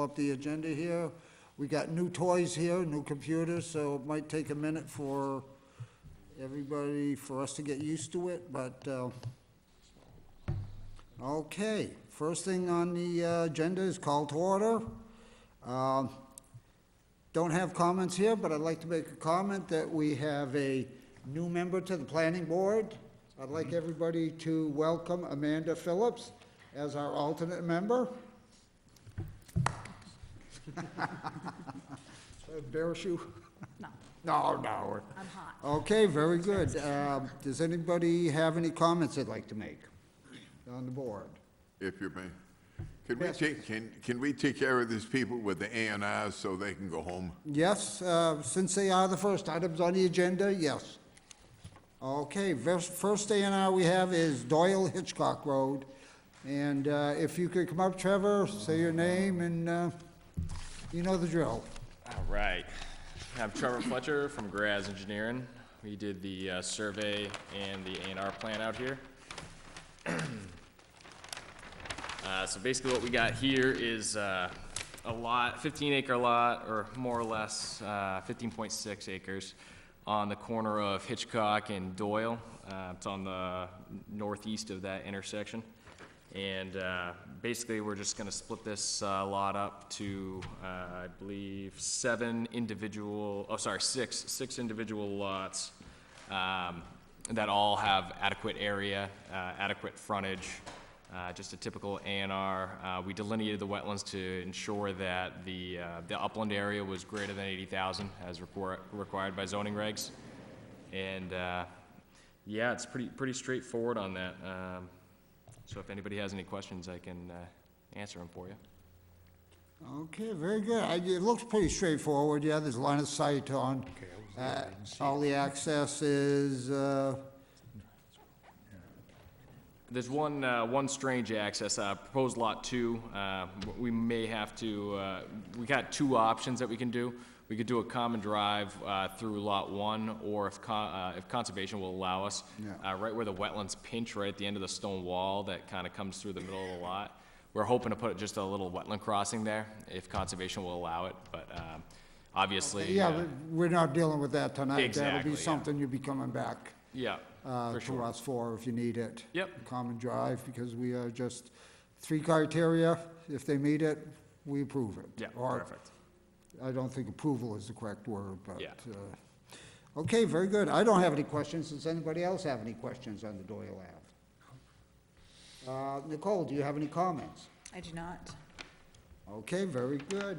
up the agenda here. We got new toys here, new computers, so it might take a minute for everybody, for us to get used to it, but, okay. First thing on the agenda is call to order. Don't have comments here, but I'd like to make a comment that we have a new member to the planning board. I'd like everybody to welcome Amanda Phillips as our alternate member. Embarrass you? No, No. I'm hot. Okay, very good. Does anybody have any comments they'd like to make on the board? If you may. Can we Yes. can we take care of these people with the A&Rs so they can go home? Yes, since they are the first items on the agenda, yes. Okay, first A&R we have is Doyle Hitchcock Road. And if you could come up, Trevor, say your name, and you know the drill. All right. I'm Trevor Fletcher from Graz Engineering. We did the survey and the A&R plan out here. So basically what we got here is a lot, 15-acre lot, or more or less 15.6 acres on the corner of Hitchcock and Doyle. It's on the northeast of that intersection. And basically, we're just going to split this lot up to, I believe, six individual lots that all have adequate area, adequate frontage, just a typical A&R. We delineated the wetlands to ensure that the upland area was greater than 80,000 as required by zoning regs. And yeah, it's pretty straightforward on that. So if anybody has any questions, I can answer them for you. Okay, very good. It looks pretty straightforward. Yeah, there's line of sight on all the access is. There's one strange access, proposed lot 2. We may have to, we got 2 options that we can do. We could do a common drive through lot 1, or if conservation will allow us, right where the wetlands pinch, right at the end of the stone wall that kind of comes through the middle of the lot. We're hoping to put just a little wetland crossing there, if conservation will allow it, but obviously... Yeah, we're not dealing with that tonight. Exactly, That'll be something you'll be coming back Yeah, for to sure. us for if you need it. Yep. Common drive, because we are just 3 criteria. If they meet it, we approve it. Yeah, Or, perfect. I don't think approval is the correct word, but. Yeah. Okay, very good. I don't have any questions. Does anybody else have any questions on the Doyle Ave? Nicole, do you have any comments? I do not. Okay, very good.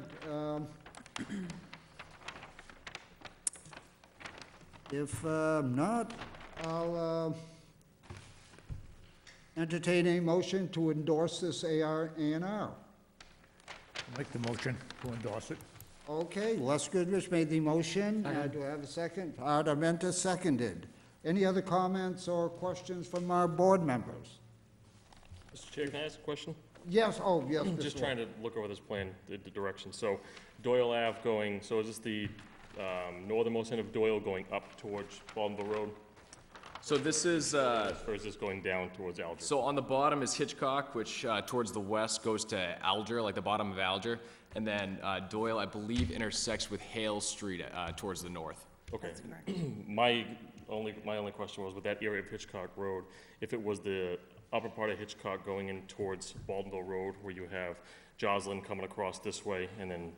If not, I'll entertain a motion to endorse this A&R. Make the motion to endorse it. Okay, Les Goodrich made the motion. Do I have a second? Art Armenta seconded. Any other comments or questions from our board members? Mr. Chair, can I ask a question? Yes, oh, yes. Just Mr. trying to look over this plan, the direction. So Doyle Ave going, so is this the northernmost end of Doyle going up towards Baldwinville Road? So this is... Or is this going down towards Alger? So on the bottom is Hitchcock, which towards the west goes to Alger, like the bottom of Alger. And then Doyle, I believe, intersects with Hale Street towards the north. Okay. That's correct. My only question was with that area of Hitchcock Road, if it was the upper part of Hitchcock going in towards Baldwinville Road, where you have Joslin coming across this way and then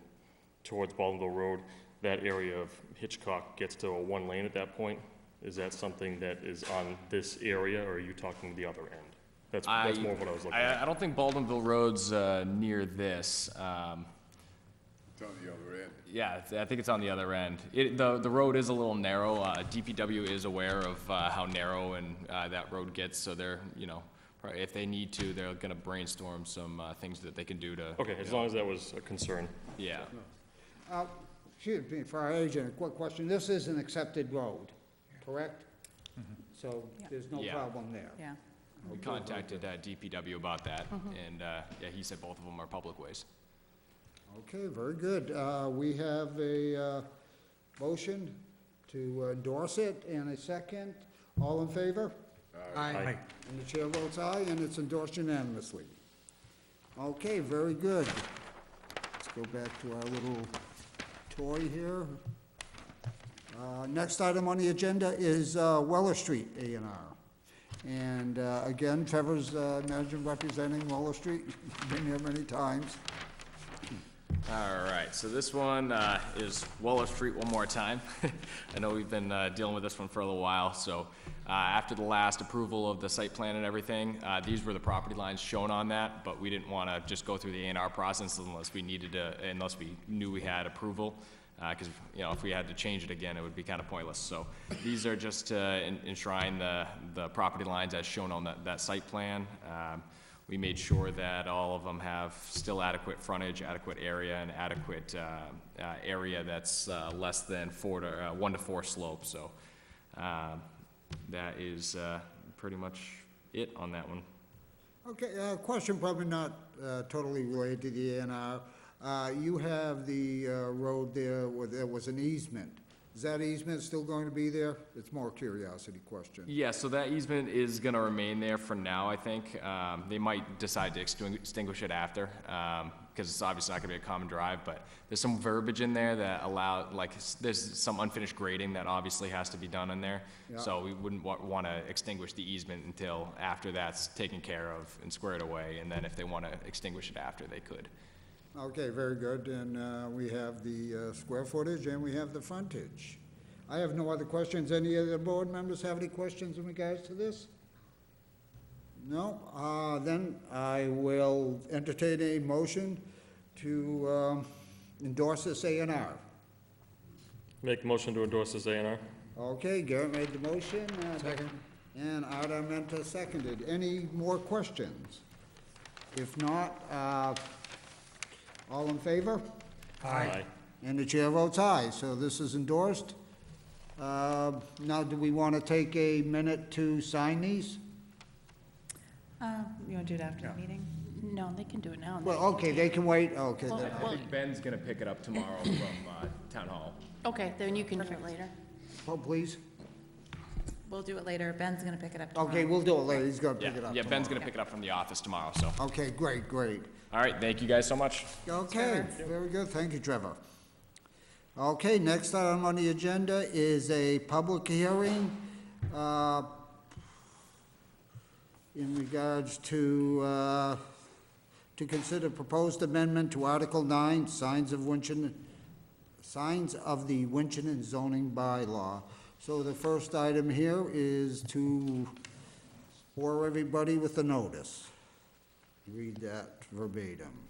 towards Baldwinville Road, that area of Hitchcock gets to a 1 lane at that point. Is that something that is on this area, or are you talking the other end? That's more of what I was looking at. I don't think Baldwinville Road's near this. It's on the other end. Yeah, I think it's on the other end. The road is a little narrow. DPW is aware of how narrow and that road gets, so they're, if they need to, they're going to brainstorm some things that they can do to... Okay, as long as that was a concern. Yeah. Excuse me, for our agent, a quick question. This is an accepted road, correct? So there's no Yeah. problem there. Yeah. We contacted DPW about that, and he said both of them are public ways. Okay, very good. We have a motion to endorse it and a second. All in favor? Aye. And the chair votes aye, and it's endorsed unanimously. Okay, very good. go back to our little toy here. Next item on the agenda is Weller Street A&R. And again, Trevor's imagine representing Weller Street. Been here many times. All right, so this one is Waller Street one more time. I know we've been dealing with this one for a little while, so after the last approval of the site plan and everything, these were the property lines shown on that, but we didn't want to just go through the A&R process unless we needed to, unless we knew we had approval, because, you know, if we had to change it again, it would be kind of pointless. So these are just to enshrine the property lines as shown on that site plan. We made sure that all of them have still adequate frontage, adequate area, and adequate area that's less than 1 to 4 slope. So that is pretty much it on that one. Okay, question probably not totally related to the A&R. You have the road there where there was an easement. Is that easement still going to be there? It's more a curiosity question. Yeah, so that easement is gonna remain there for now, I think. They might decide to extinguish it after, because it's obviously not gonna be a common drive, but there's some verbiage in there that there's some unfinished grading that obviously has to be done in there. Yeah. So we wouldn't wanna extinguish the easement until after that's taken care of and squared away, and then if they wanna extinguish it after, they could. Okay, very good, and we have the square footage and we have the frontage. I have no other questions. Any other board members have any questions in regards to this? No? Then I will entertain a motion to endorse this A&R. Make a motion to endorse this A&R. Okay, Garrett made the motion. Second. And Art Armenta seconded. Any more questions? If not, all in favor? Aye. And the chair votes aye, so this is endorsed. Now, do we want to take a minute to sign these? You want to do it after the meeting? No, they can do it now. Well, okay, they can wait, okay. Well, then- I think Ben's gonna pick it up tomorrow from Town Hall. Okay, then you can do it later. Oh, please? We'll do it later. Ben's gonna pick it up tomorrow. Okay, we'll do it later, he's gonna pick Yeah, it up yeah, Ben's tomorrow. gonna pick it up from the office tomorrow, so. Okay, great, great. All right, thank you guys so much. Okay, very good, thank you, Trevor. Okay, next item on the agenda is a public hearing in regards to consider proposed amendment to Article 9, signs of the Winchendon zoning bylaw. So the first item here is to bore everybody with the notice. Read that verbatim.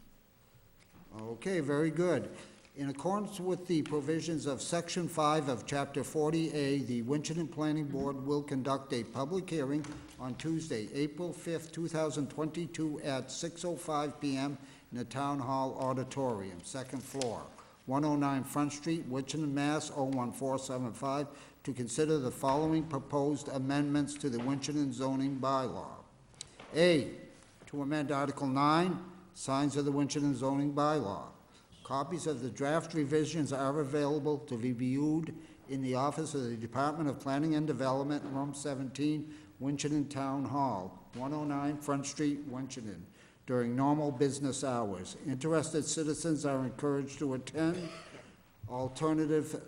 Okay, very good. In accordance with the provisions of Section 5 of Chapter 40A, the Winchendon Planning Board will conduct a public hearing on Tuesday, April 5th, 2022, at 6:05 p.m. in the Town Hall Auditorium, second floor, 109 Front Street, Winchendon, Mass. 01475, to consider the following proposed amendments to the Winchendon zoning bylaw. A, to amend Article 9, signs of the Winchendon zoning bylaw. Copies of the draft revisions are available to be viewed in the office of the Department of Planning and Development, Room 17, Winchendon Town Hall, 109 Front Street, Winchendon, during normal business hours. Interested citizens are encouraged to attend. Alternative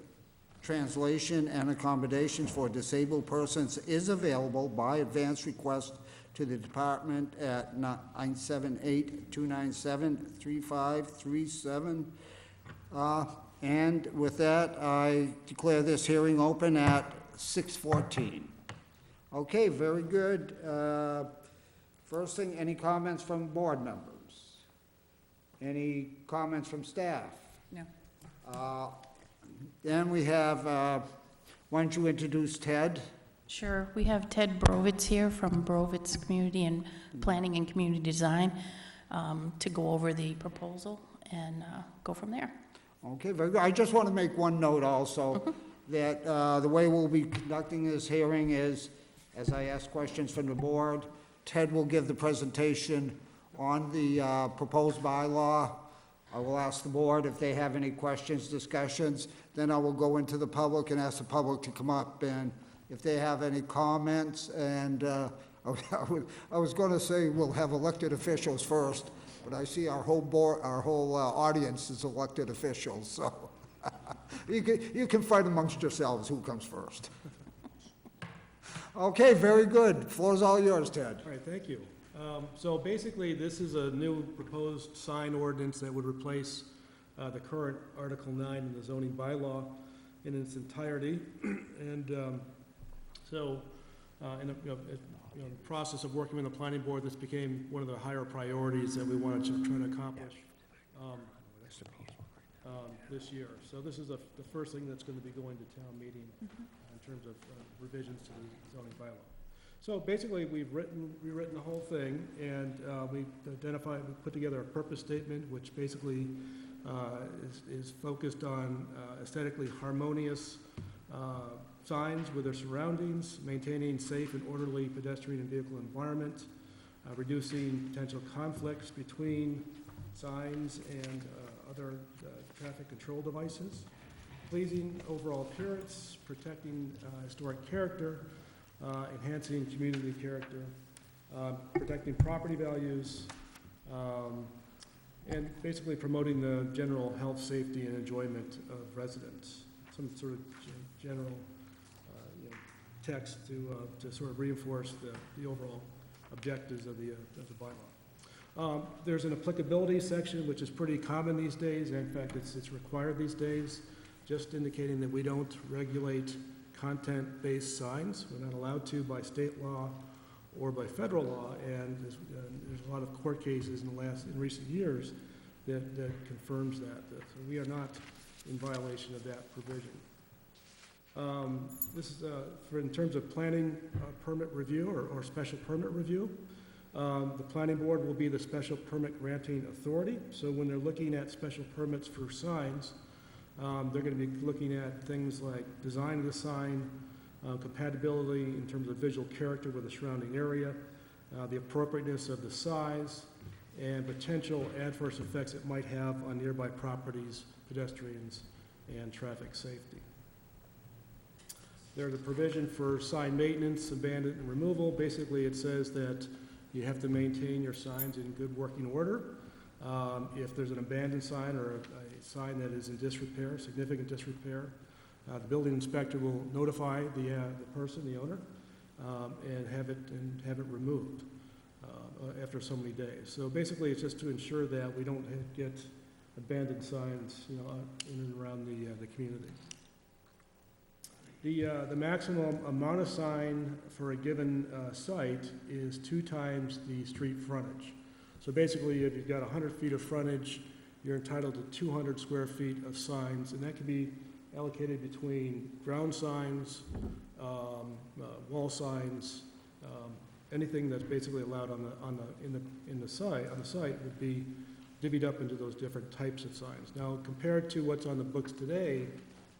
translation and accommodations for disabled persons is available by advance request to the department at 978-297-3537. And with that, I declare this hearing open at 6:14. Okay, very good. First thing, any comments from board members? Any comments from staff? No. Then we have, why don't you introduce Ted? Sure. We have Ted Brovitz here from Brovitz Community and Planning and Community Design to go over the proposal and go from there. Okay, very good. I just want to make one note also, that the way we'll be conducting this hearing is, as I ask questions from the board, Ted will give the presentation on the proposed bylaw. I will ask the board if they have any questions, discussions. Then I will go into the public and ask the public to come up, and if they have any comments, and I was going to say we'll have elected officials first, but I see our whole board, our whole audience is elected officials, so you can fight amongst yourselves who comes first. Okay, very good. Floor's all yours, Ted. All right, thank you. So basically, this is a new proposed sign ordinance that would replace the current Article 9 in the zoning bylaw in its entirety. And in the process of working with the planning board, this became one of the higher priorities that we wanted to try to accomplish this year. So this is the first thing that's going to be going to town meeting in terms of revisions to the zoning bylaw. So basically, we've rewritten the whole thing, and we put together a purpose statement, which basically is focused on aesthetically harmonious signs with their surroundings, maintaining safe and orderly pedestrian and vehicle environment, reducing potential conflicts between signs and other traffic control devices, pleasing overall appearance, protecting historic character, enhancing community character, protecting property values, and basically promoting the general health, safety, and enjoyment of residents. Some sort of general text to sort of reinforce the overall objectives of the bylaw. There's an applicability section, which is pretty common these days. In fact, it's required these days, just indicating that we don't regulate content-based signs. We're not allowed to by state law or by federal law, and there's a lot of court cases in recent years that confirms that. So we are not in violation of that provision. This is in terms of planning permit review or special permit review. The planning board will be the special permit granting authority. So when they're looking at special permits for signs, they're going to be looking at things like design of the sign, compatibility in terms of visual character with the surrounding area, the appropriateness of the size, and potential adverse effects it might have on nearby properties, pedestrians, and traffic safety. There's a provision for sign maintenance, abandonment, and removal. Basically, it says that you have to maintain your signs in good working order. If there's an abandoned sign or a sign that is in disrepair, significant disrepair, the building inspector will notify the person, the owner, and have it removed after so many days. So basically, it's just to ensure that we don't get abandoned signs, in and around the community. The maximum amount of sign for a given site is 2 times the street frontage. So basically, if you've got 100 feet of frontage, you're entitled to 200 square feet of signs, and that can be allocated between ground signs, wall signs, anything that's basically allowed in the site would be divvied up into those different types of signs. Now, compared to what's on the books today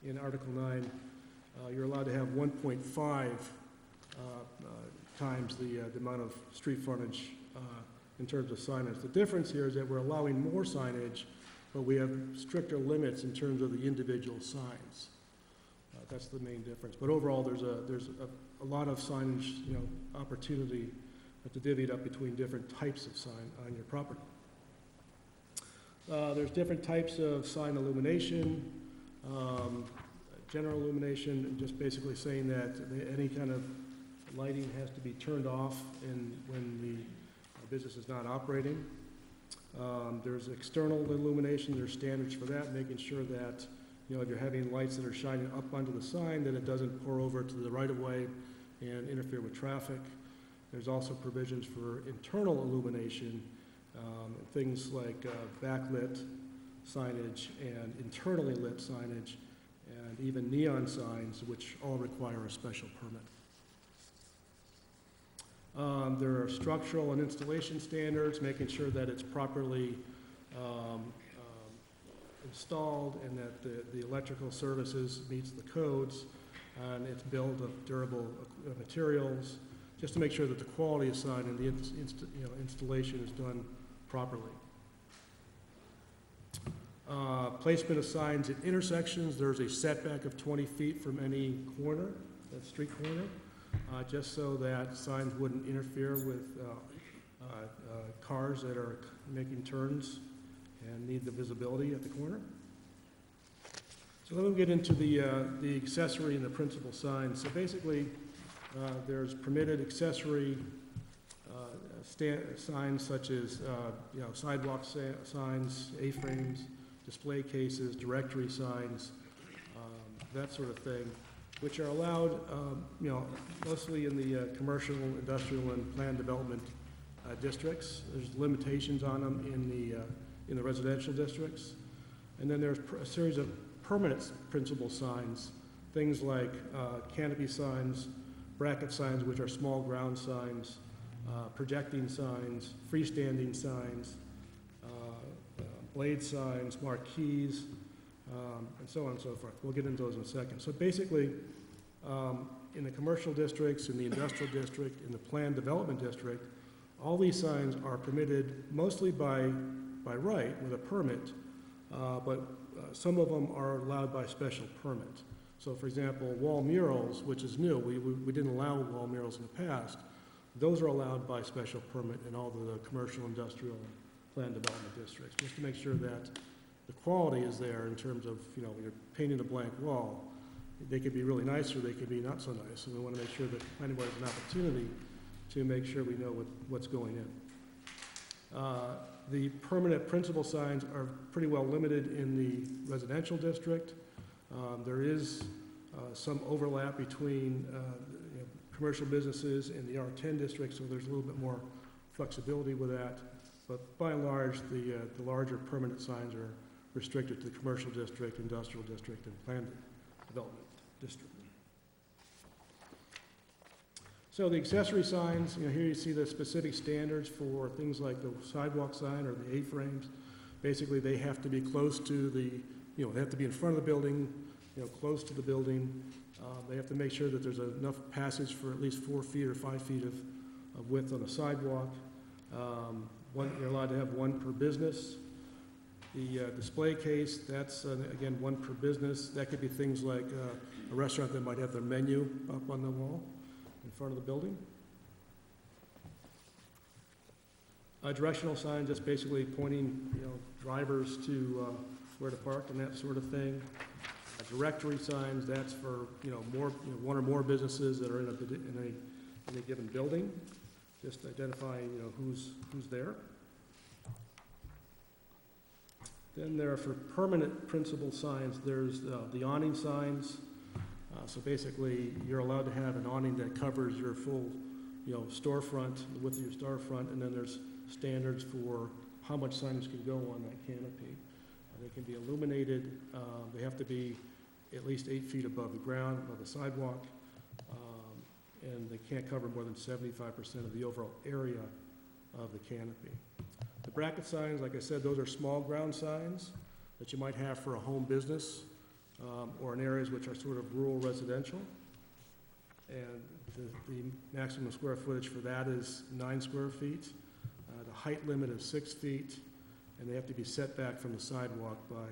in Article 9, you're allowed to have 1.5 times the amount of street frontage in terms of signage. The difference here is that we're allowing more signage, but we have stricter limits in terms of the individual signs. That's the main difference. But overall, there's a lot of signage, opportunity to divvy it up between different types of sign on your property. There's different types of sign illumination. General illumination, just basically saying that any kind of lighting has to be turned off when the business is not operating. There's external illumination, there's standards for that, making sure that, if you're having lights that are shining up onto the sign, that it doesn't pour over to the right-of-way and interfere with traffic. There's also provisions for internal illumination, things like backlit signage and internally lit signage, and even neon signs, which all require a special permit. There are structural and installation standards, making sure that it's properly installed and that the electrical services meets the codes, and it's built of durable materials, just to make sure that the quality of sign and the installation is done properly. Placement of signs at intersections, there's a setback of 20 feet from any corner, street corner, just so that signs wouldn't interfere with cars that are making turns and need the visibility at the corner. So then we'll get into the accessory and the principal signs. So basically, there's permitted accessory signs such as, sidewalk signs, A-frames, display cases, directory signs, that sort of thing, which are allowed, mostly in the commercial, industrial, and planned development districts. There's limitations on them in the residential districts. And then there's a series of permanent principal signs, things like canopy signs, bracket signs, which are small ground signs, projecting signs, freestanding signs, blade signs, marquees, and so on and so forth. We'll get into those in a second. So basically, in the commercial districts, in the industrial district, in the planned development district, all these signs are permitted mostly by right with a permit, but some of them are allowed by special permit. So for example, wall murals, which is new, we didn't allow wall murals in the past, those are allowed by special permit in all the commercial, industrial, and planned development districts, just to make sure that the quality is there in terms of, when you're painting a blank wall, they could be really nice or they could be not so nice. And we want to make sure that planning board has an opportunity to make sure we know what's going in. The permanent principal signs are pretty well limited in the residential district. There is some overlap between commercial businesses in the R10 district, so there's a little bit more flexibility with that. But by and large, the larger permanent signs are restricted to the commercial district, industrial district, and planned development district. So the accessory signs, here you see the specific standards for things like the sidewalk sign or the A-frames. Basically, they have to be close to they have to be in front of the building, close to the building. They have to make sure that there's enough passage for at least 4 feet or 5 feet of width on a sidewalk. You're allowed to have one per business. The display case, that's, again, one per business. That could be things like a restaurant that might have their menu up on the wall in front of the building. Directional signs, that's basically pointing, drivers to where to park and that sort of thing. Directory signs, that's for, one or more businesses that are in a given building, just identifying, who's there. Then there are for permanent principal signs, there's the awning signs. So basically, you're allowed to have an awning that covers your full, storefront, the width of your storefront, and then there's standards for how much signage can go on that canopy. They can be illuminated. They have to be at least 8 feet above the ground, above the sidewalk, and they can't cover more than 75% of the overall area of the canopy. The bracket signs, like I said, those are small ground signs that you might have for a home business or in areas which are sort of rural residential. And the maximum square footage for that is 9 square feet. The height limit is 6 feet, and they have to be set back from the sidewalk by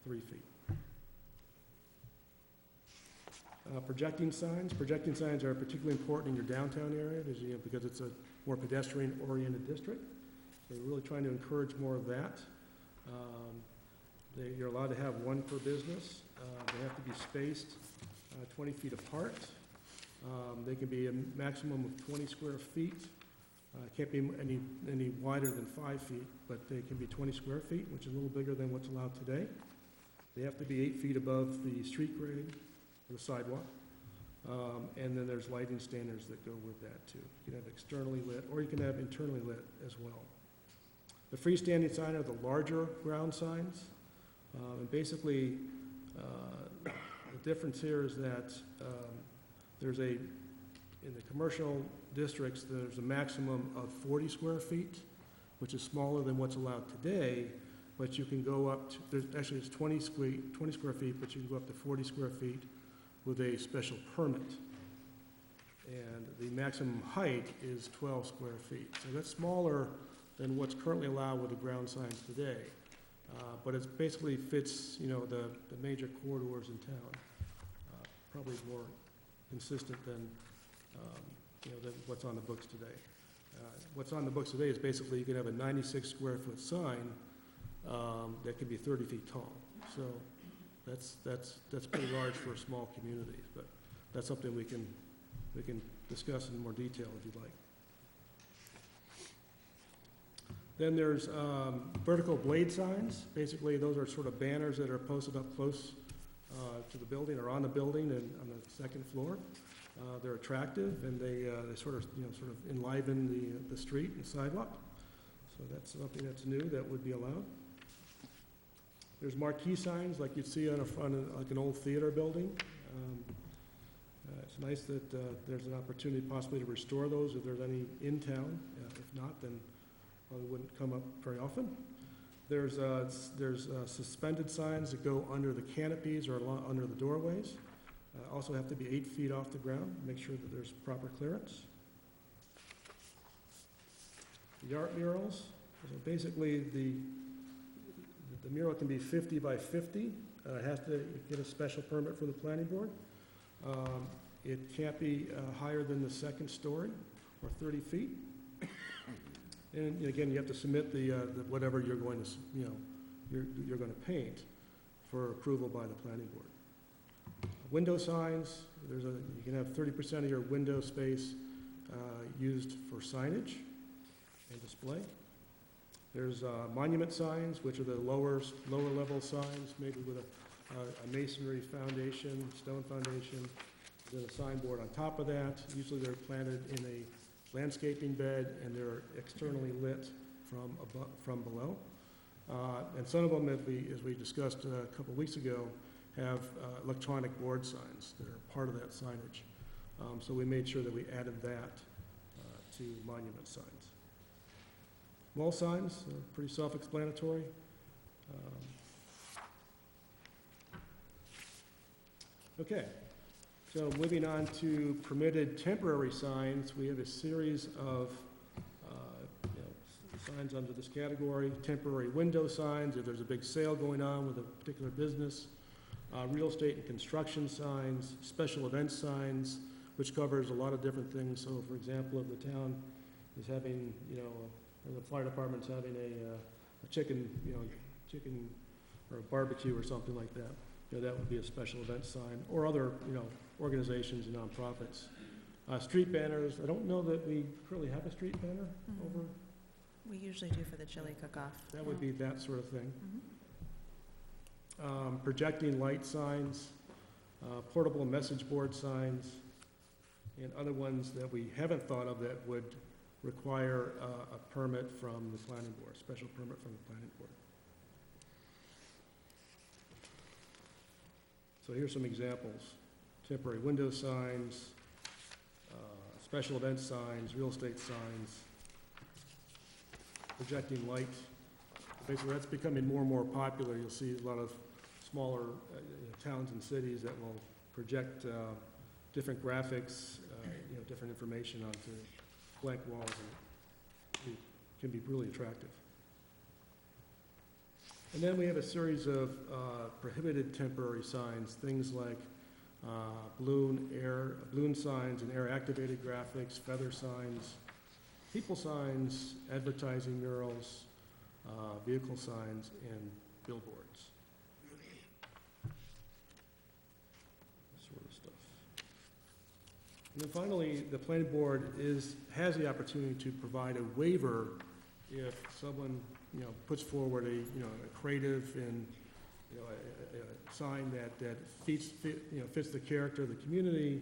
3 feet. Projecting signs. Projecting signs are particularly important in your downtown area because it's a more pedestrian-oriented district. So we're really trying to encourage more of that. You're allowed to have one per business. They have to be spaced 20 feet apart. They can be a maximum of 20 square feet. Can't be any wider than 5 feet, but they can be 20 square feet, which is a little bigger than what's allowed today. They have to be 8 feet above the street grade or the sidewalk. And then there's lighting standards that go with that too. You can have externally lit, or you can have internally lit as well. The freestanding sign are the larger ground signs. And basically, the difference here is that in the commercial districts, there's a maximum of 40 square feet, which is smaller than what's allowed today, but you can go up to, it's 20 square feet, but you can go up to 40 square feet with a special permit. And the maximum height is 12 square feet. So that's smaller than what's currently allowed with the ground signs today. But it basically fits, the major corridors in town. Probably more consistent than what's on the books today. What's on the books today is basically you can have a 96 square foot sign that can be 30 feet tall. So that's pretty large for a small community, but that's something we can discuss in more detail if you'd like. Then there's vertical blade signs. Basically, those are sort of banners that are posted up close to the building or on the building and on the second floor. They're attractive and they sort of enliven the street and sidewalk. So that's something that's new that would be allowed. There's marquee signs like you'd see on like an old theater building. It's nice that there's an opportunity possibly to restore those if there's any in town. If not, then probably wouldn't come up very often. There's suspended signs that go under the canopies or under the doorways. Also have to be 8 feet off the ground, make sure that there's proper clearance. The art murals, so basically the mural can be 50 by 50. It has to get a special permit from the planning board. It can't be higher than the second story or 30 feet. And again, you have to submit the whatever you're going to, you're going to paint for approval by the planning board. Window signs, you can have 30% of your window space used for signage and display. There's monument signs, which are the lower level signs, maybe with a masonry foundation, stone foundation, then a signboard on top of that. Usually they're planted in a landscaping bed and they're externally lit from below. And some of them, as we discussed a couple weeks ago, have electronic board signs that are part of that signage. So we made sure that we added that to monument signs. Wall signs are pretty self-explanatory. Okay, so moving on to permitted temporary signs, we have a series of signs under this category. Temporary window signs, if there's a big sale going on with a particular business. Real estate and construction signs, special event signs, which covers a lot of different things. So, for example, if the town is having, or the fire department's having a chicken or a barbecue or something like that, that would be a special event sign, or other, organizations and nonprofits. Street banners, I don't know that we currently have a street banner over. We usually do for the chili cook-off. That would be that sort of thing. Projecting light signs, portable message board signs, and other ones that we haven't thought of that would require a permit from the planning board, special permit from the planning board. So here's some examples. Temporary window signs, special event signs, real estate signs, projecting light. Basically, that's becoming more and more popular. You'll see a lot of smaller towns and cities that will project different graphics, different information onto blank walls, and it can be really attractive. And then we have a series of prohibited temporary signs, things like balloon signs and air-activated graphics, feather signs, people signs, advertising murals, vehicle signs, and billboards. That sort of stuff. And then finally, the planning board has the opportunity to provide a waiver if someone, puts forward a creative and, a sign that fits the character of the community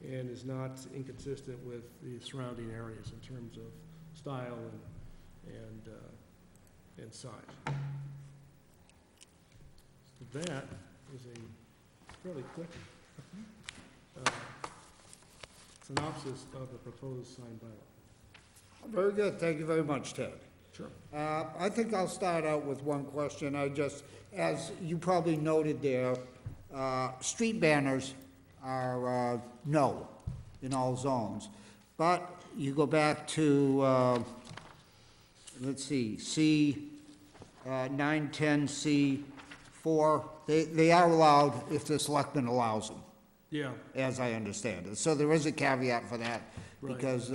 and is not inconsistent with the surrounding areas in terms of style and size. So that is a fairly quick synopsis of the proposed sign bylaw. Very good, thank you very much, Ted. Sure. I think I'll start out with one question. As you probably noted there, street banners are no in all zones. But you go back to, let's see, C 910C4, they are allowed if the selectman allows them, Yeah. as I understand it. So there is a caveat for that. Right. Because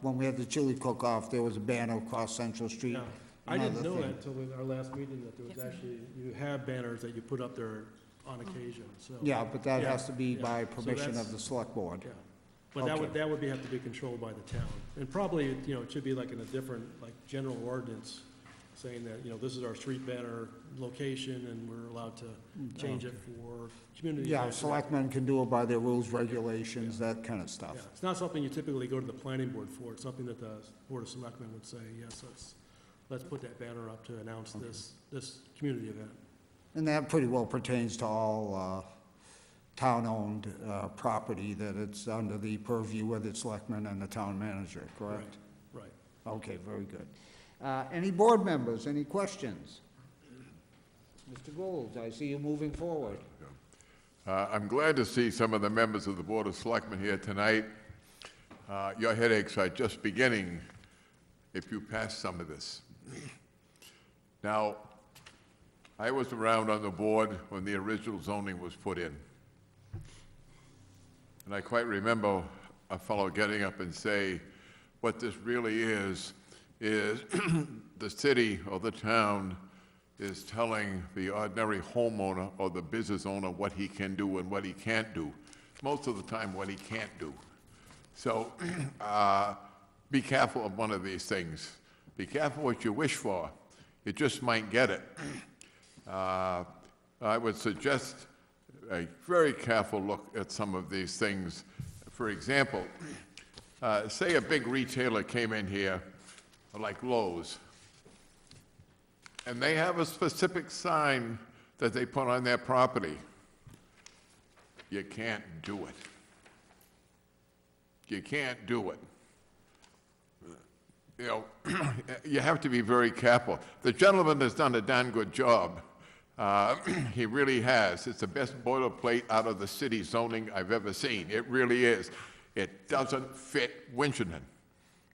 when we had the chili cook-off, there was a banner across Central Street. Yeah. I didn't another know thing. that until our last meeting, that there was actually, you have banners that you put up there on occasion, so. Yeah, but that Yeah, has to be yeah. by So permission that's- of the select board. Yeah, but that would, Okay. that would have to be controlled by the town. And probably, you know, it should be like in a different, like, general ordinance, saying that, you know, this is our street banner location, and we're allowed to change it for community. Yeah, events. selectmen can do it by their rules, regulations, that kind of stuff. Yeah, it's not something you typically go to the planning board for. It's something that the Board of Selectmen would say, yes, let's put that banner up to announce this community event. And that pretty well pertains to all town-owned property, that it's under the purview of the selectmen and the town manager, correct? Right. Okay, very good. Any board members, any questions? Mr. Gould, I see you moving forward. I'm glad to see some of the members of the Board of Selectmen here tonight. Your headaches are just beginning if you pass some of this. Now, I was around on the board when the original zoning was put in. And I quite remember a fellow getting up and say, what this really is the city or the town is telling the ordinary homeowner or the business owner what he can do and what he can't do. Most of the time, what he can't do. So be careful of one of these things. Be careful what you wish for. You just might get it. I would suggest a very careful look at some of these things. For example, say a big retailer came in here, like Lowe's, and they have a specific sign that they put on their property. You can't do it. You can't do it. You know, you have to be very careful. The gentleman has done a darn good job. He really has. It's the best boilerplate out of the city zoning I've ever seen. It really is. It doesn't fit Winchendon.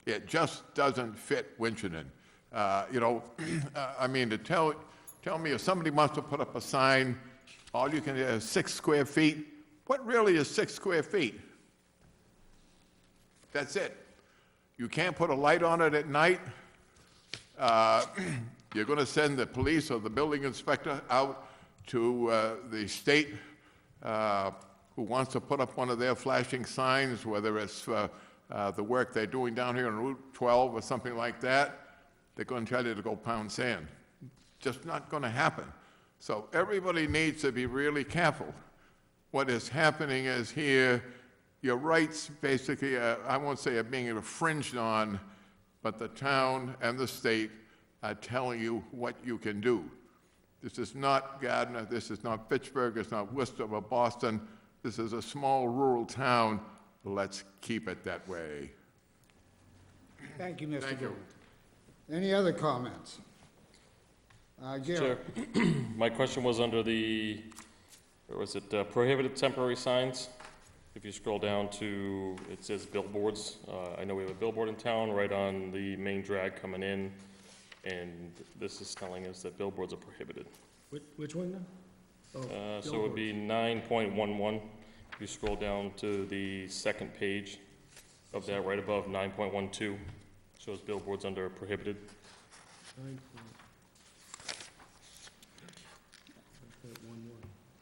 It just doesn't fit Winchendon. You know, I mean, to tell me if somebody wants to put up a sign, all you can do is 6 square feet. What really is 6 square feet? That's it. You can't put a light on it at night. You're going to send the police or the building inspector out to the state who wants to put up one of their flashing signs, whether it's the work they're doing down here on Route 12 or something like that. They're going to tell you to go pound sand. Just not going to happen. So everybody needs to be really careful. What is happening is here, your rights basically, I won't say are being infringed on, but the town and the state are telling you what you can do. This is not Gardner, this is not Pittsburgh, it's not Worcester or Boston. This is a small rural town. Let's keep it that way. Thank you, Mr. Thank you. Gould. Any other comments? Gary? Chair, my question was under the, or was it prohibited temporary signs? If you scroll down to, it says billboards. I know we have a billboard in town right on the main drag coming in, and this is telling us that billboards are prohibited. Which one now? Oh, So it would be 9.11. If you scroll down to the second page of that, right above 9.12, shows billboards under prohibited. 9.11.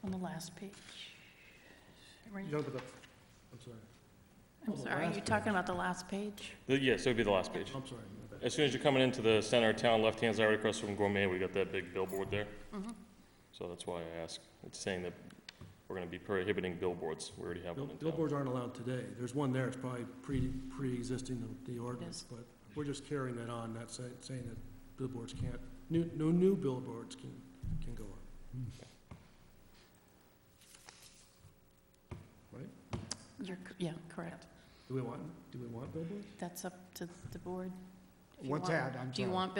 On the last page. Right. You know, but I'm sorry. I'm sorry, you're talking about the last page? Yes, it would be the last page. I'm sorry. My bad. As soon as you're coming into the center of town, left-hand side, right across from Gourmet, we got that big billboard there. So that's why I ask. It's saying that we're gonna be prohibiting billboards. We already have one in town. Billboards aren't allowed today. There's one there, it's probably pre-existing the ordinance, is. but we're just carrying that on, not saying that billboards can't, no new billboards can go up. Right? Yeah, correct. Do we want billboards? That's up to the board. If you What's want- that? I'm Do you sorry. want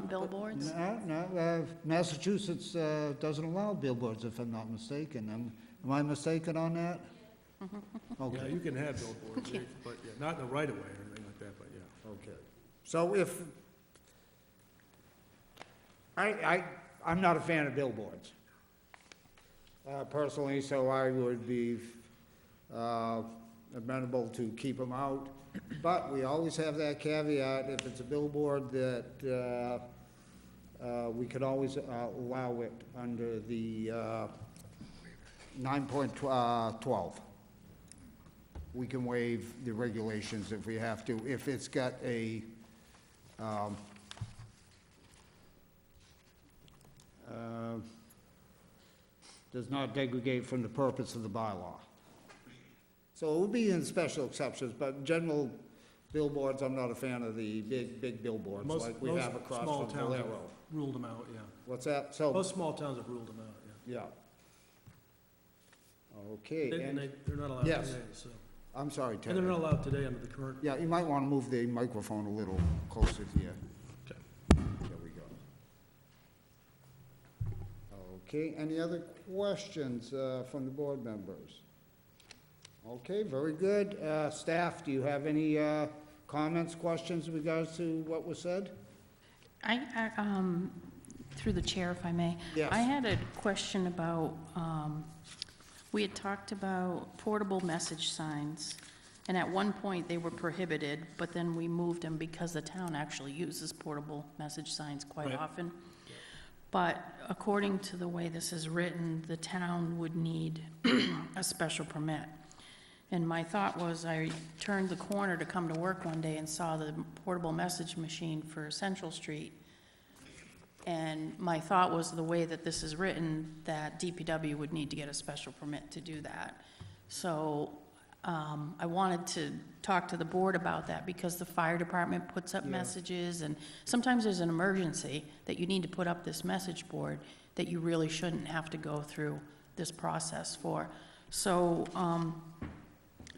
billboards? No, Massachusetts doesn't allow billboards, if I'm not mistaken. Am I mistaken on that? Yeah, Okay, you can have billboards, but yeah, not in the right of way or anything like that, but yeah. okay. So if, I'm not a fan of billboards, personally, so I would be amenable to keep them out. But we always have that caveat, if it's a billboard, that we could always allow it under the 9.12. We can waive the regulations if we have to, if it's got a does not degrade from the purpose of the bylaw. So it would be in special exceptions, but general billboards, I'm not a fan of the big billboards Most like we have across small from towns have Valero. ruled them out, yeah. What's that? So, Most small towns have ruled them out, yeah. yeah. Okay, And and, they're not allowed Yes. today, so. I'm sorry, And Ted. they're not allowed today under the current. Yeah, you might want to move the microphone a little closer to you. Okay. There we go. Okay, any other questions from the board members? Okay, very good. Staff, do you have any comments, questions in regards to what was said? Through the chair, if I may. Yes. I had a question about, we had talked about portable message signs, and at one point they were prohibited, but then we moved them because the town actually uses portable message signs quite Right. often. But according to the way this is written, the town would need a special permit. And my thought was, I turned the corner to come to work one day and saw the portable message machine for Central Street. And my thought was, the way that this is written, that DPW would need to get a special permit to do that. So I wanted to talk to the board about that, because the fire department puts up messages, and sometimes there's an emergency that you need to put up this message board that you really shouldn't have to go through this process for. So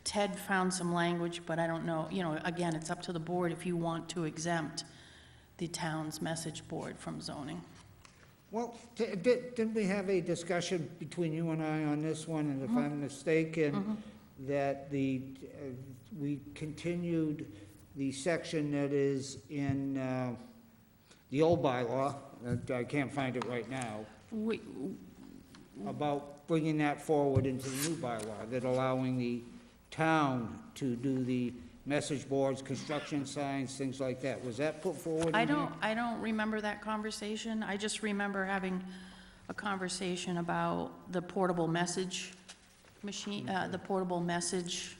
Ted found some language, but I don't know, again, it's up to the board if you want to exempt the town's message board from zoning. Well, didn't we have a discussion between you and I on this one, and if I'm mistaken, that we continued the section that is in the old bylaw, I can't find it right now, about bringing that forward into the new bylaw, that allowing the town to do the message boards, construction signs, things like that. Was that put forward in here? I don't remember that conversation. I just remember having a conversation about the portable message machine, the portable message,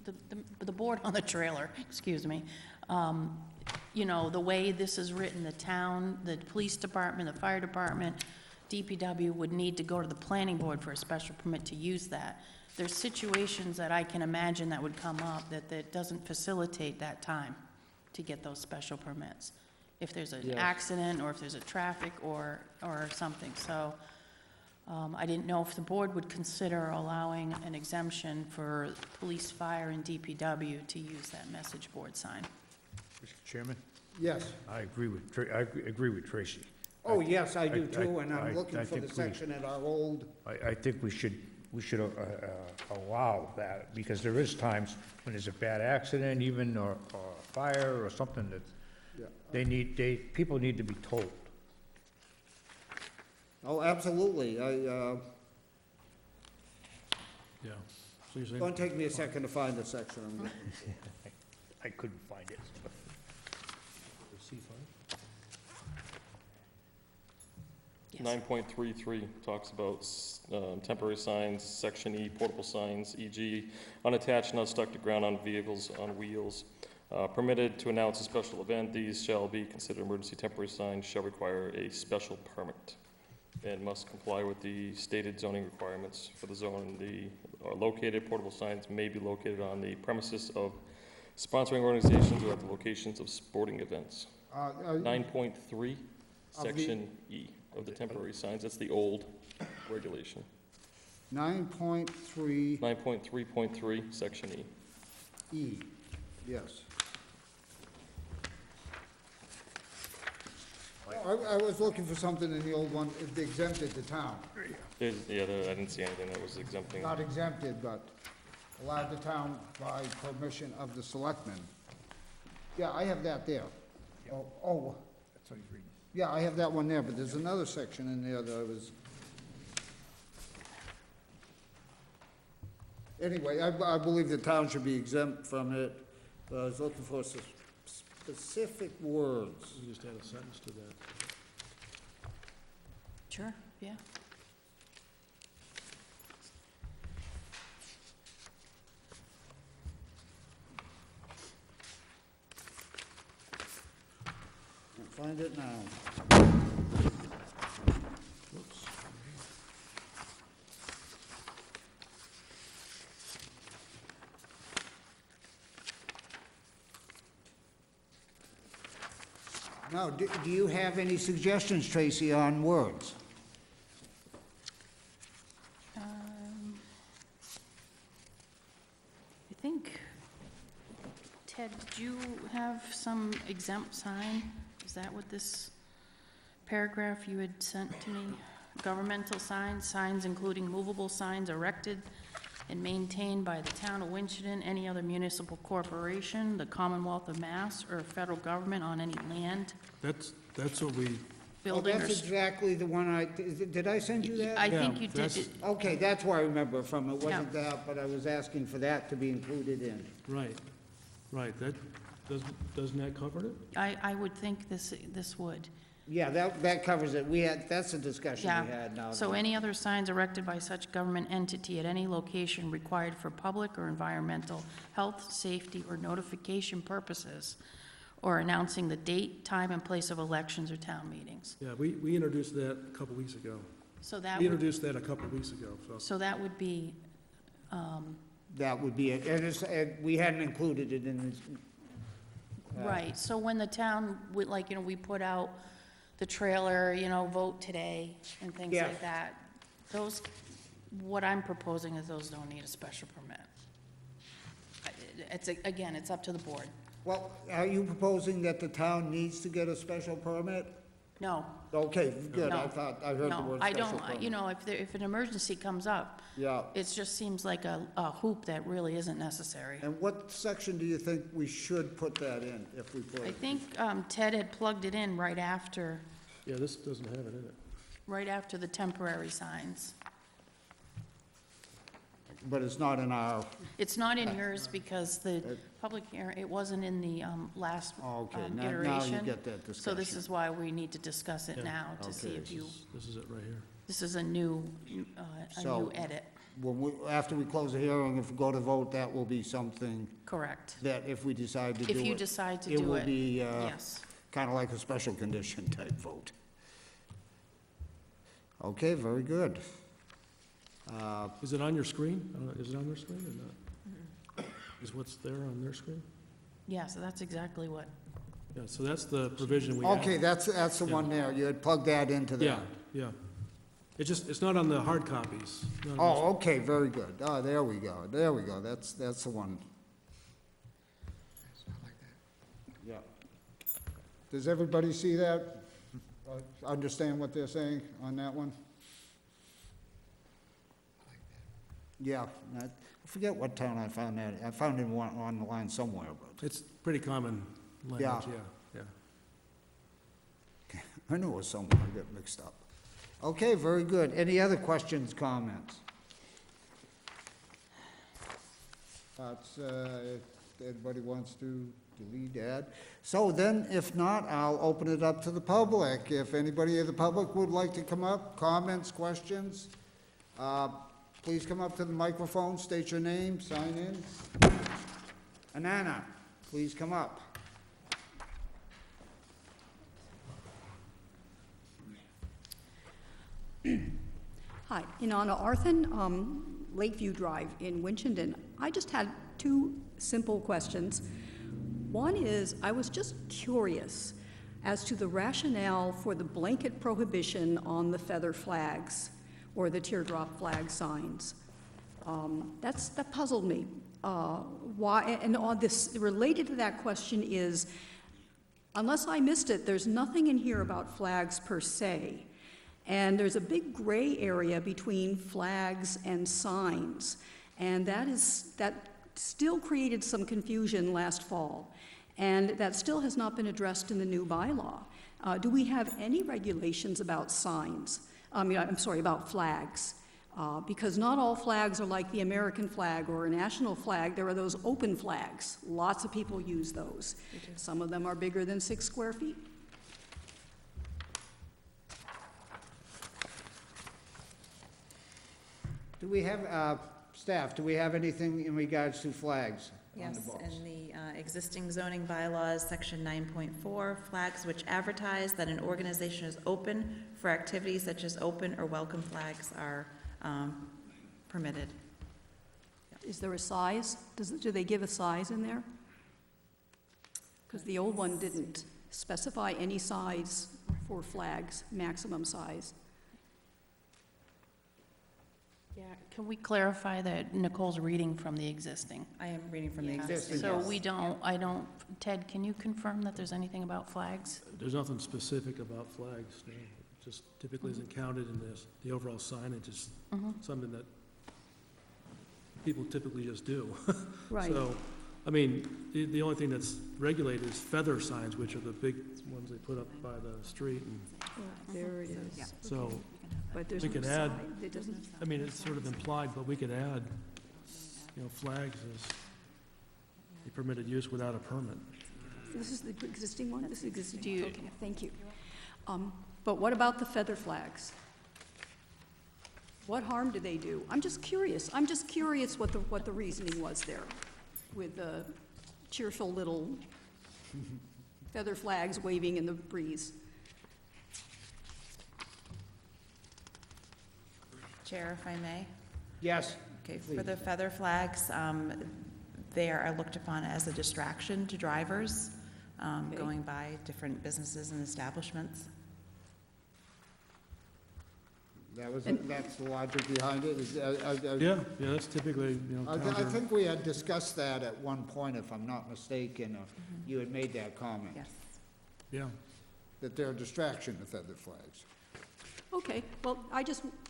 the board on the trailer, excuse me. The way this is written, the town, the police department, the fire department, DPW would need to go to the planning board for a special permit to use that. There's situations that I can imagine that would come up that doesn't facilitate that time to get those special permits. If there's an accident, or if there's a traffic or something. So I didn't know if the board would consider allowing an exemption for police, fire, and DPW to use that message board sign. Mr. Chairman, Yes. I agree with Tracy. Oh, yes, I do I- too, and I I'm looking for the think we- section at our old, I think we should allow that, because there is times when there's a bad accident, even, or fire, or something that yeah. people need to be told. Oh, absolutely. Yeah. So you're It's saying, gonna take me a second to find the section I'm looking for. I couldn't find it. C5? Yes. 9.33 talks about temporary signs, Section E, portable signs, e.g. unattached and unstuck to ground on vehicles on wheels. Permitted to announce a special event, these shall be considered emergency temporary signs, shall require a special permit, and must comply with the stated zoning requirements for the zone. Portable signs may be located on the premises of sponsoring organizations or at the locations of sporting events. 9.3, Section E of the temporary signs, that's the old regulation. 9.3 9.3.3, Section E. E, yes. I was looking for something in the old one, it exempted the town. I didn't see anything that was exempting. Not exempted, but allowed the town by permission of the selectmen. Yeah, I have that there. Oh, That's what he's reading. yeah, I have that one there, but there's another section in there that I was, Anyway, I believe the town should be exempt from it, but I was looking for specific words. We just add a sentence to that. Sure, yeah. Can't find it now. Whoops. Now, do you have any suggestions, Tracy, on words? I think, Ted, did you have some exempt sign? Is that what this paragraph you had sent to me? Governmental signs, signs including movable signs erected and maintained by the town of Winchendon, any other municipal corporation, the Commonwealth of Mass, or federal government on any land, That's what we, building, or... That's exactly the one did I send you that? I Yeah, think you did, that's- it- Okay, that's where I remember it from. It wasn't Yeah. that, but I was asking for that to be included in. right, that, doesn't that cover it? I would think this would. Yeah, that covers it. That's a discussion we had now. Yeah, so any other signs erected by such government entity at any location required for public or environmental, health, safety, or notification purposes, or announcing the date, time, and place of elections or town meetings. Yeah, we introduced that a couple weeks ago. So that We would, introduced that a couple weeks ago, so. so that would be, That would be it. And we hadn't included it in this. right, so when the town, would like, we put out the trailer, vote today, and things Yeah. like that, those, what I'm proposing is those don't need a special permit. Again, it's up to the board. Well, are you proposing that the town needs to get a special permit? No, Okay, good. I No. thought, I heard the no, word I special don't, permit. if an emergency comes up, Yeah. it just seems like a hoop that really isn't necessary. And what section do you think we should put that in, if we put I it? think Ted had plugged it in right after Yeah, this doesn't have it in it. the temporary signs. But it's not in our, It's not in yours because the public hearing, it wasn't in the last okay, now iteration. you get that discussion. So this is why we need to discuss it Yeah. now, to see Okay. if you, This is it right here. this is a new So- edit, After we close the hearing, if we go to vote, that will be something correct. that if we decide to do it. If you decide to It do will it, be, yes. kind of like a special condition type vote. Okay, very good. Is it on your screen? Is it on their screen or not? Is what's there on their screen? Yeah, so that's exactly what, Yeah, so that's the provision we have. Okay, that's the one there. You had plugged that into Yeah, that. yeah. It's not on the hard copies. Not on Oh, okay, very good. Oh, there we go. There we go. That's the one. Yeah. Does everybody see that? Understand what they're saying on that one? Yeah, I forget what town I found that. I found it on the line somewhere, but It's pretty common language, yeah. I knew it was somewhere. I got mixed up. Okay, very good. Any other questions, comments? Thoughts, if anybody wants to delete, add? So then, if not, I'll open it up to the public. If anybody in the public would like to come up, comments, questions, please come up to the microphone, state your name, sign in. Anana, please come up. Hi, Inanna Arthen, Lakeview Drive in Winchendon. I just had two simple questions. One is, I was just curious as to the rationale for the blanket prohibition on the feather flags or the teardrop flag signs. That puzzled me. Why? And on this, related to that question is, unless I missed it, there's nothing in here about flags per se. And there's a big gray area between flags and signs. And that still created some confusion last fall. And that still has not been addressed in the new bylaw. Do we have any regulations about signs? About flags? Because not all flags are like the American flag or a national flag. There are those open flags. Lots of people use those. Some of them are bigger than 6 square feet. Do we have, staff, do we have anything in regards to flags on the Yes, books? in the existing zoning bylaws, section 9.4, flags which advertise that an organization is open for activities such as open or welcome flags are permitted. Is there a size? Do they give a size in there? Because the old one didn't specify any size for flags, maximum size. Yeah, can we clarify that Nicole's reading from the existing? I am reading from the Yeah. existing. So yes. we don't, Ted, can you confirm that there's anything about flags? There's nothing specific about flags, no. It just typically isn't counted in this. The overall signage is something that people typically just do. Right. So, I mean, the only thing that's regulated is feather signs, which are the big ones they put up by the street. And There it is. so, But there's We no could add- size. It doesn't, I mean, it's sort of implied, but we could add, flags as a permitted use without a permit. this is the existing one? This is existing? Do you- Okay, thank you. But what about the feather flags? What harm do they do? I'm just curious. I'm just curious what the reasoning was there with the cheerful little feather flags waving in the breeze. Chair, if I may. Yes, Okay, Please. for the feather flags, they are looked upon as a distraction to drivers Okay. going by different businesses and establishments. that's the logic behind it. Yeah, that's typically, I counter. think we had discussed that at one point, if I'm not mistaken, or you had made that comment. Yes. Yeah. That they're a distraction, the feather flags. Okay, well,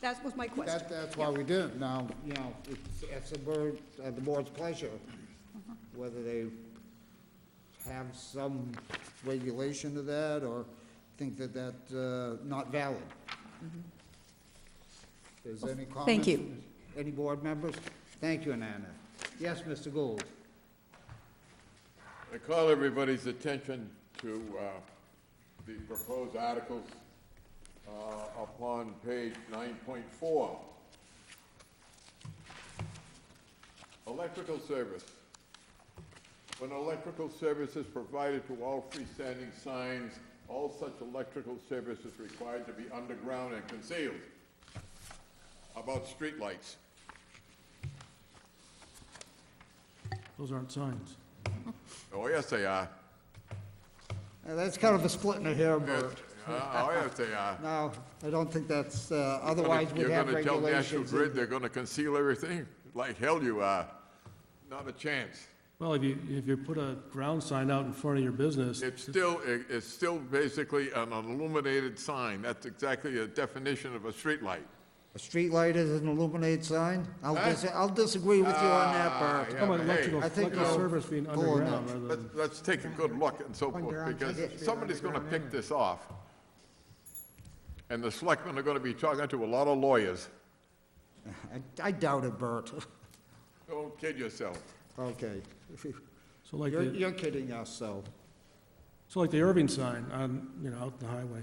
that was my question. That's why we do it. Now, it's the board's pleasure, whether they have some regulation of that, or think that that's not valid. Is there any comments? Thank you. from Any board members? Thank you, Ananda. Yes, Mr. Gould? I call everybody's attention to the proposed articles upon page 9.4. Electrical service. When electrical service is provided to all freestanding signs, all such electrical service is required to be underground and concealed. How about streetlights? Those aren't signs. Oh, yes, they are. That's kind of a split in the hair, Bert. Oh, yes, they are. No, I don't think that's, otherwise we'd have You're gonna tell National regulations. Grid they're gonna conceal everything? Like hell you are. Not a chance. Well, if you put a ground sign out in front of your business, It's still basically an illuminated sign. That's exactly a definition of a streetlight. A street light is an illuminated sign? Huh? I'll disagree with you on that, Bert. yeah, how about but hey, electrical, I think electrical you're service being pulling underground it. rather than... let's take a good look and so forth, because somebody's gonna pick this off. And the selectmen are gonna be talking to a lot of lawyers. I doubt it, Bert. Don't kid yourself. Okay. So like You're kidding us, so. the Irving sign on, out in the highway.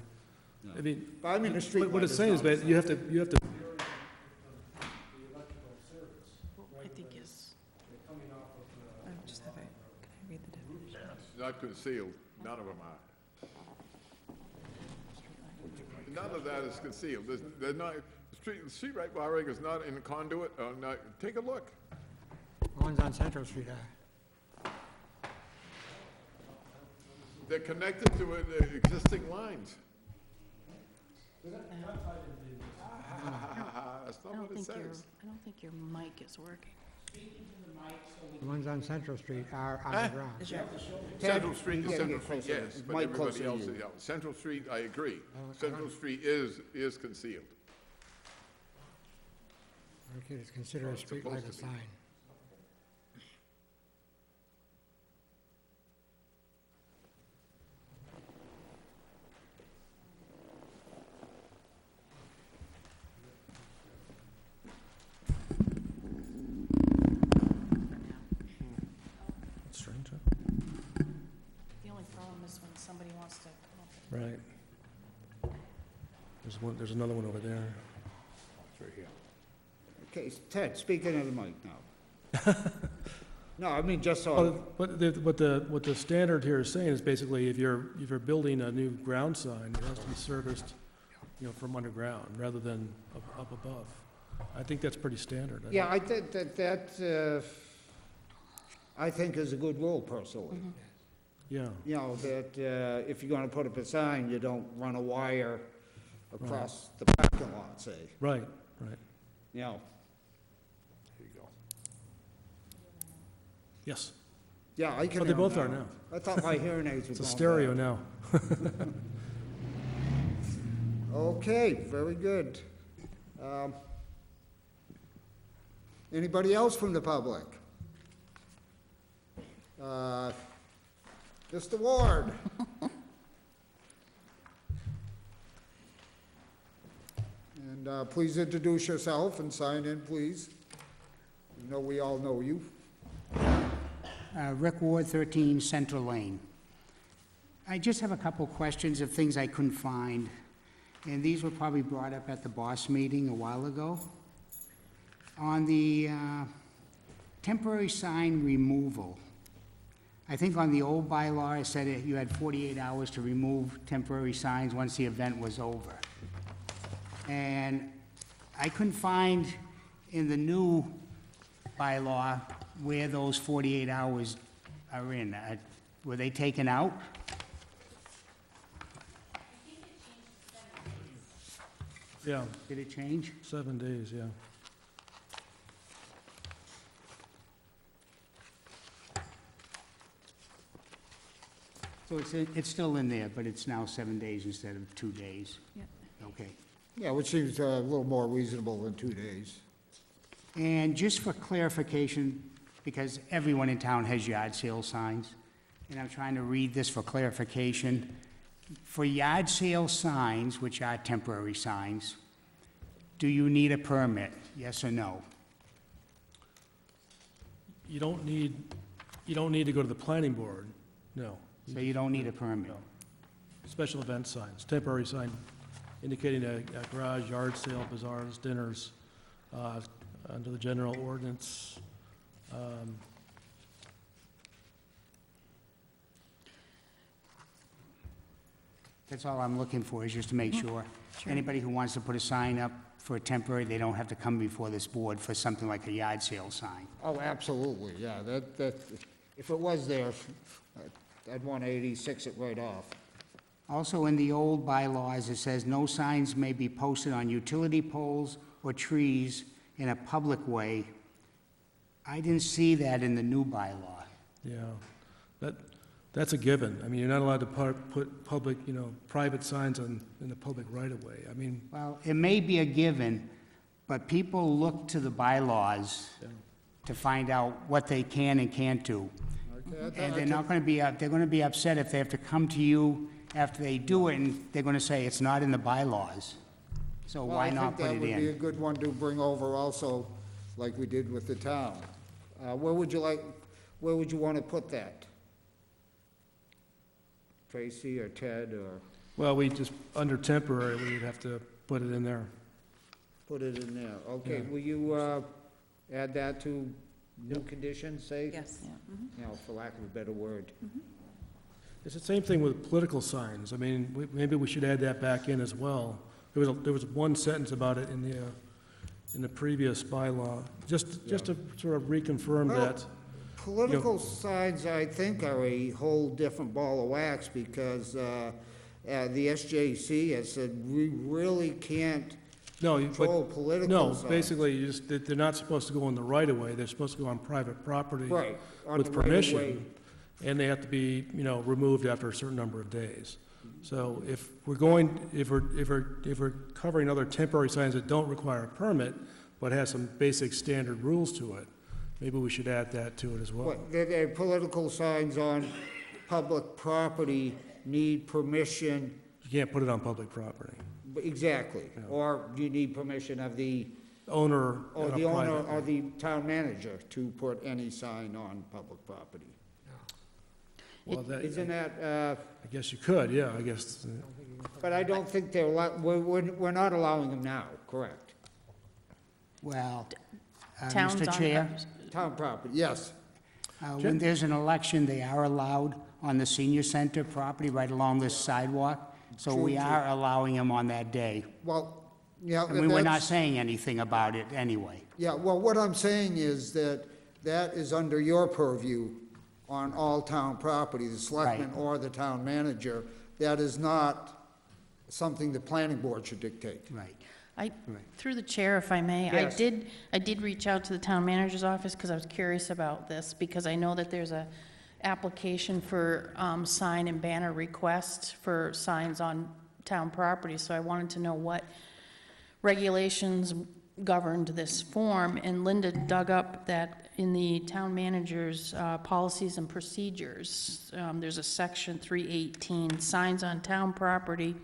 I mean, But I mean, a street what light it's is saying is not a that you have to, I think is, I just have it. Can I read the definition? It's not concealed. None of them are. None of that is concealed. They're not, street light wiring is not in conduit, take a look. Ones on Central Street are. They're connected to the existing lines. That's I not don't what it think says. your mic is working. The ones on Central Street are underground. Is your- Central Street You is gotta Central get Street, closer. yes, Mic but everybody closer to else, you. Central Street, I agree. I Central don't- Street is concealed. Okay, it's considered a it's street supposed light a to be. sign. there's another one over there. It's right here. Okay, Ted, speak into the mic now. No, I mean, just so, But what the standard here is saying is basically if you're building a new ground sign, it has to be serviced, from underground rather than up above. I think that's pretty standard. yeah, I think that, I think is a good rule personally. Yeah, You know, that if you're gonna put up a sign, you don't run a wire across the parking lot, say, right. you know. There you go. Yes, Yeah, I can Oh, they hear 'em both are now. I thought my hearing aids were it's a going stereo bad. now. Okay, very good. Anybody else from the public? Mr. Ward? And please introduce yourself and sign in, please. You know we all know you. Rick Ward, 13 Central Lane. I just have a couple questions of things I couldn't find, and these were probably brought up at the boss meeting a while ago. On the temporary sign removal, I think on the old bylaw, it said you had 48 hours to remove temporary signs once the event was over. And I couldn't find in the new bylaw where those 48 hours are in. Were they taken out? Yeah, Did it change? 7 days, yeah. So it's still in there, but it's now 7 days instead of 2 days? Yeah. Okay. Yeah, which seems a little more reasonable than 2 days. And just for clarification, because everyone in town has yard sale signs, and I'm trying to read this for clarification. For yard sale signs, which are temporary signs, do you need a permit, yes or no? You don't need to go to the planning board, no. So you don't need a permit? No. Special event signs, temporary sign indicating a garage, yard sale, bazaars, dinners, under the general ordinance. That's all I'm looking for, is just to make sure. Anybody who wants to put a sign up for a temporary, they don't have to come before this board for something like a yard sale sign. Oh, absolutely, yeah, that, if it was there, I'd 186 it right off. Also, in the old bylaws, it says no signs may be posted on utility poles or trees in a public way. I didn't see that in the new bylaw. Yeah, that's a given. I mean, you're not allowed to put public, private signs in the public right-of-way. I mean, Well, it may be a given, but people look to the bylaws yeah. to find out what they can and can't do. Okay, And they're not gonna be, they're gonna be upset if they have to come to you after they do it, and they're gonna say, it's not in the bylaws. So why not put I it think that would be a in? good one to bring over also, like we did with the town. Where would you want to put that? Tracy or Ted, or Well, we just, under temporary, we would have to put it in there. put it in there? Okay, Yeah. will you add that to new conditions, say? Yes. You know, for lack of a better word. It's the same thing with political signs. I mean, maybe we should add that back in as well. There was one sentence about it in the previous bylaw, just to sort of reconfirm Well, that. Political signs, I think, are a whole different ball of wax, because the SJC has said we really can't No, control but, political no, signs. basically, they're not supposed to go in the right-of-way. They're supposed to go on private property. Right, on With the right of way. permission, and they have to be, removed after a certain number of days. So if we're covering other temporary signs that don't require a permit, but has some basic standard rules to it, maybe we should add that to it as well. What, the political signs on public property need permission, You can't put it on public property. exactly, or you need permission of the, Owner or and the a owner private. or the town manager to put any sign on public property. Well, that, Isn't that, I guess you could, yeah, I guess. but I don't think they're, we're not allowing them now, correct? Well, Towns Mr. on- Chair, Town property, yes. when there's an election, they are allowed on the senior center property right along this sidewalk. So we True, true. are allowing them on that day. Well, yeah. I mean, we're not that's- saying anything about it anyway. Yeah, well, what I'm saying is that that is under your purview on all town property, the selectman Right. or the town manager. That is not something the planning board should dictate. Right. Through the chair, if I may, Yes. I did reach out to the town manager's office because I was curious about this, because I know that there's a application for sign and banner request for signs on town property, so I wanted to know what regulations governed this form, and Linda dug up that in the town manager's policies and procedures, there's a section 318, signs on town property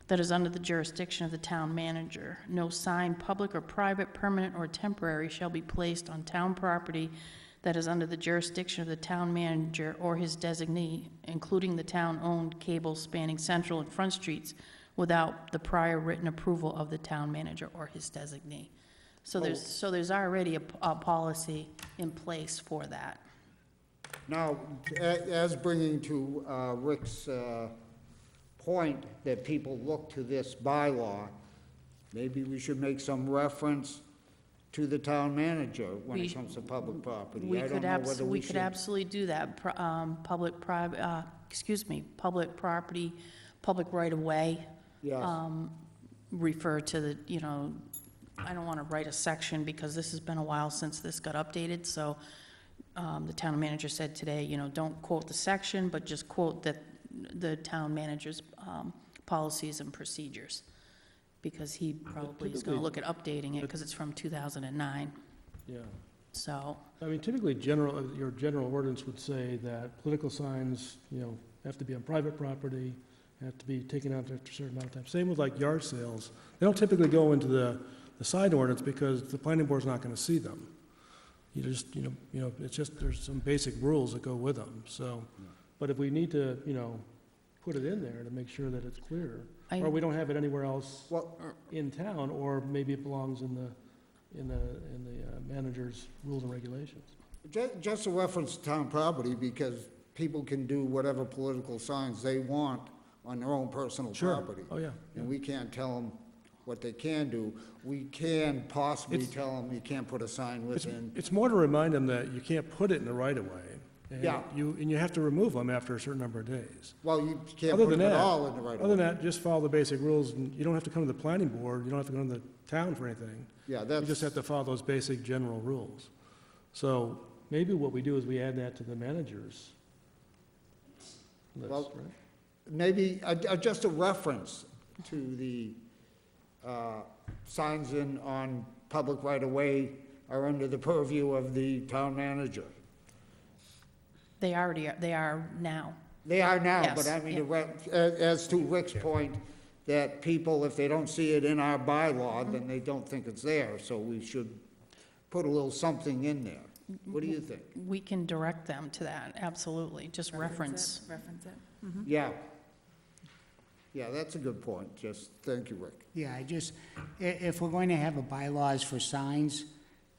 that is under the jurisdiction of the town manager. No sign, public or private, permanent or temporary, shall be placed on town property that is under the jurisdiction of the town manager or his designee, including the town-owned cable spanning Central and Front Streets, without the prior written approval of the town manager or his designee. So there's already a policy in place for that. Now, as bringing to Rick's point that people look to this bylaw, maybe we should make some reference to the town manager when We- it comes to public property. We I could don't know whether we could should. absolutely do that. Public, private, public property, public right-of-way. Yes. Refer to the, I don't want to write a section because this has been a while since this got updated, so the town manager said today, don't quote the section, but just quote the town manager's policies and procedures, because he probably is going to look at updating it because it's from 2009, Yeah. so. I mean, typically, your general ordinance would say that political signs, have to be on private property, have to be taken out after a certain amount of time. Same with like yard sales. They don't typically go into the side ordinance because the planning board's not gonna see them. You just, it's just, there's some basic rules that go with them, so. But if we need to, put it in there to make sure that it's clear, or we don't have it anywhere else Well, in town, or maybe it belongs in the manager's rules and regulations. just a reference to town property, because people can do whatever political signs they want on their own personal Sure. property. Oh, yeah. And we can't tell them what they can do. We can possibly It's- tell them you can't put a sign within. It's more to remind them that you can't put it in the right of way. And Yeah. you have to remove them after a certain number of days. Well, you can't Other put than them at that, all in the right of other than way. that, just follow the basic rules, and you don't have to come to the planning board, you don't have to come to the town for anything. Yeah, You that's. just have to follow those basic general rules. So maybe what we do is we add that to the manager's list, Well, right? Maybe just a reference to the signs on public right-of-way are under the purview of the town manager. They are now. They are now, Yes, but I mean, yeah. as to Rick's point, that people, if they don't see it in our bylaw, Mm-hmm. then they don't think it's there, so we should put a little something in there. What do you think? We can direct them to that, absolutely, just reference. Reference it. Yeah. Yeah, that's a good point, just, thank you, Rick. Yeah, if we're going to have a bylaws for signs,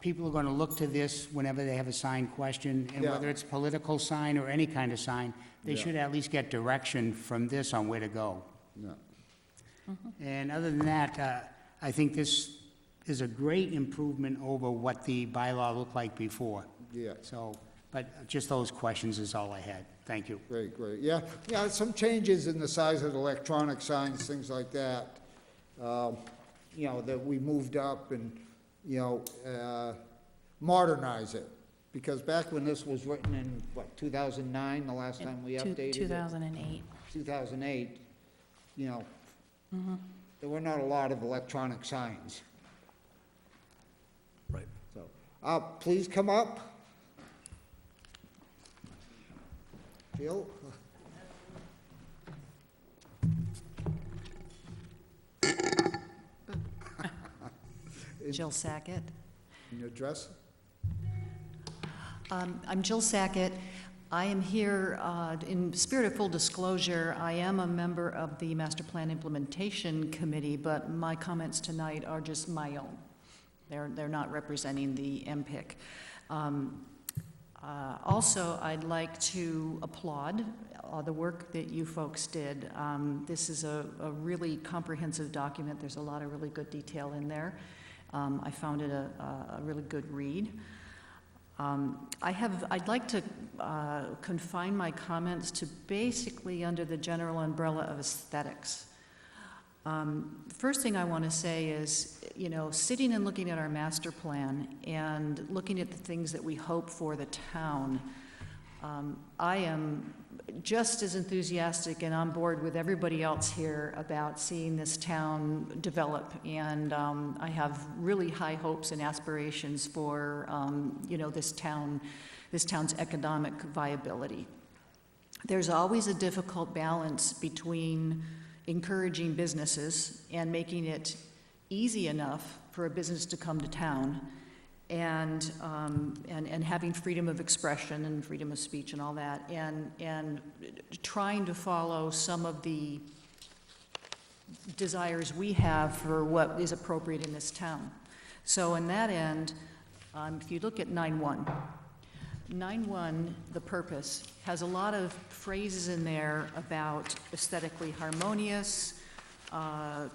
people are gonna look to this whenever they have a sign question, and Yeah. whether it's political sign or any kind of sign, they Yeah. should at least get direction from this on where to go. Yeah. And other than that, I think this is a great improvement over what the bylaw looked like before. Yeah. So, but just those questions is all I had. Thank you. Great, great, yeah, some changes in the size of the electronic signs, things like that, that we moved up and, modernize it. Because back when this was written in, 2009, the last time we updated it? 2008. 2008, there were not a lot of electronic signs. Right. So, please come up. Jill? Jill Sackett. Can you address? I'm Jill Sackett. I am here, in spirit of full disclosure, I am a member of the Master Plan Implementation Committee, but my comments tonight are just my own. They're not representing the MPIC. Also, I'd like to applaud the work that you folks did. This is a really comprehensive document. There's a lot of really good detail in there. I found it a really good read. I'd like to confine my comments to basically under the general umbrella of aesthetics. First thing I want to say is, you know, sitting and looking at our master plan and looking at the things that we hope for the town, I am just as enthusiastic and on board with everybody else here about seeing this town develop, and I have really high hopes and aspirations for you know, this town's economic viability. There's always a difficult balance between encouraging businesses and making it easy enough for a business to come to town, and having freedom of expression and freedom of speech and all that, and trying to follow some of the desires we have for what is appropriate in this town. So in that end, if you look at 9.1, 9.1, the purpose, has a lot of phrases in there about aesthetically harmonious,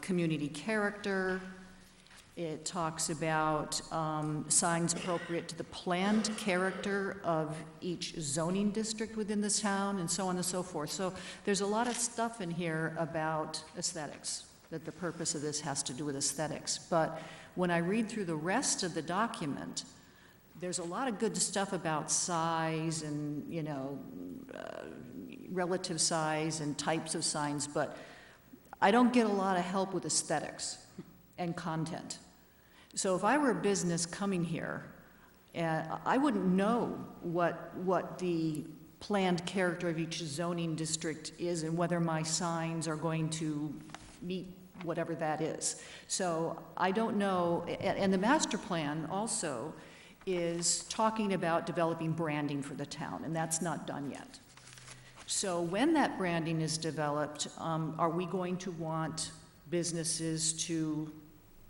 community character. It talks about signs appropriate to the planned character of each zoning district within the town, and so on and so forth. So there's a lot of stuff in here about aesthetics, that the purpose of this has to do with aesthetics. But when I read through the rest of the document, there's a lot of good stuff about size and, you know, relative size and types of signs, but I don't get a lot of help with aesthetics and content. So if I were a business coming here, I wouldn't know what the planned character of each zoning district is and whether my signs are going to meet whatever that is. So I don't know, and the master plan also is talking about developing branding for the town, and that's not done yet. So when that branding is developed, are we going to want businesses to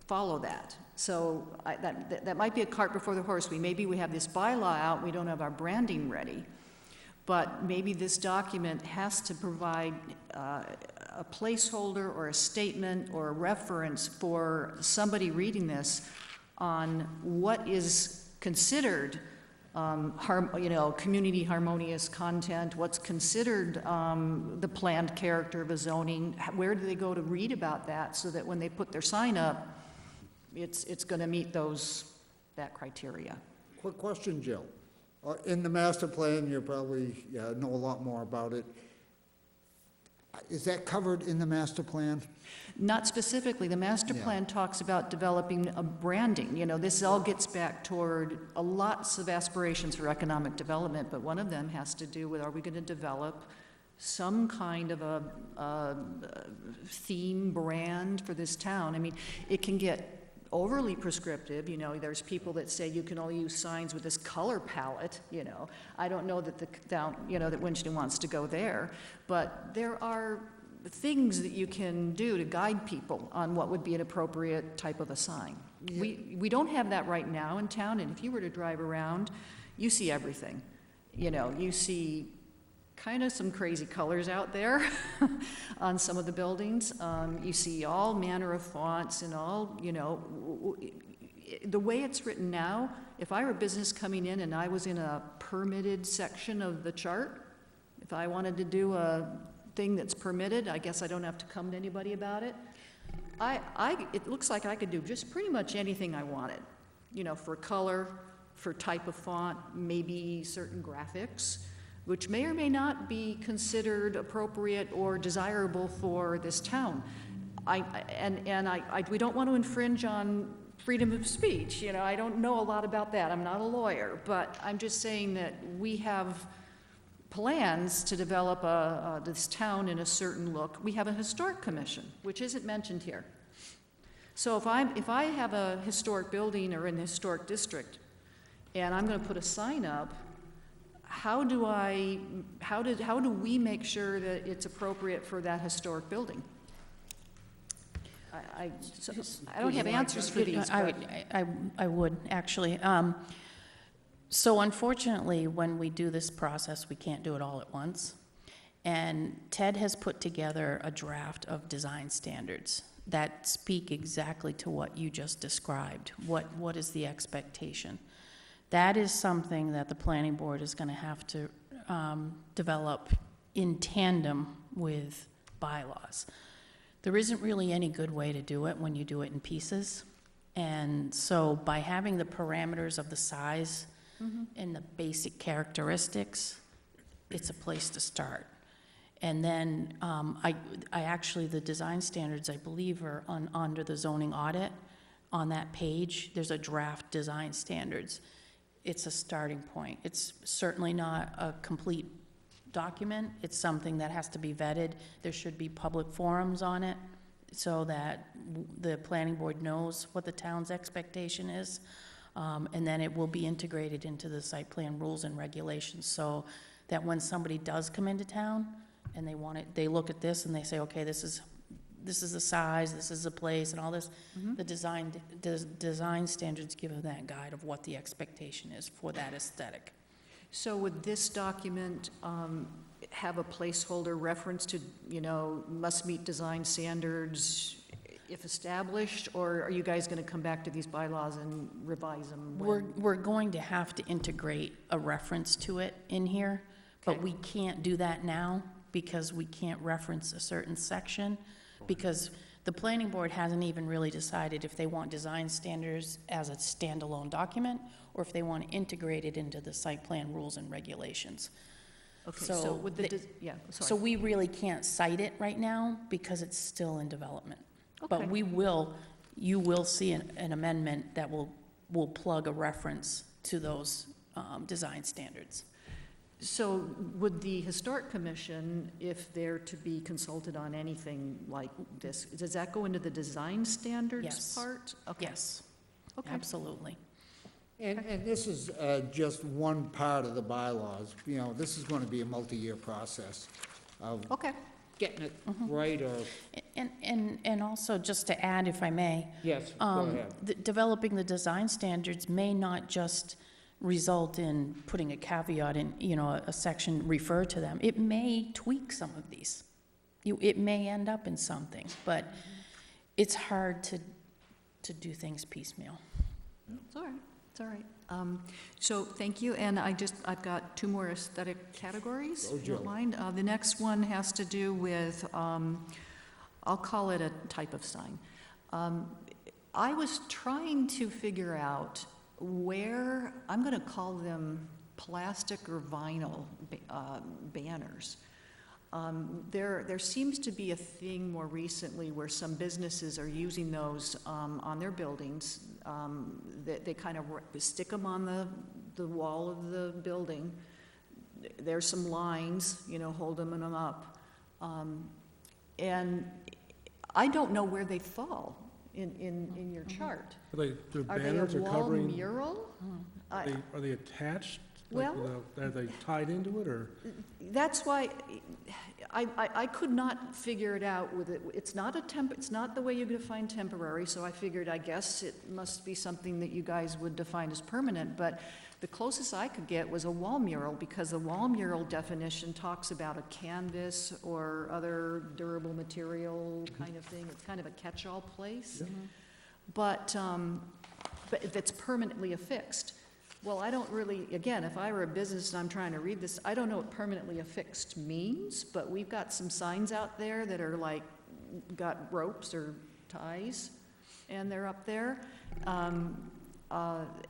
follow that? So that might be a cart before the horse. Maybe we have this bylaw out, we don't have our branding ready, but maybe this document has to provide a placeholder or a statement or a reference for somebody reading this on what is considered community harmonious content, what's considered the planned character of a zoning, where do they go to read about that so that when they put their sign up, it's going to meet that criteria. Quick question, Jill. In the master plan, you probably know a lot more about it. Is that covered in the master plan? Not specifically. The master plan talks about developing a branding. You know, this all gets back toward lots of aspirations for economic development, but one of them has to do with, are we going to develop some kind of a theme brand for this town? I mean, it can get overly prescriptive. You know, there's people that say you can only use signs with this color palette. You know, I don't know that that Winchendon wants to go there, but there are things that you can do to guide people on what would be an appropriate type of a sign. Yeah. We don't have that right now in town, and if you were to drive around, you see everything. You know, you see kind of some crazy colors out there on some of the buildings. You see all manner of fonts and all, you know, the way it's written now, if I were a business coming in and I was in a permitted section of the chart, if I wanted to do a thing that's permitted, I guess I don't have to come to anybody about it. It looks like I could do just pretty much anything I wanted, you know, for color, for type of font, maybe certain graphics, which may or may not be considered appropriate or desirable for this town. We don't want to infringe on freedom of speech. You know, I don't know a lot about that. I'm not a lawyer, but I'm just saying that we have plans to develop this town in a certain look. We have a historic commission, which isn't mentioned here. So if I have a historic building or an historic district, and I'm going to put a sign up, how do we make sure that it's appropriate for that historic building? I don't have answers for these, but. I would, actually. So unfortunately, when we do this process, we can't do it all at once. And Ted has put together a draft of design standards that speak exactly to what you just described. What is the expectation? That is something that the planning board is going to have to develop in tandem with bylaws. There isn't really any good way to do it when you do it in pieces. And so by having the parameters of the size and the basic characteristics, it's a place to start. And then I actually, the design standards, I believe, are under the zoning audit. On that page, there's a draft design standards. It's a starting point. It's certainly not a complete document. It's something that has to be vetted. There should be public forums on it so that the planning board knows what the town's expectation is. And then it will be integrated into the site plan rules and regulations so that when somebody does come into town and they look at this and they say, okay, this is the size, this is the place, and all this, the design standards give them that guide of what the expectation is for that aesthetic. So would this document have a placeholder reference to, must meet design standards if established, or are you guys going to come back to these bylaws and revise them? We're going to have to integrate a reference to it in here, but we can't do that now because we can't reference a certain section, because the planning board hasn't even really decided if they want design standards as a standalone document or if they want to integrate it into the site plan rules and regulations. Okay, so with the, So we really can't cite it right now because it's still in development. Okay. But you will see an amendment that will plug a reference to those design standards. So would the Historic Commission, if they're to be consulted on anything like this, does that go into the design standards Yes. part? Okay. Yes, Okay. absolutely. And this is just one part of the bylaws. This is going to be a multi-year process of Okay. getting it right or, And also, just to add, if I may, yes, go ahead. developing the design standards may not just result in putting a caveat in, a section refer to them. It may tweak some of these. It may end up in something, but it's hard to do things piecemeal. It's all right. It's all right. So thank you, and I've got two more aesthetic categories, if you don't mind. The next one has to do with, I'll call it a type of sign. I was trying to figure out where, I'm going to call them plastic or vinyl banners. There seems to be a thing more recently where some businesses are using those on their buildings. They kind of stick them on the wall of the building. There's some lines, holding them up. And I don't know where they fall in your chart. Are they Are they banners a or wall covering? mural? Are they attached? Like, Well- are they tied into it, or? That's why I could not figure it out with it. It's not the way you define temporary, so I figured, I guess it must be something that you guys would define as permanent, but the closest I could get was a wall mural, because the wall mural definition talks about a canvas or other durable material kind of thing. It's kind of a catch-all place. But that's permanently affixed. Well, I don't really, again, if I were a business and I'm trying to read this, I don't know what permanently affixed means, but we've got some signs out there that are like, got ropes or ties, and they're up there.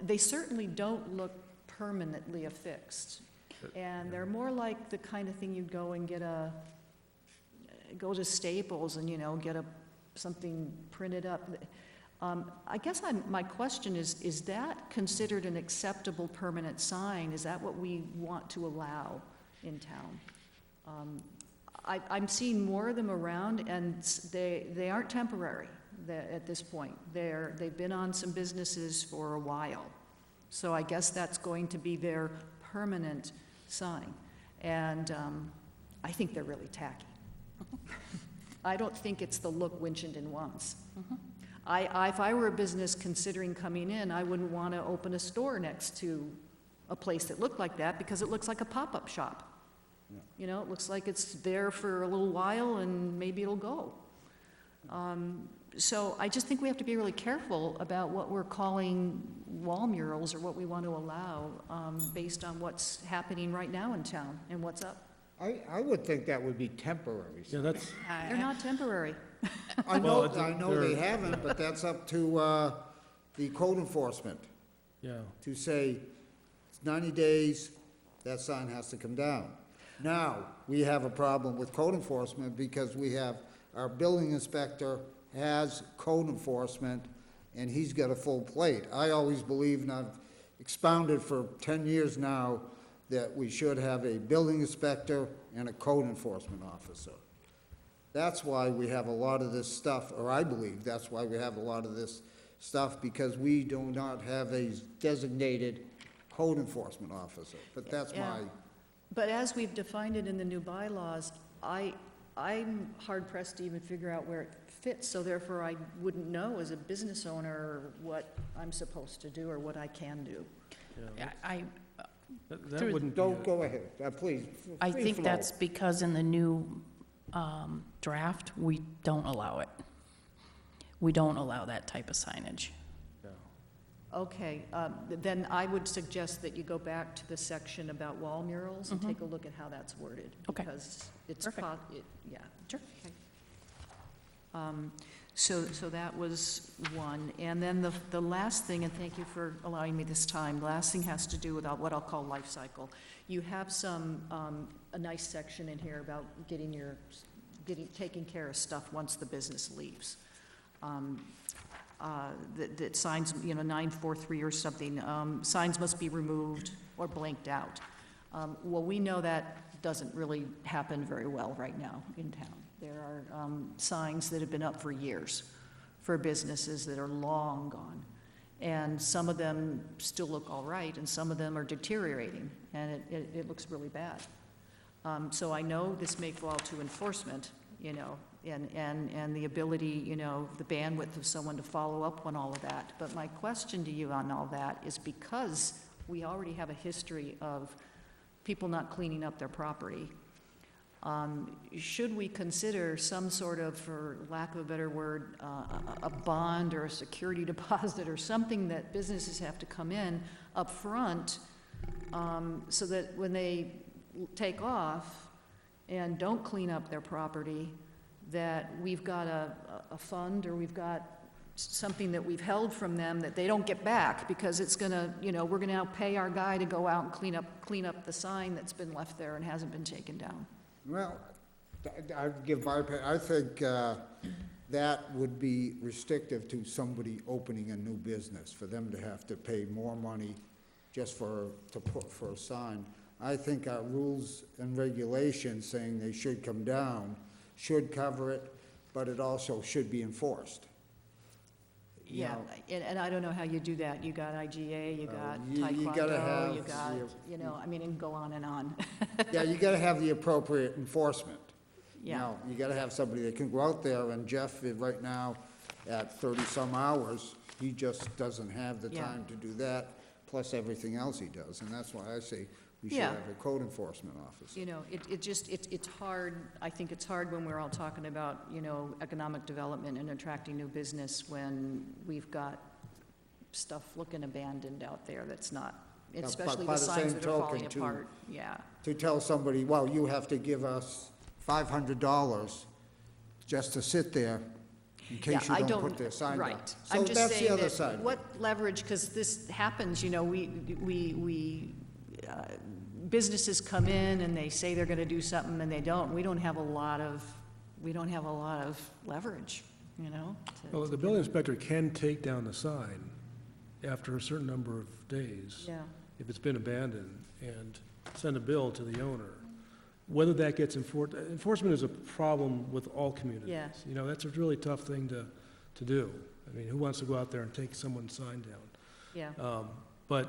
They certainly don't look permanently affixed. And they're more like the kind of thing you'd go and go to Staples and, get something printed up. I guess my question is that considered an acceptable permanent sign? Is that what we want to allow in town? I'm seeing more of them around, and they aren't temporary at this point. They've been on some businesses for a while. So I guess that's going to be their permanent sign. And I think they're really tacky. I don't think it's the look Winchendon wants. If I were a business considering coming in, I wouldn't want to open a store next to a place that looked like that because it looks like a pop-up shop. You know, it looks like it's there for a little while and maybe it'll go. So I just think we have to be really careful about what we're calling wall murals or what we want to allow based on what's happening right now in town and what's up. I would think that would be temporary. Yeah, that's, They're not temporary. I Well, know they they're- haven't, but that's up to the code enforcement yeah. to say, it's 90 days, that sign has to come down. Now, we have a problem with code enforcement because we have, our building inspector has code enforcement, and he's got a full plate. I always believed, and I've expounded for 10 years now, that we should have a building inspector and a code enforcement officer. That's why we have a lot of this stuff, or I believe that's why we have a lot of this stuff, because we do not have a designated code enforcement officer. But that's Yeah. my, But as we've defined it in the new bylaws, I'm hard-pressed to even figure out where it fits, so therefore I wouldn't know as a business owner what I'm supposed to do or what I can do. Yeah, I that Through- wouldn't be, don't go ahead, please. I free think flow. that's because in the new draft, we don't allow it. We don't allow that type of signage. Okay, then I would suggest that you go back to the section about wall murals and take a look at how that's worded. Okay. Because it's, Perfect. yeah. Sure. Okay. So that was one. And then the last thing, and thank you for allowing me this time, the last thing has to do with what I'll call life cycle. You have a nice section in here about taking care of stuff once the business leaves. That signs, 943 or something, signs must be removed or blanked out. Well, we know that doesn't really happen very well right now in town. There are signs that have been up for years for businesses that are long gone. And some of them still look all right, and some of them are deteriorating, and it looks really bad. So I know this may fall to enforcement, and the ability, the bandwidth of someone to follow up on all of that. But my question to you on all that is because we already have a history of people not cleaning up their property, should we consider some sort of, for lack of a better word, a bond or a security deposit or something that businesses have to come in up front, so that when they take off and don't clean up their property, that we've got a fund or we've got something that we've held from them that they don't get back because it's gonna, we're gonna now pay our guy to go out and clean up the sign that's been left there and hasn't been taken down. Well, I'd give my opinion, I think that would be restrictive to somebody opening a new business, for them to have to pay more money just to put for a sign. I think our rules and regulations saying they should come down should cover it, but it also should be enforced. You Yeah, know, and I don't know how you do that. You got IGA, you got you gotta Taekwondo, you have got, and go on and on. Yeah, you gotta have the appropriate enforcement. Yeah. Now, you gotta have somebody that can go out there, and Jeff, right now, at 30-some hours, he just doesn't have the Yeah. time to do that, plus everything else he does, and that's why I say we should Yeah. have a code enforcement officer. It's hard, I think it's hard when we're all talking about, economic development and attracting new business when we've got stuff looking abandoned out there that's not, especially by the the signs same that are falling token, too, apart, yeah. To tell somebody, well, you have to give us $500 just to sit there in Yeah, case you I don't put their sign down. Right. So I'm just that's the saying other that side. what leverage, because this happens, businesses come in and they say they're gonna do something and they don't. We don't have a lot of leverage, well, the building inspector can take down the sign after a certain number of days. Yeah, If it's been abandoned, and send a bill to the owner. Whether that gets enforcement is a problem with all communities. Yeah. That's a really tough thing to do. I mean, who wants to go out there and take someone's sign down? yeah. But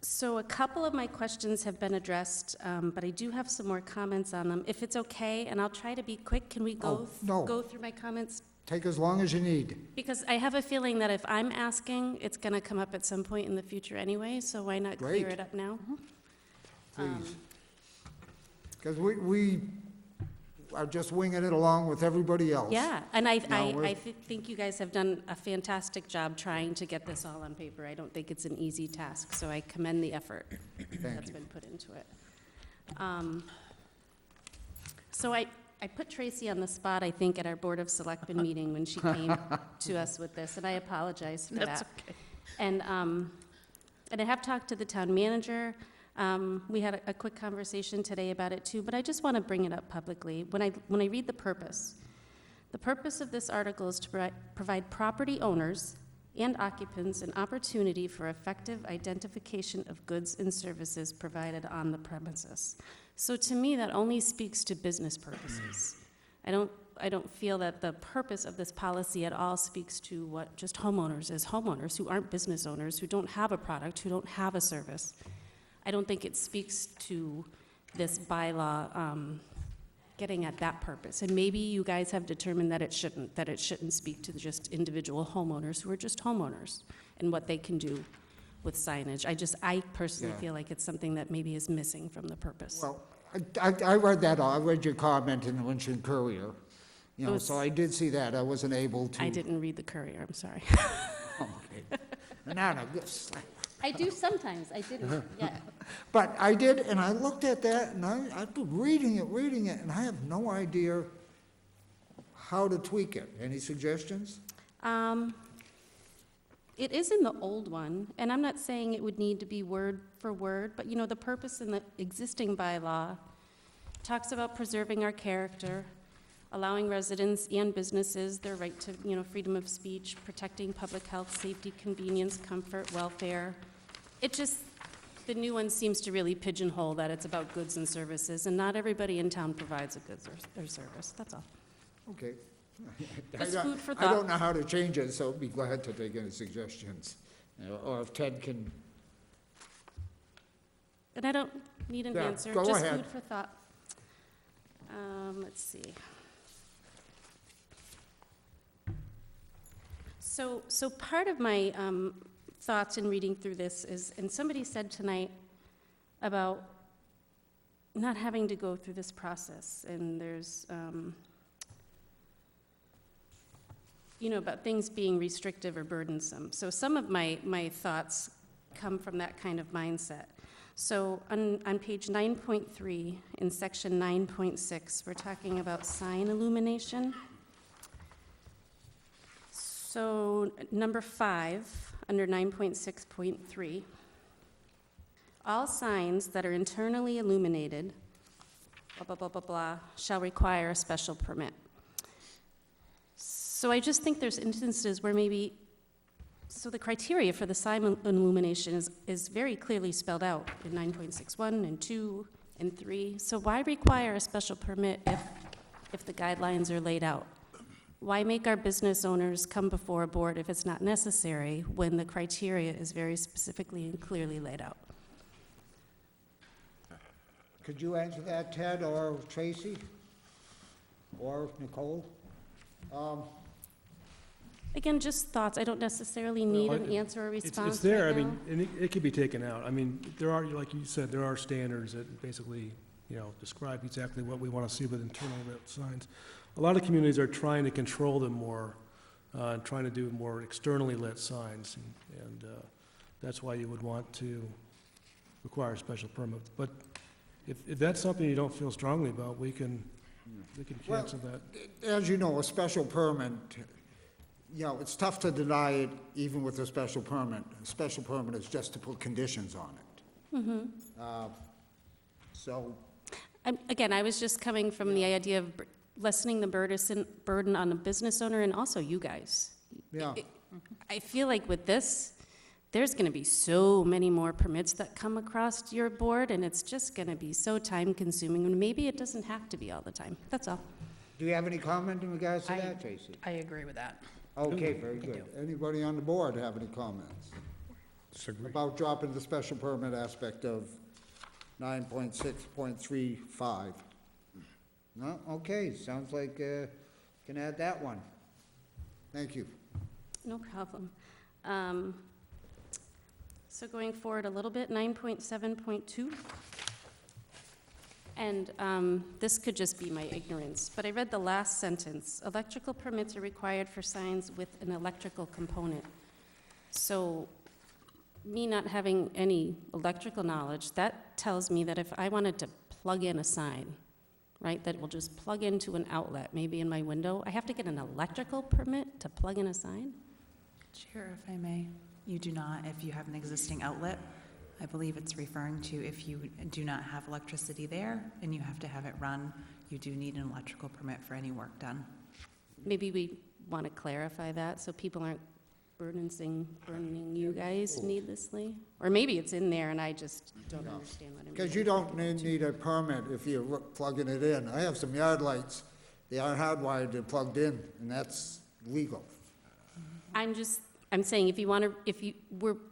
So a couple of my questions have been addressed, but I do have some more comments on them. If it's okay, and I'll try to be quick, can we Oh, no. go through my comments? Take as long as you need. Because I have a feeling that if I'm asking, it's going to come up at some point in the future anyway, so why not clear Great. it up now? Please. Because we are just winging it along with everybody else. Yeah, and I we're- think you guys have done a fantastic job trying to get this all on paper. I don't think it's an easy task, so I commend the effort that's you. been put into it. So I put Tracy on the spot, I think, at our Board of Selectmen meeting when she came to us with this, and I apologize for that. That's okay. And I have talked to the town manager. We had a quick conversation today about it too, but I just want to bring it up publicly. When I read the purpose of this article is to provide property owners and occupants an opportunity for effective identification of goods and services provided on the premises. So to me, that only speaks to business purposes. I don't feel that the purpose of this policy at all speaks to what just homeowners is, homeowners who aren't business owners, who don't have a product, who don't have a service. I don't think it speaks to this bylaw getting at that purpose. And maybe you guys have determined that it shouldn't speak to just individual homeowners who are just homeowners and what they can do with signage. I personally Yeah. feel like it's something that maybe is missing from the purpose. Well, I read that, I read your comment in the Winchton Courier, you know, was- so I did see that. I wasn't able to. I didn't read the Courier, I'm sorry. Okay. No, good slap. I do sometimes, I didn't, yeah. But I did, and I looked at that, and I've been reading it, and I have no idea how to tweak it. Any suggestions? It is in the old one, and I'm not saying it would need to be word for word, but, you know, the purpose in the existing bylaw talks about preserving our character, allowing residents and businesses their right to, you know, freedom of speech, protecting public health, safety, convenience, comfort, welfare. It just, the new one seems to really pigeonhole that it's about goods and services, and not everybody in town provides a goods or service, that's all. Okay. Just food for I don't thought. know how to change it, so I'd be glad to take any suggestions. Or if Ted can, And I don't need an Yeah, answer, go just ahead. food for thought. Let's see. So part of my thoughts in reading through this is, and somebody said tonight about not having to go through this process, and there's, you know, about things being restrictive or burdensome. So some of my thoughts come from that kind of mindset. So on page 9.3, in section 9.6, we're talking about sign illumination. So number 5, under 9.6.3, all signs that are internally illuminated, blah, blah, blah, blah, blah, shall require a special permit. So I just think there's instances where maybe, so the criteria for the sign illumination is very clearly spelled out in 9.61 and 2 and 3. So why require a special permit if the guidelines are laid out? Why make our business owners come before a board if it's not necessary when the criteria is very specifically and clearly laid out? could you answer that, Ted, or Tracy? Or Nicole? Again, just thoughts. I don't necessarily need an answer or response It's there, I right mean, now. and it could be taken out. I mean, there are, like you said, there are standards that basically, you know, describe exactly what we want to see with internally lit signs. A lot of communities are trying to control them more, trying to do more externally lit signs, and that's why you would want to require a special permit. But if that's something you don't feel strongly about, we can Well, cancel that. As you know, a special permit, you know, it's tough to deny it even with a special permit. A special permit is just to put conditions on it. So, Again, I was just coming from the idea of lessening the burden on the business owner and also you guys. yeah, I feel like with this, there's going to be so many more permits that come across your board, and it's just going to be so time-consuming, and maybe it doesn't have to be all the time. That's all. do you have any comment in regards to that, Tracy? I agree with that. Okay, very good. Anybody on the board have any comments? Disagree. about dropping the special permit aspect of 9.6.35. No, okay, sounds like, can add that one. Thank you. No problem. So going forward a little bit, 9.7.2. And this could just be my ignorance, but I read the last sentence. Electrical permits are required for signs with an electrical component. So me not having any electrical knowledge, that tells me that if I wanted to plug in a sign, right, that will just plug into an outlet, maybe in my window, I have to get an electrical permit to plug in a sign? Chair, if I may, you do not if you have an existing outlet. I believe it's referring to if you do not have electricity there and you have to have it run, you do need an electrical permit for any work done. Maybe we want to clarify that so people aren't burning you guys needlessly? Or maybe it's in there and I just don't understand what I'm Because you don't need a permit if you're plugging it in. I have some yard lights, they aren't hardwired, they're plugged in, and that's legal. I'm saying if you want to,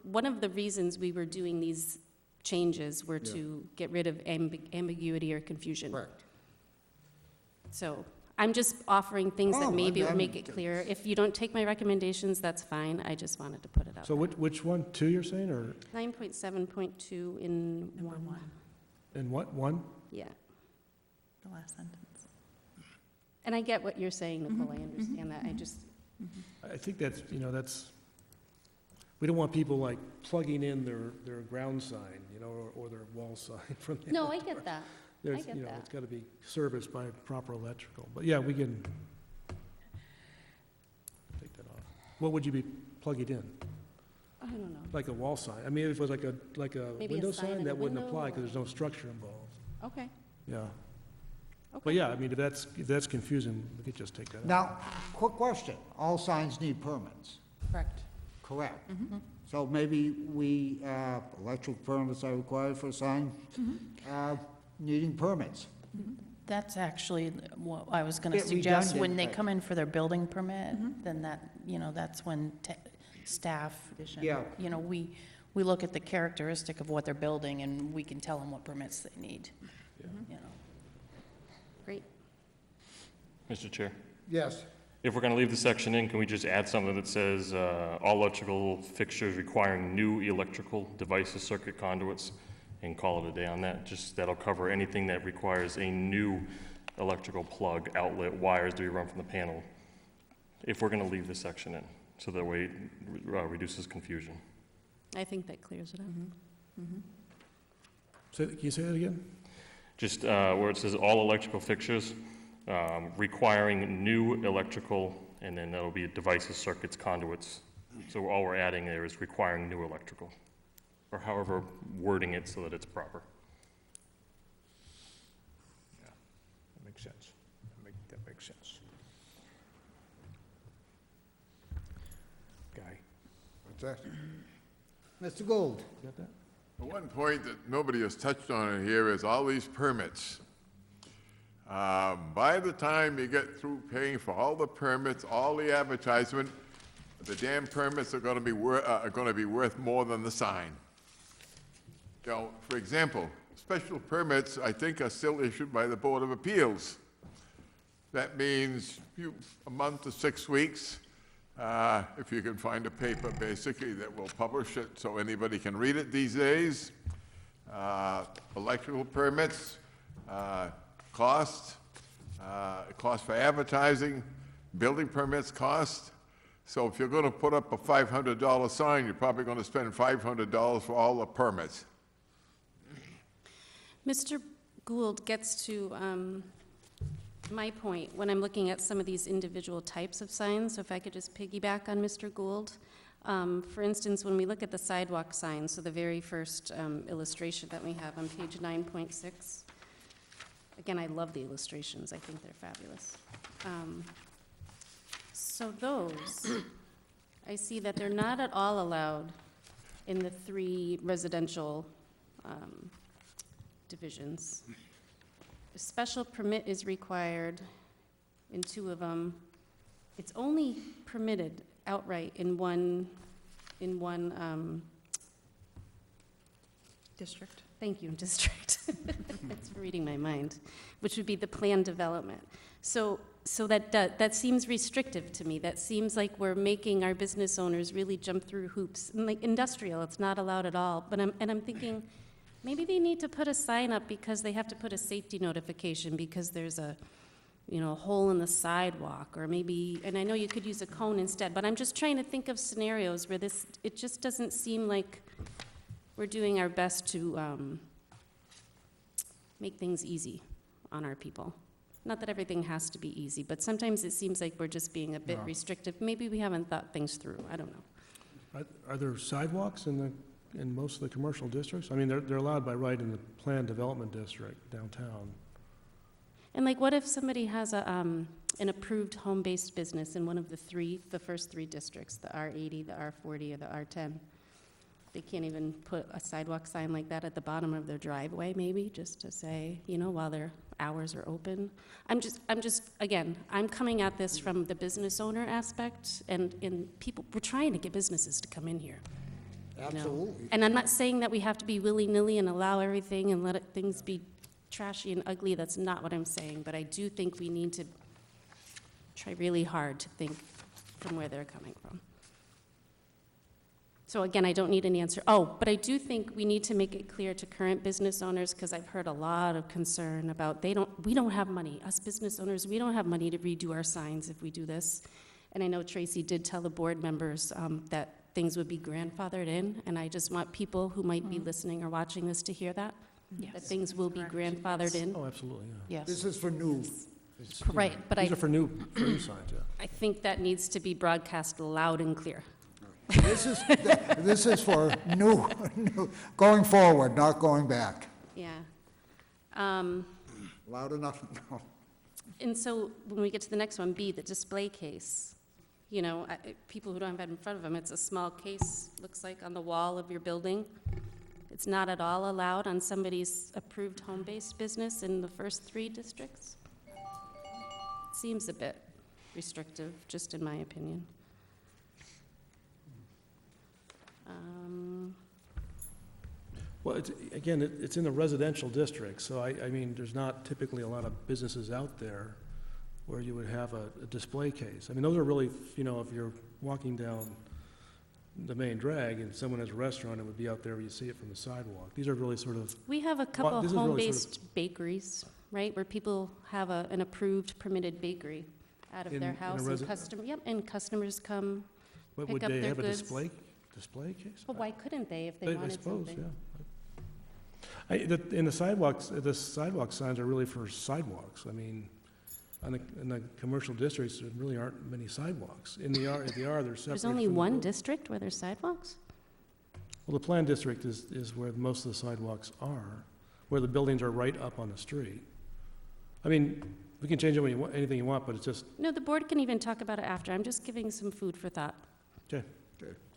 one of the reasons we were doing these changes were to get rid of ambiguity or confusion. Correct. So I'm just offering things that Oh, maybe would I'm- make it clearer. If you don't take my recommendations, that's fine. I just wanted to put it out. So which one, 2 you're saying, or 9.7.2 in Number one. one, in what, 1? Yeah. the last sentence. And I get what you're saying, Nicole. I understand that. I just, I think that's, we don't want people like plugging in their ground sign, or their wall sign from the. no, I get that. There's, get that. It's got to be serviced by proper electrical. But yeah, we can take that off. What would you be plugging in? I don't know. Like a wall sign? I mean, if it was like a Maybe a window sign sign, in a that wouldn't window apply because there's or- no structure involved. Okay. Yeah. Okay. But yeah, I mean, if that's confusing, we could just take that out. Now, quick question, all signs need permits? Correct. Correct. So maybe electric permits are required for a sign, needing permits. That's actually what I was going to Bit suggest. When redundant, they but- come in for their building permit, then that's when staff, Yeah. we look at the characteristic of what they're building and we can tell them what permits they need. Great. Mr. Chair, Yes. if we're going to leave the section in, can we just add something that says, all electrical fixtures requiring new electrical devices, circuit conduits, and call it a day on that? Just, that'll cover anything that requires a new electrical plug, outlet, wires to be run from the panel, if we're going to leave this section in, so that way it reduces confusion. I think that clears it up. Can you say that again? Just where it says all electrical fixtures requiring new electrical, and then that'll be devices, circuits, conduits. So all we're adding there is requiring new electrical, or however wording it so that it's proper. Yeah, that makes sense. That makes sense. Guy, What's that? Mr. Gould? You got that? The one point that nobody has touched on in here is all these permits. By the time you get through paying for all the permits, all the advertisement, the damn permits are gonna be worth more than the sign. For example, special permits, I think, are still issued by the Board of Appeals. That means a month to 6 weeks, if you can find a paper, basically, that will publish it so anybody can read it these days. Electrical permits, cost for advertising, building permits cost. So if you're gonna put up a $500 sign, you're probably gonna spend $500 for all the permits. Mr. Gould gets to my point when I'm looking at some of these individual types of signs. So if I could just piggyback on Mr. Gould. For instance, when we look at the sidewalk signs, so the very first illustration that we have on page 9.6. Again, I love the illustrations. I think they're fabulous. So those, I see that they're not at all allowed in the 3 residential divisions. A special permit is required in 2 of them. It's only permitted outright in one District. Thank you, district. It's reading my mind, which would be the planned development. So that seems restrictive to me. That seems like we're making our business owners really jump through hoops. And like industrial, it's not allowed at all. But I'm thinking, maybe they need to put a sign up because they have to put a safety notification because there's a hole in the sidewalk, or maybe, and I know you could use a cone instead, but I'm just trying to think of scenarios where it just doesn't seem like we're doing our best to make things easy on our people. Not that everything has to be easy, but sometimes it seems like we're just being a bit restrictive. Maybe we haven't thought things through, I don't know. Are there sidewalks in most of the commercial districts? I mean, they're allowed by right in the planned development district downtown. And like, what if somebody has an approved home-based business in one of the first three districts, the R80, the R40, or the R10? They can't even put a sidewalk sign like that at the bottom of their driveway, maybe, just to say, while their hours are open. I'm just, again, I'm coming at this from the business owner aspect, and people, we're trying to get businesses to come in here. Absolutely. And I'm not saying that we have to be willy-nilly and allow everything and let things be trashy and ugly. That's not what I'm saying, but I do think we need to try really hard to think from where they're coming from. So again, I don't need an answer. Oh, but I do think we need to make it clear to current business owners, because I've heard a lot of concern about we don't have money. Us business owners, we don't have money to redo our signs if we do this. And I know Tracy did tell the board members that things would be grandfathered in, and I just want people who might be listening or watching this to hear that. Yes. That things will be grandfathered in. Oh, absolutely, yeah. Yes. This is for new. Right, but These are for new signs, yeah. I think that needs to be broadcast loud and clear. This is for new, going forward, not going back. Yeah. Loud enough? No. And so when we get to the next one, B, the display case. People who don't have it in front of them, it's a small case, looks like, on the wall of your building. It's not at all allowed on somebody's approved home-based business in the first three districts. Seems a bit restrictive, just in my opinion. Well, it's in a residential district, so I mean, there's not typically a lot of businesses out there where you would have a display case. I mean, those are really, if you're walking down the main drag and someone has a restaurant, it would be out there where you see it from the sidewalk. These are really sort of, We have a couple this is really home-based bakeries, right, where people have an approved permitted bakery out of their house, and customers come but pick would up they their have a goods. display case? Well, why couldn't they if they I wanted suppose, something? yeah. In the sidewalks, the sidewalk signs are really for sidewalks. I mean, in the commercial districts, there really aren't many sidewalks. In the R, they're separate. There's only from the one road. district where there's sidewalks? Well, the planned district is where most of the sidewalks are, where the buildings are right up on the street. I mean, we can change it when anything you want, but it's just, No, the board can even talk about it after. I'm just giving some food for thought. okay.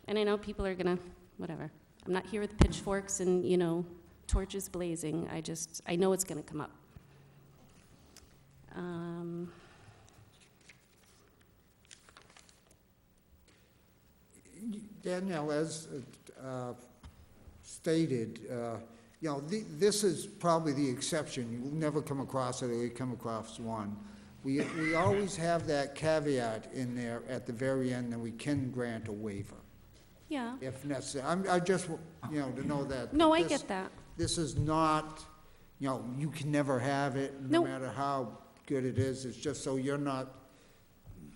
And I know people are gonna, whatever. I'm not here with pitchforks and, torches blazing. I know it's gonna come up. Danielle, as stated, this is probably the exception. You'll never come across it, or you come across one. We always have that caveat in there at the very end that we can grant a waiver Yeah. if necessary. I just, to know that. No, I this- get that. This is not, you can never have it, no Nope. matter how good it is. It's just so you're not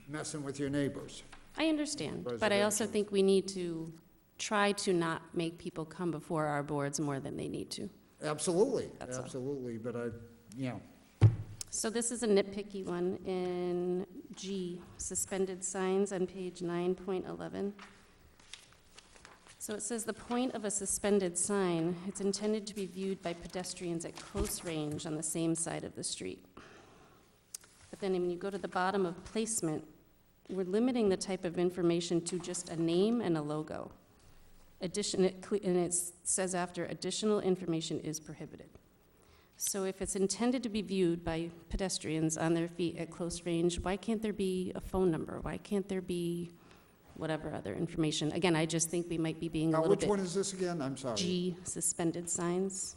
messing with your neighbors. I understand, but I also think we need to try to not make people come before our boards more than they need to. Absolutely, That's all. absolutely, but So this is a nitpicky one in G, suspended signs on page 9.11. So it says the point of a suspended sign, it's intended to be viewed by pedestrians at close range on the same side of the street. But then when you go to the bottom of placement, we're limiting the type of information to just a name and a logo. And it says after, additional information is prohibited. So if it's intended to be viewed by pedestrians on their feet at close range, why can't there be a phone number? Why can't there be, whatever other information. Again, I just think we might be being a Now, little which bit one is this again? I'm sorry. G, suspended signs.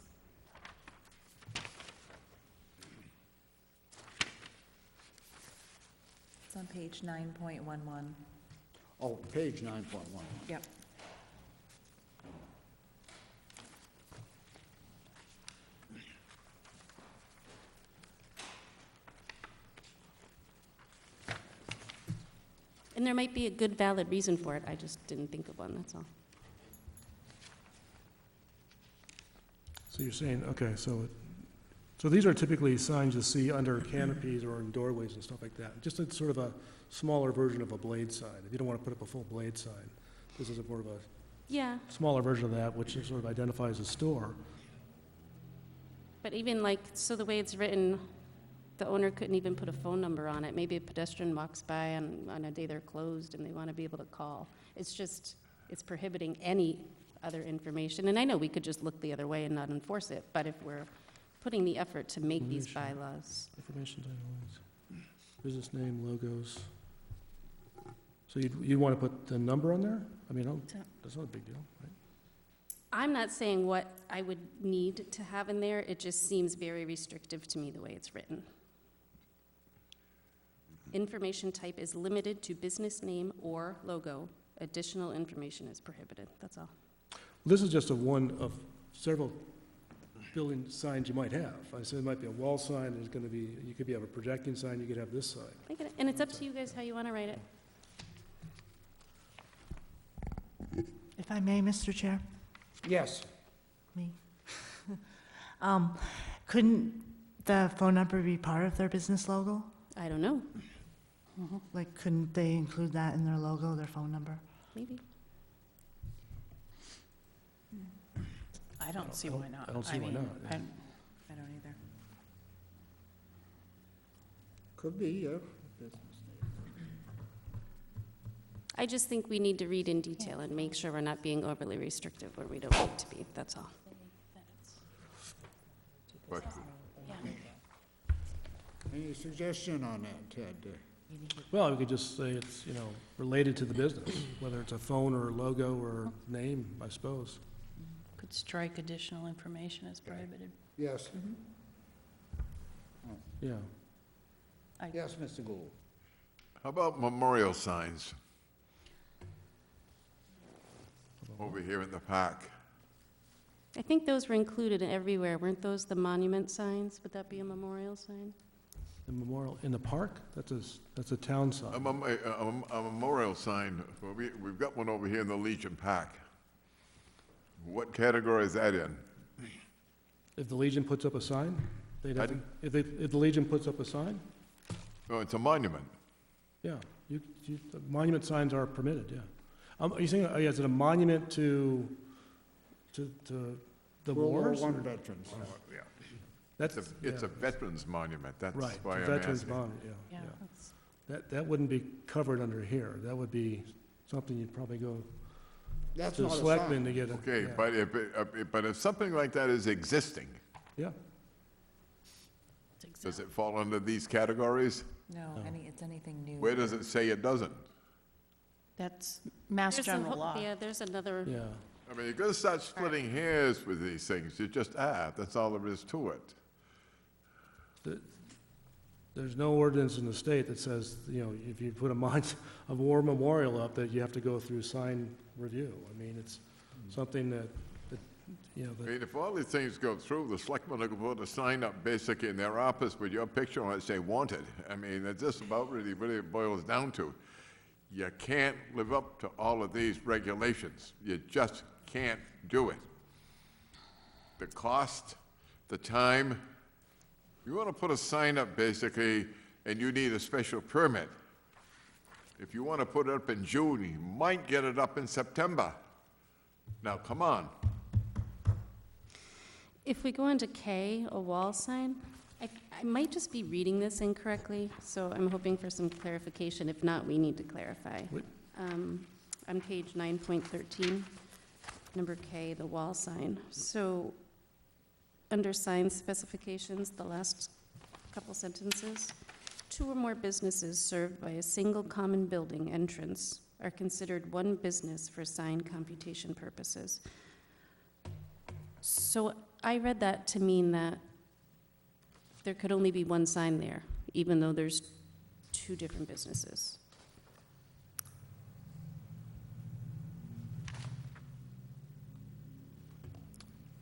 It's on page 9.11. Oh, page 9.1. Yep. And there might be a good valid reason for it, I just didn't think of one, that's all. So you're saying, okay, so these are typically signs you see under canopies or in doorways and stuff like that. Just a sort of a smaller version of a blade sign. If you don't want to put up a full blade sign, this is a more of a Yeah, smaller version of that, which sort of identifies a store. but even like, so the way it's written, the owner couldn't even put a phone number on it. Maybe a pedestrian walks by on a day they're closed and they want to be able to call. It's just, it's prohibiting any other information. And I know we could just look the other way and not enforce it, but if we're putting the effort to make these bylaws. Information, business name, logos. So you'd want to put the number on there? I mean, that's not a big deal, right? I'm not saying what I would need to have in there, it just seems very restrictive to me the way it's written. Information type is limited to business name or logo. Additional information is prohibited, that's all. This is just a one of several building signs you might have. I said it might be a wall sign, there's going to be, you could have a projecting sign, you could have this sign. I get it. And it's up to you guys how you want to write it. If I may, Mr. Chair? Yes. Me? Couldn't the phone number be part of their business logo? I don't know, Like, couldn't they include that in their logo, their phone number? maybe. I don't see why not. I don't see why mean, not, yeah. I don't either. Could be, yeah. I just think we need to read in detail and make sure we're not being overly restrictive where we don't need to be, that's all. But Any suggestion on that, Ted? Well, we could just say it's, related to the business, whether it's a phone or a logo or name, I suppose. Could strike additional information as prohibited. Yes. Yeah. Yes, Mr. Gould. how about memorial signs? Over here in the park. I think those were included everywhere, weren't those the monument signs? Would that be a memorial sign? The memorial, in the park, that's a town sign. A memorial sign, well, we've got one over here in the Legion Park. What category is that in? If the Legion puts up a sign, they'd have to, if the Legion puts up a sign, Oh, it's a monument. yeah, the monument signs are permitted, yeah. Are you saying, is it a monument to the wars? World War I veterans. That's, It's a veterans monument, that's right, why the I'm veterans asking. monument, Yeah, yeah. that's- That wouldn't be covered under here. That would be something you'd probably go That's to the not a selectmen sign. to get a. Okay, yeah. but if something like that is existing, Yeah, does it fall under these categories? No, it's anything new. Where does it say it doesn't? That's Mass There's a General whole- law. Yeah, there's another, yeah. I mean, you're gonna start splitting hairs with these things, you just, that's all there is to it. There's no ordinance in the state that says, if you put a war memorial up, that you have to go through sign review. I mean, it's something that, I mean, if all these things go through, the selectmen are gonna put a sign up basically in their office with your picture on it, say wanted. I mean, that's just about really it boils down to. You can't live up to all of these regulations. You just can't do it. The cost, the time, you wanna put a sign up basically, and you need a special permit. If you wanna put it up in June, you might get it up in September. Now, come on. if we go into K, a wall sign, I might just be reading this incorrectly, so I'm hoping for some clarification. If not, we need to clarify. What? On page 9.13, number K, the wall sign. So, under sign specifications, the last couple sentences, 2 or more businesses served by a single common building entrance are considered one business for sign computation purposes. So I read that to mean that there could only be one sign there, even though there's two different businesses.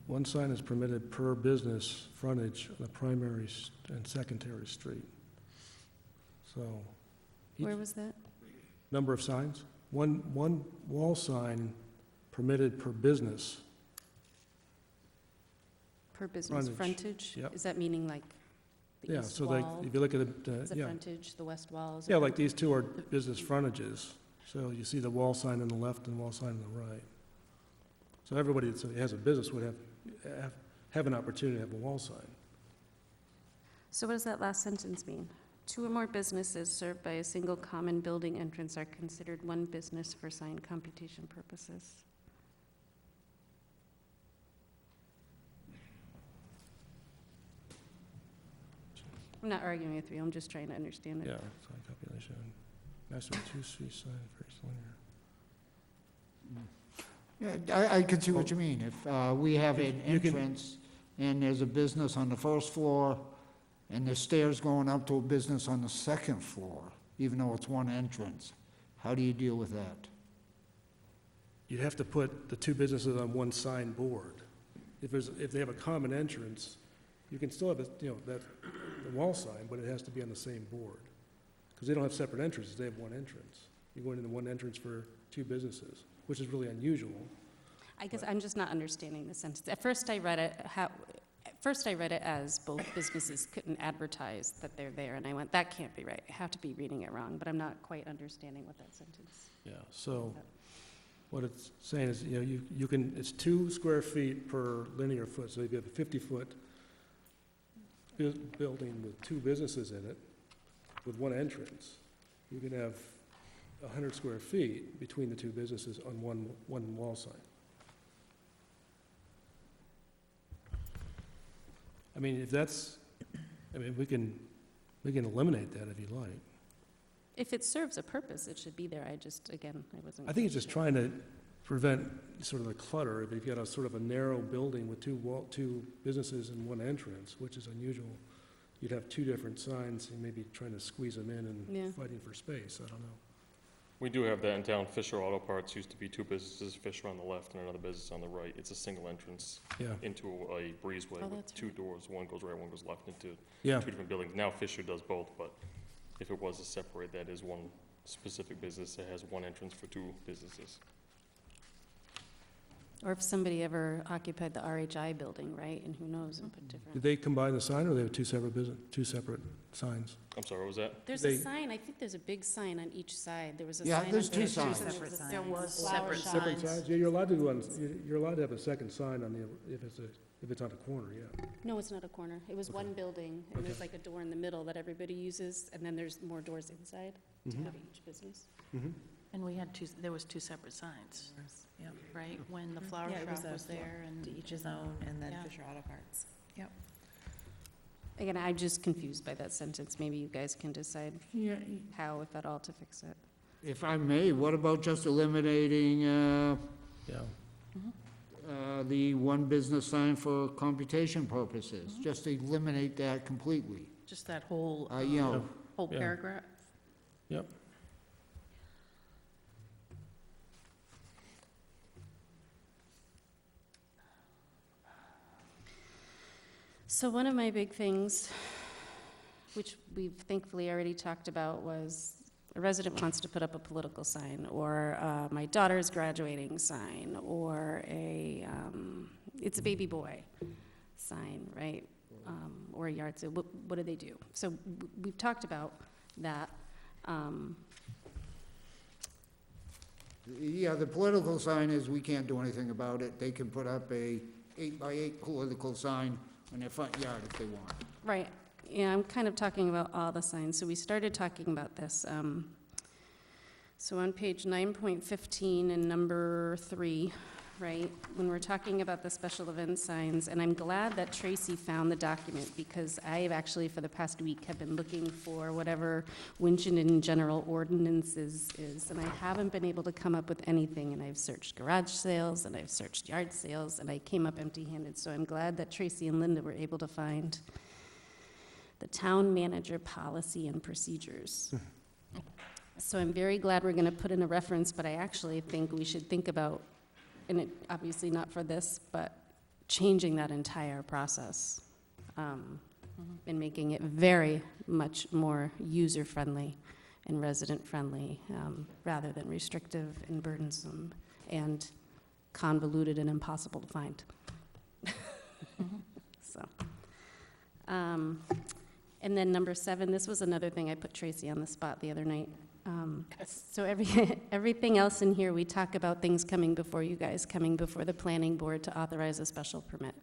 One sign is permitted per business frontage on the primary and secondary street. So, Where was that? number of signs, one wall sign permitted per business. Per business Frontage, frontage? yep. Is that meaning like the Yeah, east so like, wall if you look at it, is a yeah. frontage, the west wall is a Yeah, like frontage? these two are business frontages. So you see the wall sign on the left and the wall sign on the right. So everybody that has a business would have an opportunity to have a wall sign. So what does that last sentence mean? Two or more businesses served by a single common building entrance are considered one business for sign computation purposes. I'm not arguing with you, I'm just trying to understand it. Yeah, sign population. Master of two street sign, very linear. Yeah, I can see what you mean. If we have an You can- entrance and there's a business on the first floor and there's stairs going up to a business on the second floor, even though it's one entrance, how do you deal with that? You'd have to put the two businesses on one sign board. If they have a common entrance, you can still have the wall sign, but it has to be on the same board. Because they don't have separate entrances, they have one entrance. You're going into one entrance for two businesses, which is really unusual. I guess I'm just not understanding the sentence. At first I read it as both businesses couldn't advertise that they're there, and I went, that can't be right. I have to be reading it wrong, but I'm not quite understanding what that sentence. Yeah, so what it's saying is, you can, it's 2 square feet per linear foot. So if you have a 50-foot building with two businesses in it, with one entrance, you can have 100 square feet between the two businesses on one wall sign. I mean, we can eliminate that if you like. If it serves a purpose, it should be there. I wasn't. I think it's just trying to prevent sort of the clutter. If you've got a sort of a narrow building with two businesses and one entrance, which is unusual, you'd have two different signs and maybe trying to squeeze them in and fighting for space. I don't know. We do have that in town. Fisher Auto Parts used to be two businesses, Fisher on the left and another business on the right. It's a single entrance into a breezeway with that's two right. doors. One goes right, one goes left into Yeah. two different buildings. Now Fisher does both, but if it was to separate, that is one specific business that has one entrance for two businesses. Or if somebody ever occupied the RHI building, right, and who knows, and put Did different. they combine the sign, or they have two separate signs? I'm sorry, what was that? There's they- a sign, I think there's a big sign on each side. There was a Yeah, sign. there's on two the- signs. Separate signs. There was Flower separate Separate signs. signs? Yeah, you're allowed to have a second sign on if it's on a corner, yeah. No, it's not a corner. It was one building, and there's like a door in the middle that everybody uses, and then there's more doors inside to have each business. And we had there was two separate signs, Yep. right? When the flower Yeah, it shop a was there and. To each his own, and then Yeah. Fisher Auto Parts. Yep. Again, I'm just confused by that sentence. Maybe you guys can decide Yeah, how, if at all, to fix it. if I may, what about just eliminating Yeah. the one business sign for computation purposes? Just eliminate that completely. Just that whole, whole Yeah. paragraph? Yep. So one of my big things, which we've thankfully already talked about, was a resident wants to put up a political sign, or my daughter's graduating sign, or it's a baby boy sign, right? Or a yard sale. What do they do? So we've talked about that. Yeah, the political sign is, we can't do anything about it. They can put up a 8x8 political sign in their front yard if they want. Right. Yeah, I'm kind of talking about all the signs. So we started talking about this. So on page 9.15 and number 3, right, when we're talking about the special event signs, and I'm glad that Tracy found the document, because I have actually, for the past week, have been looking for whatever Winchendon general ordinances is, and I haven't been able to come up with anything, and I've searched garage sales, and I've searched yard sales, and I came up empty-handed, so I'm glad that Tracy and Linda were able to find the town manager policy and procedures. So I'm very glad we're gonna put in a reference, but I actually think we should think about, and it, obviously not for this, but changing that entire process, and making it very much more user-friendly and resident-friendly, rather than restrictive and burdensome and convoluted and impossible to find. So, and then number 7, this was another thing I put Tracy on the spot the other night. So everything else in here, we talk about things coming before you guys, coming before the planning board to authorize a special permit.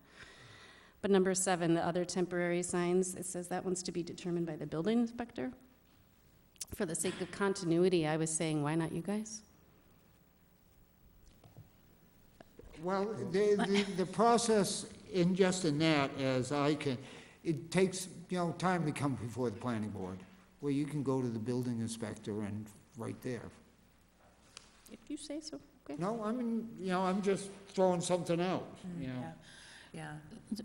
But number 7, the other temporary signs, it says that one's to be determined by the building inspector. For the sake of continuity, I was saying, why not you guys? Well, the process in that, as I can, it takes, time to come before the planning board, where you can go to the building inspector and right there. If you say so, okay. No, I mean, I'm just throwing something out, Yeah.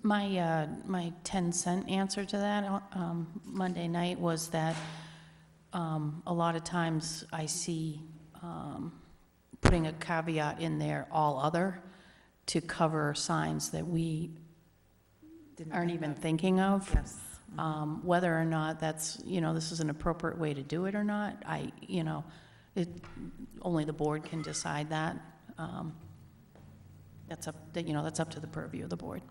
My 10-cent answer to that Monday night was that a lot of times I see putting a caveat in there, all other, to cover signs that we aren't even thinking of. Yes. Whether or not that's, this is an appropriate way to do it or not, only the board can decide that. That's up to the purview of the board.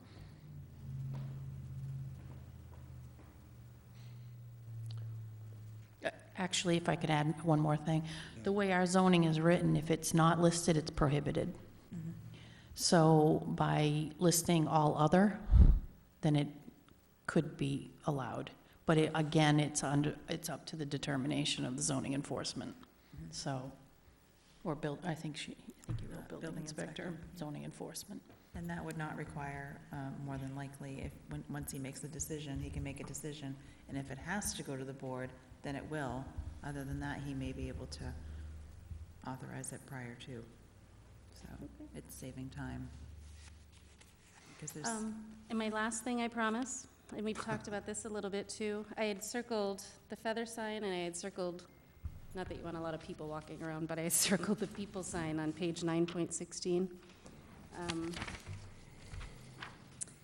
Actually, if I could add one more thing, the way our zoning is written, if it's not listed, it's prohibited. So by listing all other, then it could be allowed. But again, it's up to the determination of the zoning enforcement. So, or I think you wrote building inspector, zoning enforcement. And that would not require, more than likely, once he makes the decision, he can make a decision. And if it has to go to the board, then it will. Other than that, he may be able to authorize it prior to. So it's saving time. Because there's. And my last thing, I promise, and we've talked about this a little bit too, I had circled the feather sign, and I had circled, not that you want a lot of people walking around, but I had circled the people sign on page 9.16.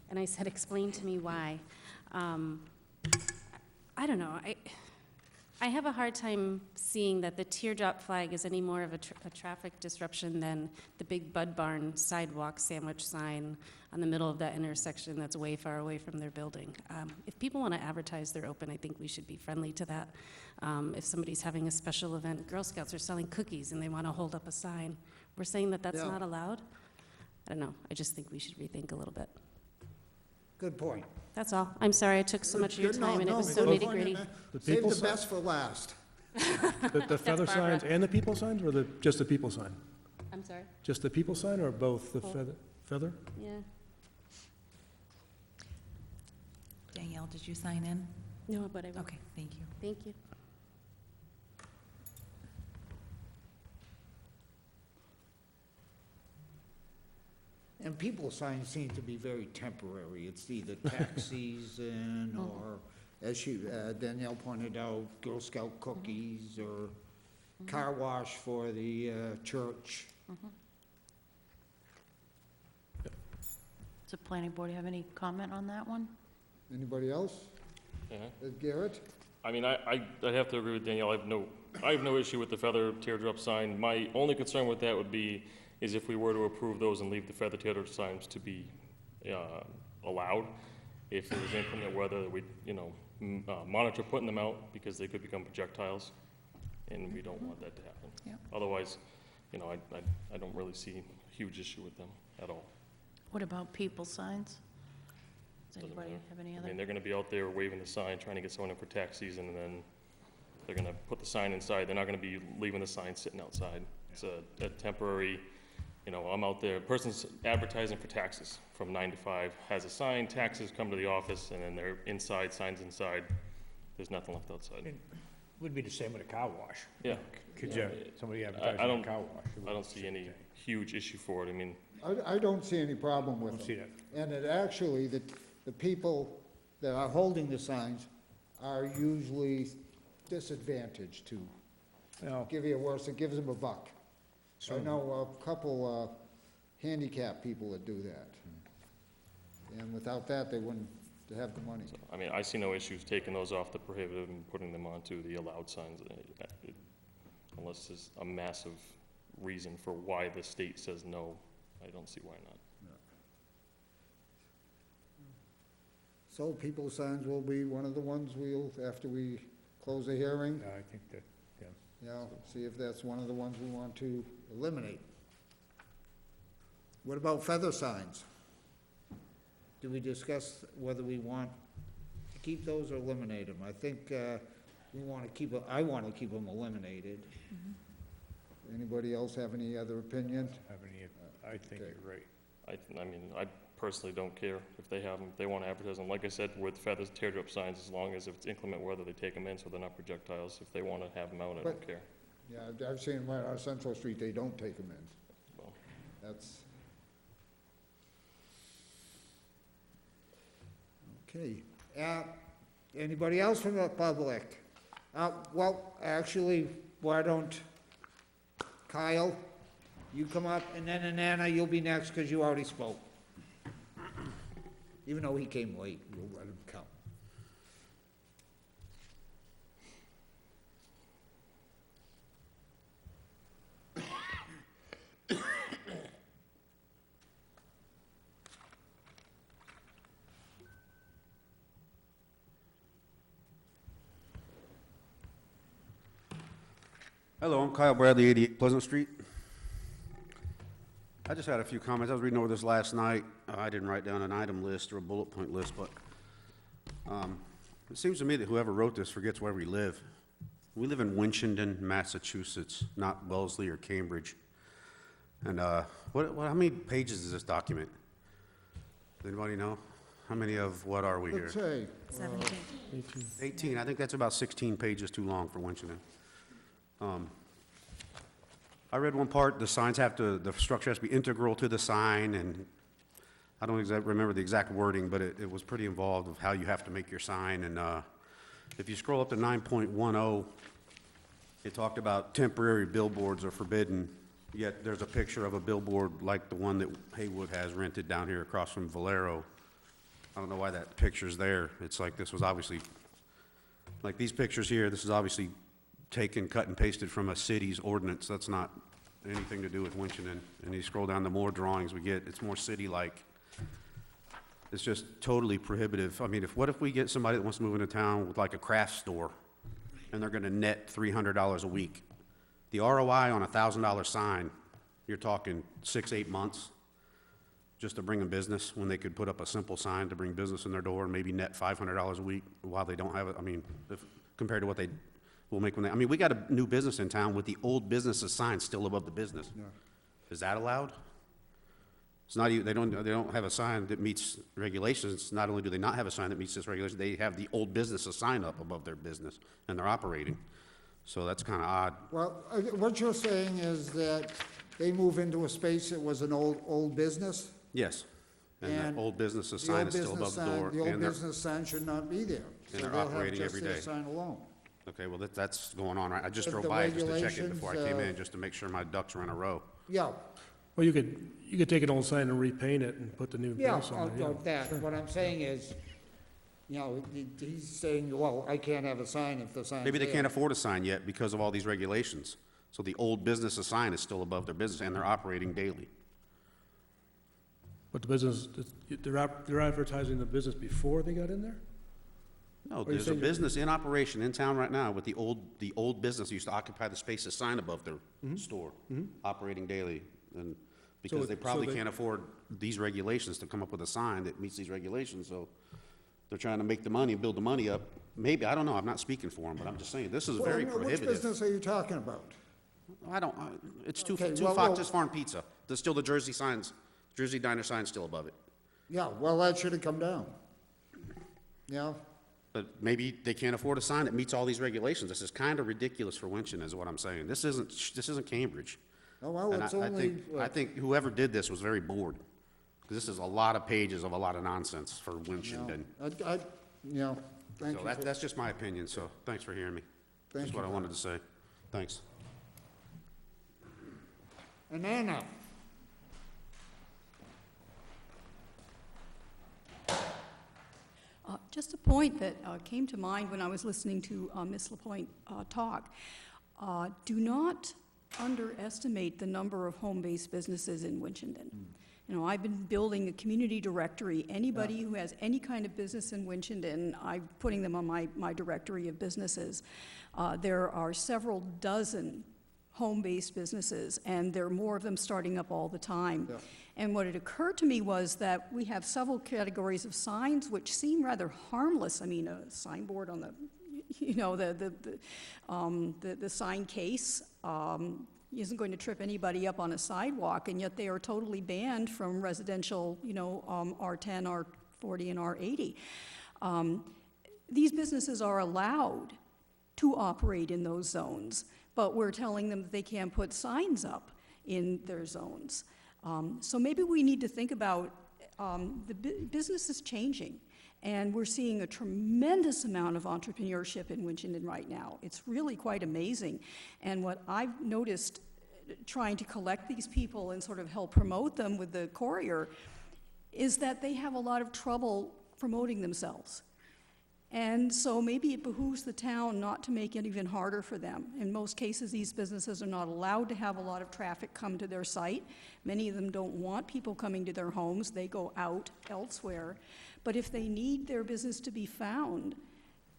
And I said, explain to me why. I don't know, I have a hard time seeing that the teardrop flag is any more of a traffic disruption than the big Bud Barn sidewalk sandwich sign on the middle of that intersection that's way far away from their building. If people want to advertise they're open, I think we should be friendly to that. If somebody's having a special event, Girl Scouts are selling cookies and they want to hold up a sign, we're saying that that's not allowed? I don't know, I just think we should rethink a little bit. Good point. That's all. I'm sorry I took so much of your Good- time, and it no, was so good point. nitty-gritty. Save people the si- best for last. The feather Barbara. signs and the people signs, or just the people sign? I'm sorry? Just the people sign, or both, the Both. feather? Yeah. Danielle, did you sign in? No, but I will. Okay, thank you. Thank you. And people signs seem to be very temporary. It's either tax season or, as Danielle pointed out, Girl Scout cookies or car wash for the church. Does the planning board have any comment on that one? Anybody else? Garrett? I mean, I'd have to agree with Danielle. I have no issue with the feather teardrop sign. My only concern with that would be is if we were to approve those and leave the feather teardrop signs to be allowed, if it was inclement weather, we'd, monitor putting them out because they could become projectiles, and we don't want that to happen. Yep. Otherwise, I don't really see a huge issue with them at all. What about people signs? Does Doesn't anybody matter. have any I other? mean, they're gonna be out there waving the sign, trying to get someone in for tax season, and then they're gonna put the sign inside. They're not gonna be leaving the sign sitting outside. It's a temporary You know, I'm out there, person's advertising for taxes from 9 to 5, has a sign, taxes, come to the office, and then they're inside, signs inside. There's nothing left outside. Would be the same with a car wash. Yeah. Could you, somebody advertising I a don't, car wash? I don't see any huge issue for it. I mean, I don't see any problem with Don't them. see that. And it actually, the people that are holding the signs are usually disadvantaged to No, give you a worse, it gives them a buck. I know a couple handicapped people that do that. And without that, they wouldn't have the money. I mean, I see no issues taking those off the prohibitive and putting them onto the allowed signs, unless there's a massive reason for why the state says no. I don't see why not. So people signs will be one of the ones we'll, after we close the hearing, I think that, yeah. you know, see if that's one of the ones we want to eliminate. What about feather signs? Do we discuss whether we want to keep those or eliminate them? I think we want to keep, I want to keep them eliminated. Anybody else have any other opinion? I think Okay. you're right. I mean, I personally don't care if they have them, if they want to advertise them. Like I said, with feathers, teardrop signs, as long as if it's inclement weather, they take them in so they're not projectiles. If they want to have them out, I don't But- care. Yeah, I've seen them right on Central Street, they don't take them in. Well, That's. Okay. Anybody else from the public? Well, actually, why don't Kyle, you come up, and then Anana, you'll be next, because you already spoke. Even though he came late, we'll let him come. Hello, I'm Kyle Bradley, 88 Pleasant Street. I just had a few comments. I was reading over this last night. I didn't write down an item list or a bullet point list, but it seems to me that whoever wrote this forgets where we live. We live in Winchendon, Massachusetts, not Wellesley or Cambridge. And how many pages is this document? Does anybody know? How many of what are we here? Let's say, 17. 18. I think that's about 16 pages too long for Winchendon. I read one part, the structure has to be integral to the sign, and I don't remember the exact wording, but it was pretty involved of how you have to make your sign. And if you scroll up to 9.10, it talked about temporary billboards are forbidden, yet there's a picture of a billboard like the one that Haywood has rented down here across from Valero. I don't know why that picture's there. It's like this was obviously, like these pictures here, this is obviously taken, cut and pasted from a city's ordinance. That's not anything to do with Winchendon. And you scroll down, the more drawings we get, it's more city-like. It's just totally prohibitive. I mean, what if we get somebody that wants to move into town with like a craft store, and they're gonna net $300 a week? The ROI on a $1,000 sign, you're talking 6-8 months just to bring in business, when they could put up a simple sign to bring business in their door and maybe net $500 a week while they don't have it. I mean, compared to what they will make when they, I mean, we got a new business in town with the old business's sign still above the business. Is that allowed? It's not even, they don't have a sign that meets regulations. Not only do they not have a sign that meets this regulation, they have the old business's sign up above their business, and they're operating. So that's kind of odd. well, what you're saying is that they move into a space that was an old business? Yes. And And the old business's The sign old is still business above the door. sign, the old and they're- business sign should not be there. And So they're they'll have operating just every their day. sign alone. Okay, well, that's going on, right? I just But drove the by it just to check it before I came regulations, in, just to make sure my ducks were in a row. Yeah, Well, you could take an old sign and repaint it and put the new yeah, base on it, yeah. of that. What I'm saying is, you know, he's saying, well, I can't have a sign if the sign's Maybe they there. can't afford a sign yet because of all these regulations. So the old business's sign is still above their business, and they're operating daily. But the business, they're advertising the business before they got in there? No, you there's a saying- business in operation in town right now with the old business used to occupy the space, a sign above their store, operating daily. And because So- they so probably they- can't afford these regulations to come up with a sign that meets these regulations, so they're trying to make the money, build the money up. Maybe, I don't know, I'm not speaking for them, but I'm just saying, this is very Well, prohibitive. Which business are you talking about? It's Okay, Two well, Foxes Farm Pizza. There's still the Jersey signs, Jersey Diner signs still above it. Yeah, well, that should have come down. Yeah, But maybe they can't afford a sign that meets all these regulations. This is kind of ridiculous for Winchton, is what I'm saying. This isn't Cambridge. oh, well, And it's I only, think whoever did this was very bored, because this is a lot of pages of a lot of nonsense for Winchton. thank So you. that's just my opinion, so thanks for hearing me. Thank That's you. what I wanted to say. Thanks. And Anna, Just a point that came to mind when I was listening to Ms. Lapointe talk. Do not underestimate the number of home-based businesses in Winchendon. You know, I've been building a community directory. Anybody who has any kind of business in Winchendon, I'm putting them on my directory of businesses. There are several dozen home-based businesses, and there are more of them starting up all the time. Yeah. And what had occurred to me was that we have several categories of signs which seem rather harmless. I mean, a signboard on the, you know, the sign case isn't going to trip anybody up on a sidewalk, and yet they are totally banned from residential, you know, R10, R40, and R80. These businesses are allowed to operate in those zones, but we're telling them that they can't put signs up in their zones. So maybe we need to think about business is changing, and we're seeing a tremendous amount of entrepreneurship in Winchendon right now. It's really quite amazing. And what I've noticed trying to collect these people and sort of help promote them with the courier is that they have a lot of trouble promoting themselves. And so maybe it behooves the town not to make it even harder for them. In most cases, these businesses are not allowed to have a lot of traffic come to their site. Many of them don't want people coming to their homes. They go out elsewhere. But if they need their business to be found,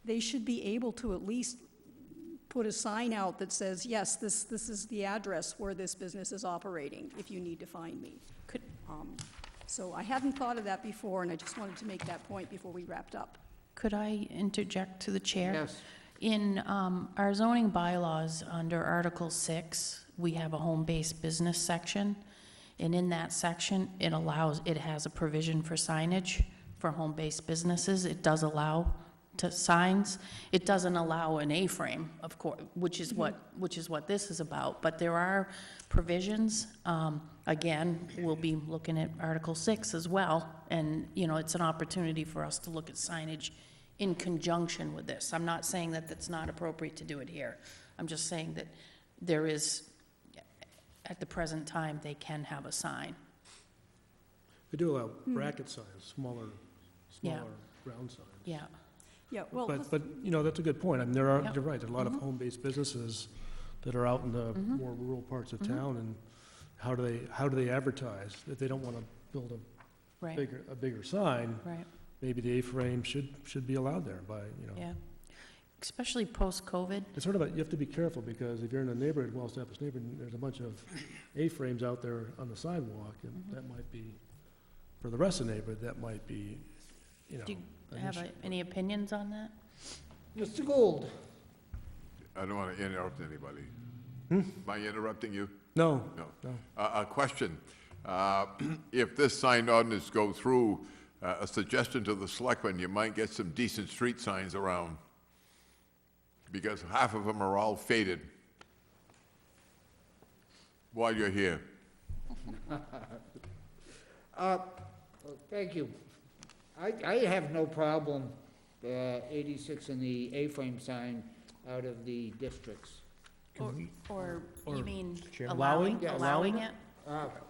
they should be able to at least put a sign out that says, yes, this is the address where this business is operating, if you need to find me. So I hadn't thought of that before, and I just wanted to make that point before we wrapped up. Could I interject to the chair? Yes. In our zoning bylaws, under Article 6, we have a home-based business section, and in that section, it has a provision for signage for home-based businesses. It does allow signs. It doesn't allow an A-frame, of course, which is what this is about. But there are provisions. Again, we'll be looking at Article 6 as well, and you know, it's an opportunity for us to look at signage in conjunction with this. I'm not saying that it's not appropriate to do it here. I'm just saying that there is, at the present time, they can have a sign. They do allow bracket signs, smaller Yeah. ground signs. Yeah. Yeah, well, But, you know, that's a good point. I mean, you're right, there are a lot of Mm-hmm. home-based businesses that are out in the more rural parts of Mm-hmm. town, and how do they advertise? If they don't want to build Right, a bigger sign, right, maybe the A-frame should be allowed there by, you know. yeah. Especially post-COVID. It's sort of you have to be careful, because if you're in a neighborhood, well-established neighborhood, and there's a bunch of A-frames out there on the sidewalk, and that might be, for the rest of the neighborhood, that might be, you know. Do you an have issue. any opinions on that? Mr. Gould. I don't want to interrupt anybody. Am I interrupting you? No, No. no. A question. If this sign ordinance go through, a suggestion to the selectmen, you might get some decent street signs around, because half of them are all faded while you're here. Thank you. I have no problem, 86 and the A-frame sign out of the districts. Or you mean Chair, allowing Yeah, allowing it?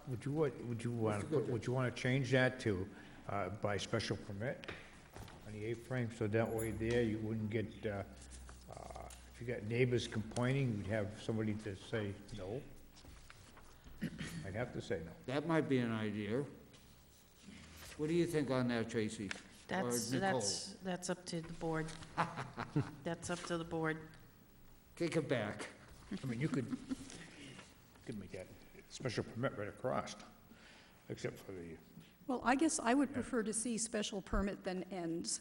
Would you want to change that to by special permit on the A-frame, so that way there you wouldn't get, if you got neighbors complaining, you'd have somebody to say no? I'd have to say no. That might be an idea. What do you think on that, Tracy? Or Nicole? That's up to the board. That's up to the board. Kick it back. I mean, you could make that special permit right across, except for the, Well, I guess I would prefer to see special permit than ends,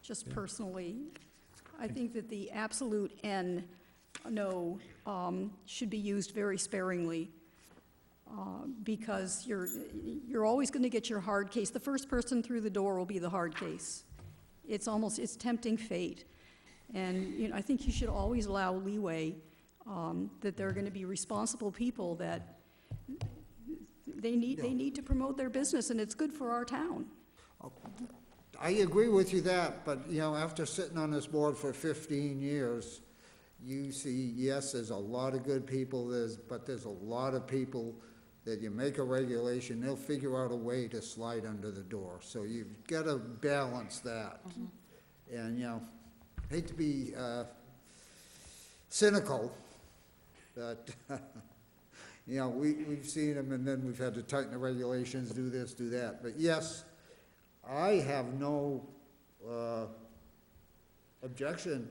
just personally. I think that the absolute N, no, should be used very sparingly. because you're always going to get your hard case. The first person through the door will be the hard case. It's tempting fate. And, I think you should always allow leeway, that there are going to be responsible people that they need to promote their business, and it's good for our town. I agree with you that, but, after sitting on this board for 15 years, you see, yes, there's a lot of good people, but there's a lot of people that you make a regulation, they'll figure out a way to slide under the door. So you've got to balance that. And, hate to be cynical, but, we've seen them, and then we've had to tighten the regulations, do this, do that. But yes, I have no objection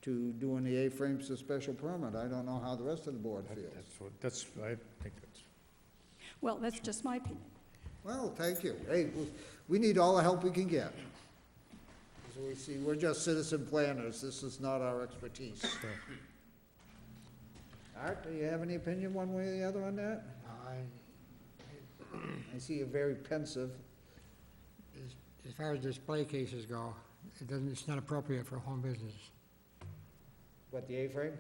to doing the A-frames to special permit. I don't know how the rest of the board feels. I think that's, Well, that's just my opinion. Well, thank you. Hey, we need all the help we can get. As we see, we're just citizen planners. This is not our expertise. Art, do you have any opinion one way or the other on that? I see you're very pensive. As far as display cases go, it's not appropriate for a home business. What, the A-frame?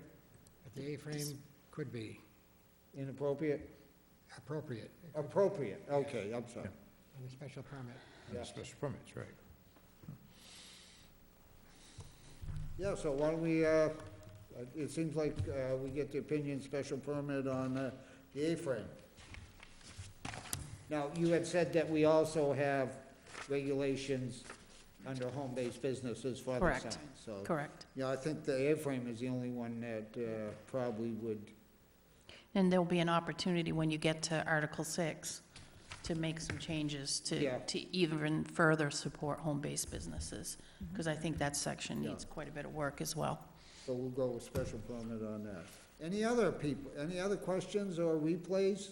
But the A-frame could be Inappropriate? appropriate Appropriate, okay, I'm sorry. on a special permit. Yeah. special permits, right. Yeah, so why don't we, it seems like we get the opinion special permit on the A-frame. Now, you had said that we also have regulations under home-based businesses for the Correct. signs, so. Correct. Yeah, I think the A-frame is the only one that probably would, And there'll be an opportunity when you get to Article 6 to make some changes Yeah. to even further support home-based businesses, because I think that section needs quite a bit of work as well. so we'll go with special permit on that. Any other people, any other questions or replays?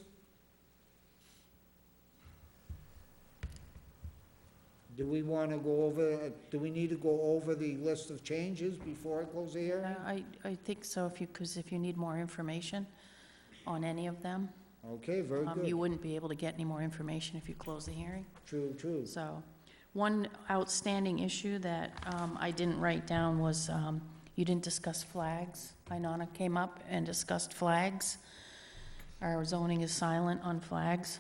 Do we want to go over, do we need to go over the list of changes before I close the hearing? I think so, because if you need more information on any of them, Okay, very you good. wouldn't be able to get any more information if you close the hearing. True, true. So, one outstanding issue that I didn't write down was, you didn't discuss flags. Inanna came up and discussed flags. Our zoning is silent on flags,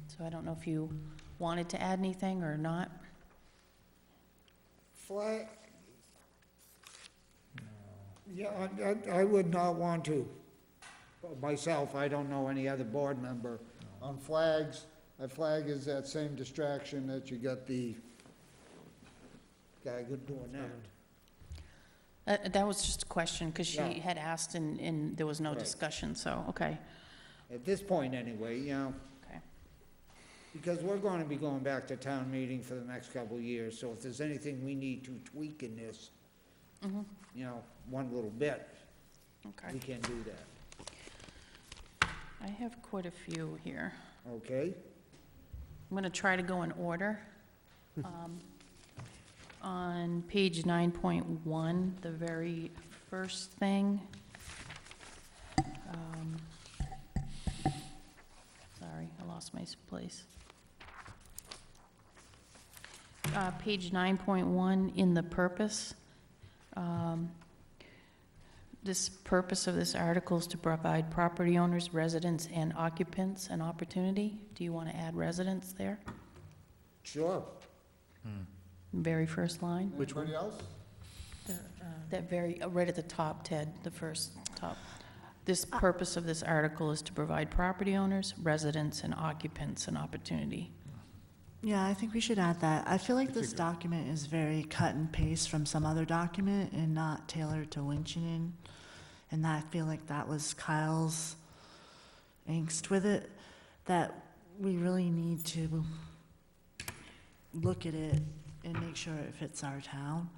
so I don't know if you wanted to add anything or not. Flag? Yeah, I would not want to. Myself, I don't know any other board member. On flags, a flag is that same distraction that you got the guy good doing that. That was just a question, because she Yeah. had asked and there was no Right. discussion, so, okay. At this point, anyway, Okay. because we're going to be going back to town meeting for the next couple of years, so if there's anything we need to tweak in this, one little bit, Okay. we can do that. I have quite a few here. Okay? I'm going to try to go in order. On page 9.1, the very first thing. Sorry, I lost my place. Page 9.1, in the purpose. This purpose of this article is to provide property owners, residents, and occupants an opportunity. Do you want to add residents there? Sure. Very first line? Anybody else? That very, right at the top, Ted, the first top. This purpose of this article is to provide property owners, residents, and occupants an opportunity. Yeah, I think we should add that. I feel like this document is very cut and paste from some other document and not tailored to Winchendon. And I feel like that was Kyle's angst with it, that we really need to look at it and make sure it fits our town.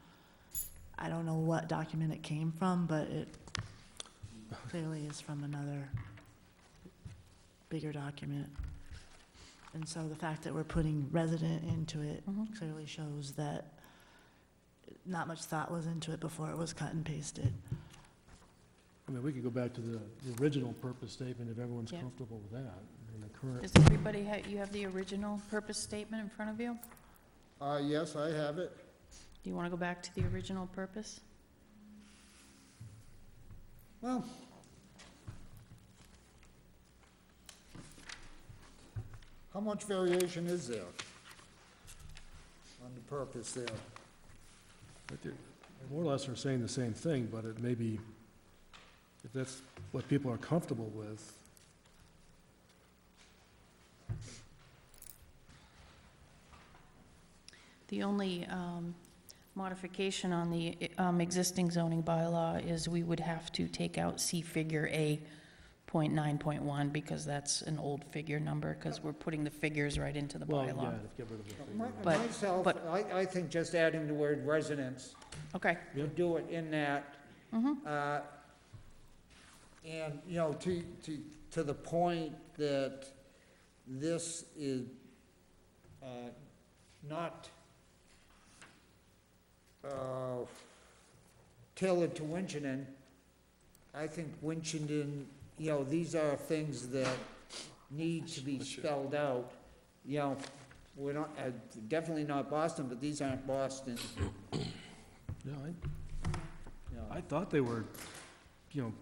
I don't know what document it came from, but it clearly is from another bigger document. And so the fact that we're putting resident into it clearly shows that not much thought was into it before it was cut and pasted. I mean, we could go back to the original purpose statement if everyone's Yeah. comfortable with that. current. Does everybody you have the original purpose statement in front of you? Yes, I have it. Do you want to go back to the original purpose? Well, how much variation is there on the purpose there? But they're more or less are saying the same thing, but it may be, if that's what people are comfortable with. The only modification on the existing zoning bylaw is we would have to take out C figure A .9.1 because that's an old figure number, because we're putting the figures right into the Well, bylaw. yeah, get rid of the figure. But- Myself, but- I think just adding the word residence, Okay. do it in that. Mm-hmm. And, you know, to the point that this is not tailored to Winchendon, I think Winchendon, you know, these are things that need to be spelled out. You know, we're not, definitely not Boston, but these aren't Boston. Yeah, you know. I thought they were, you know,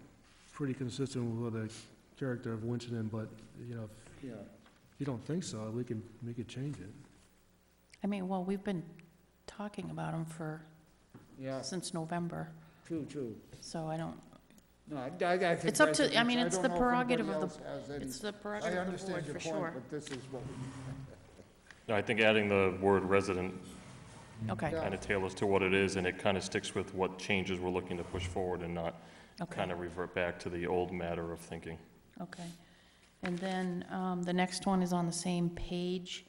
pretty consistent with the character of Winchendon, but, you know, Yeah. if you don't think so, we could change it. I mean, well, we've been talking about them Yeah, since November, true. so I don't, No, I think. it's up to, I residents- mean, it's don't the know if prerogative anybody of the, else has any- it's the I prerogative of the understand board your for point, sure. but this is what we. No, I think adding the word resident Okay, Yeah. kind of tailors to what it is, and it kind of sticks with what changes we're looking to push forward and not okay. kind of revert back to the old matter of thinking. Okay. And then the next one is on the same page.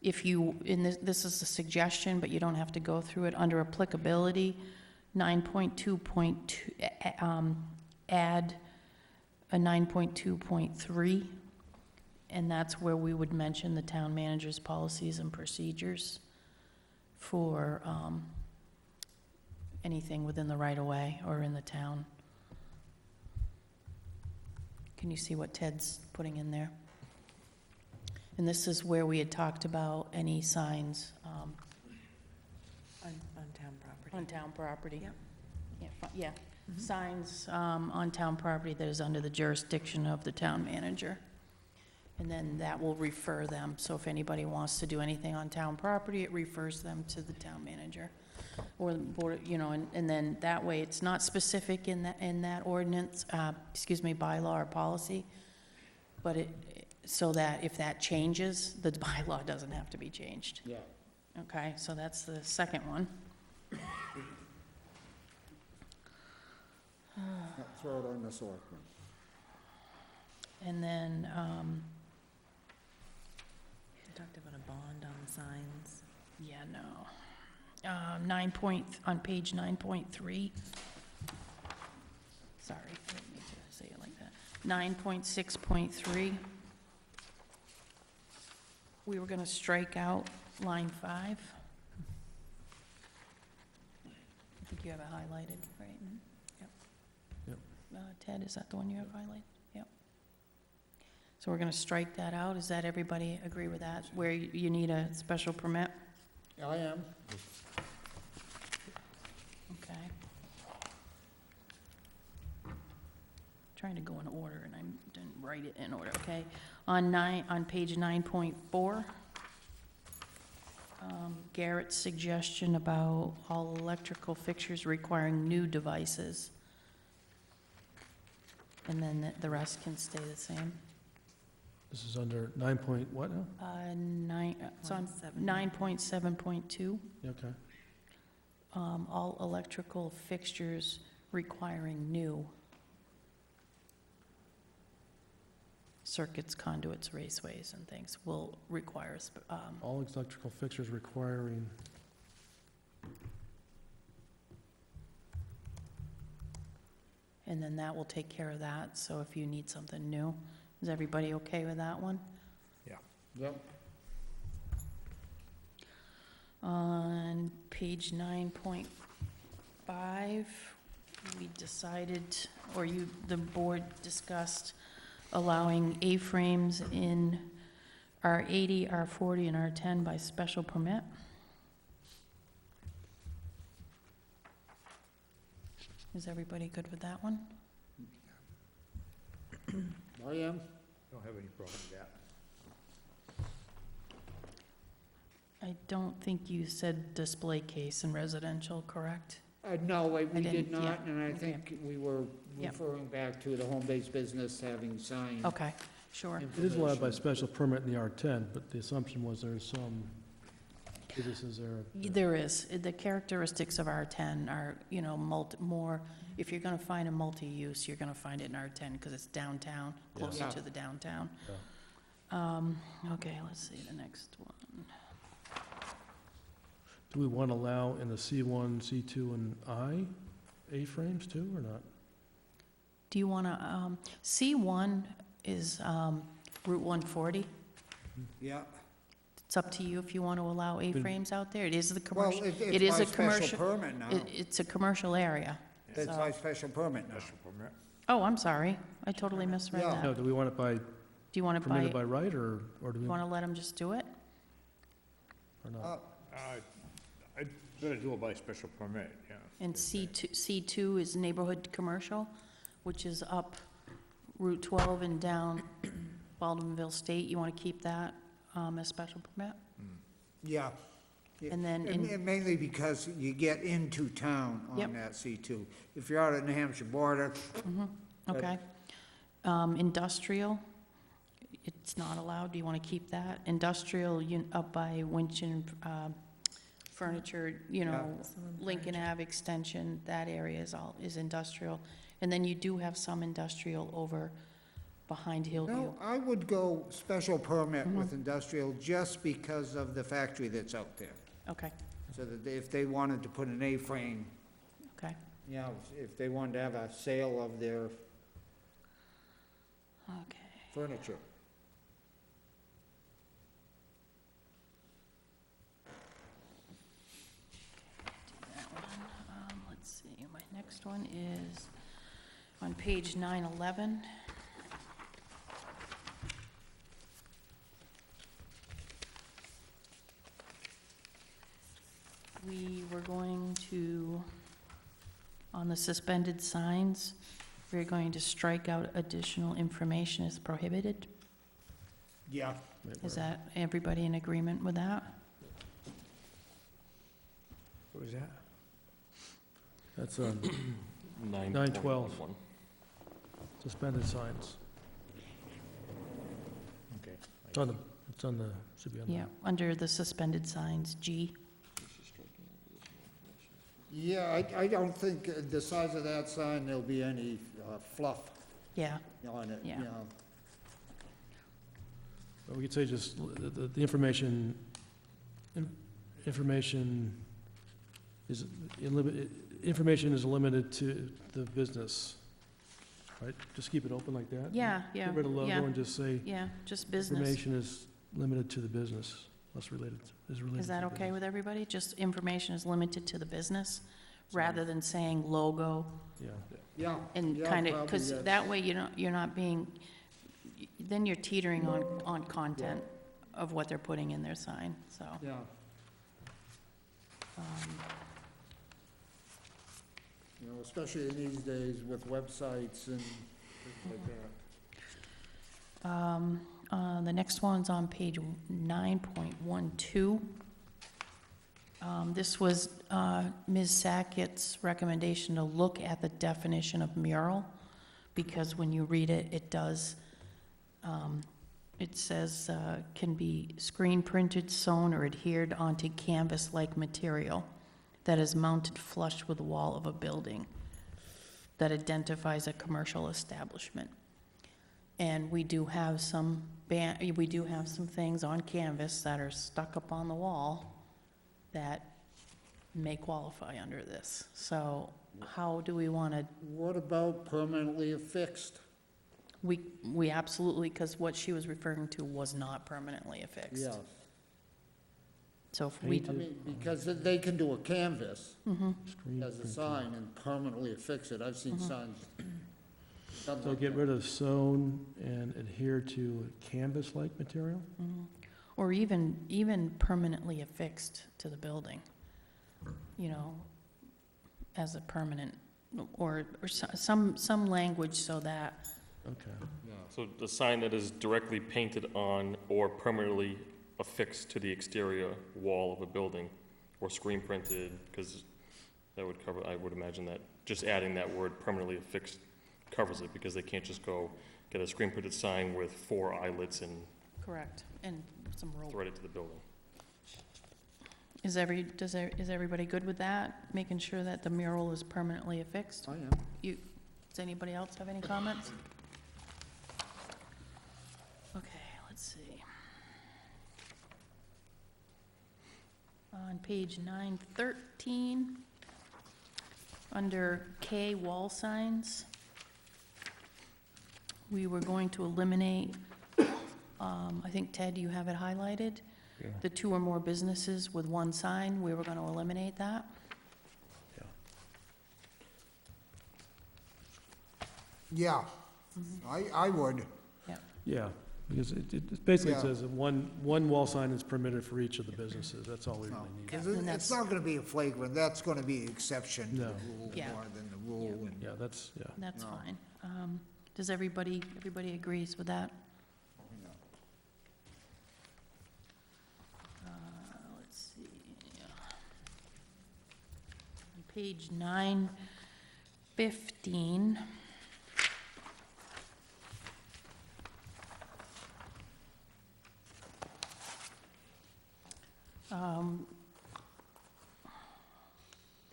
If you, this is a suggestion, but you don't have to go through it, under applicability, 9.2.2, add a 9.2.3, and that's where we would mention the town manager's policies and procedures for anything within the right-of-way or in the town. Can you see what Ted's putting in there? And this is where we had talked about any signs On town property. on town property. Yep. Yeah, signs on town property that is under the jurisdiction of the town manager. And then that will refer them, so if anybody wants to do anything on town property, it refers them to the town manager. Or the board, you know, and then that way, it's not specific in that ordinance, bylaw or policy, but so that if that changes, the bylaw doesn't have to be changed. Yeah. Okay, so that's the second one. Throw it on the selectmen. And then, We talked about a bond on the signs. yeah, no. On page 9.3. Sorry, I didn't mean to say it like that. 9.6.3. We were gonna strike out line 5. I think you have it highlighted, right? Yep. Yep. Ted, is that the one you have highlighted? Yep. So we're gonna strike that out. Does that, everybody agree with that? Where you need a special permit? I am. Okay. Trying to go in order, and I didn't write it in order, okay? On page 9.4, Garrett's suggestion about all electrical fixtures requiring new devices. And then the rest can stay the same. This is under 9 point what now? It's on 9.7.2. Okay. All electrical fixtures requiring new circuits, conduits, raceways, and things will require, All electrical fixtures requiring, and then that will take care of that, so if you need something new. Is everybody okay with that one? Yep. On page 9.5, we decided, or the board discussed allowing A-frames in R80, R40, and R10 by special permit. Is everybody good with that one? I am. Don't have any problem with that. I don't think you said display case in residential, correct? No, we did didn't, not, yeah, and I okay. think we were Yep. referring back to the home-based business having signs. Okay, sure. It is allowed by special permit in the R10, but the assumption was there's some businesses there. There is. The characteristics of R10 are, you know, more, if you're gonna find a multi-use, you're gonna find it in R10, because it's downtown, closer Yeah. to the downtown. Okay, let's see the next one. Do we want to allow in the C1, C2, and I, A-frames too, or not? Do you wanna, C1 is Route 140. Yeah. It's up to you if you want to allow A-frames out there. It is the Well, commercial, it's it is by a commercial. special permit now. It's a commercial area. It's so- by special permit now. Special permit. Oh, I'm sorry. I totally misread Yeah. that. No, do we want it by, Do you want to permitted buy, by right, or do we, you want to let them just do it? or not? I'd better do it by special permit, yeah. And C2 is neighborhood commercial, which is up Route 12 and down Baldwinville State. You want to keep that as special permit? Yeah. And then And mainly because you get into town Yep. on that C2. If you're out at New Hampshire border, Okay. Industrial, it's not allowed. Do you want to keep that? Industrial, up by Winchton Furniture, you know, Lincoln Ave Extension, that area is industrial. And then you do have some industrial over behind Hillview. no, I would go special permit with industrial just because of the factory that's out there. Okay, So that if they wanted to put an A-frame, okay. you know, if they wanted to have a sale of their Okay. furniture. That one. Let's see, my next one is on page 911. We were going to, on the suspended signs, we're going to strike out additional information is prohibited. Yeah. Is that, everybody in agreement with that? What was that? That's 9:12. 912. Suspended signs. Okay. It's on the, should be on the. Yeah, under the suspended signs, G. Yeah, I don't think the size of that sign, there'll be any fluff Yeah, on it, you Yeah. know. Well, we could say just the information, information is limited to the business, right? Just keep it open like that? yeah, yeah. Get rid of logo yeah, and just say, Yeah, just business. information is limited to the business, is related Is to that the okay business. with everybody? Just information is limited to the business, rather than saying logo, Yeah. Yeah. and yeah, kind of, probably because that's- that way you're not being, then you're teetering on content of what they're putting in their sign, so. Yeah. You know, especially in these days with websites and things like that. The next one's on page 9.12. This was Ms. Sackett's recommendation to look at the definition of mural, because when you read it, it does, it says, can be screen printed, sewn, or adhered onto canvas-like material that is mounted flush with the wall of a building that identifies a commercial establishment. And we do have some things on canvas that are stuck up on the wall that may qualify under this. So how do we want to, What about permanently affixed? we absolutely, because what she was referring to was not permanently affixed. Yeah, So if we, I mean, because they can do a canvas Mhm. Screen as a printing. sign and permanently affix it. I've seen signs So get rid of sewn and adhere to canvas-like material? Or even permanently affixed to the building, you know, as a permanent, or some language so that, Okay. So the sign that is directly painted on or permanently affixed to the exterior wall of a building, or screen printed, because that would cover, I would imagine that, just adding that word permanently affixed covers it, because they can't just go get a screen printed sign with 4 eyelets and correct, and some roll. thread it to the building. Is everybody good with that? Making sure that the mural is permanently affixed? I am. Does anybody else have any comments? Okay, let's see. On page 913, under K wall signs, we were going to eliminate, I think, Ted, you have it highlighted? Yeah. The 2 or more businesses with 1 sign, we were going to eliminate that. Yeah, I would. Yeah, because it basically Yeah. says that one wall sign is permitted for each of the businesses. That's all we really need. Because and it's that's- not gonna be a flagrant, that's gonna be exception to the No. rule Yeah. more than the rule. And Yeah, that's, yeah. That's No. fine. Does everybody agrees with that? Let's see. On page 915.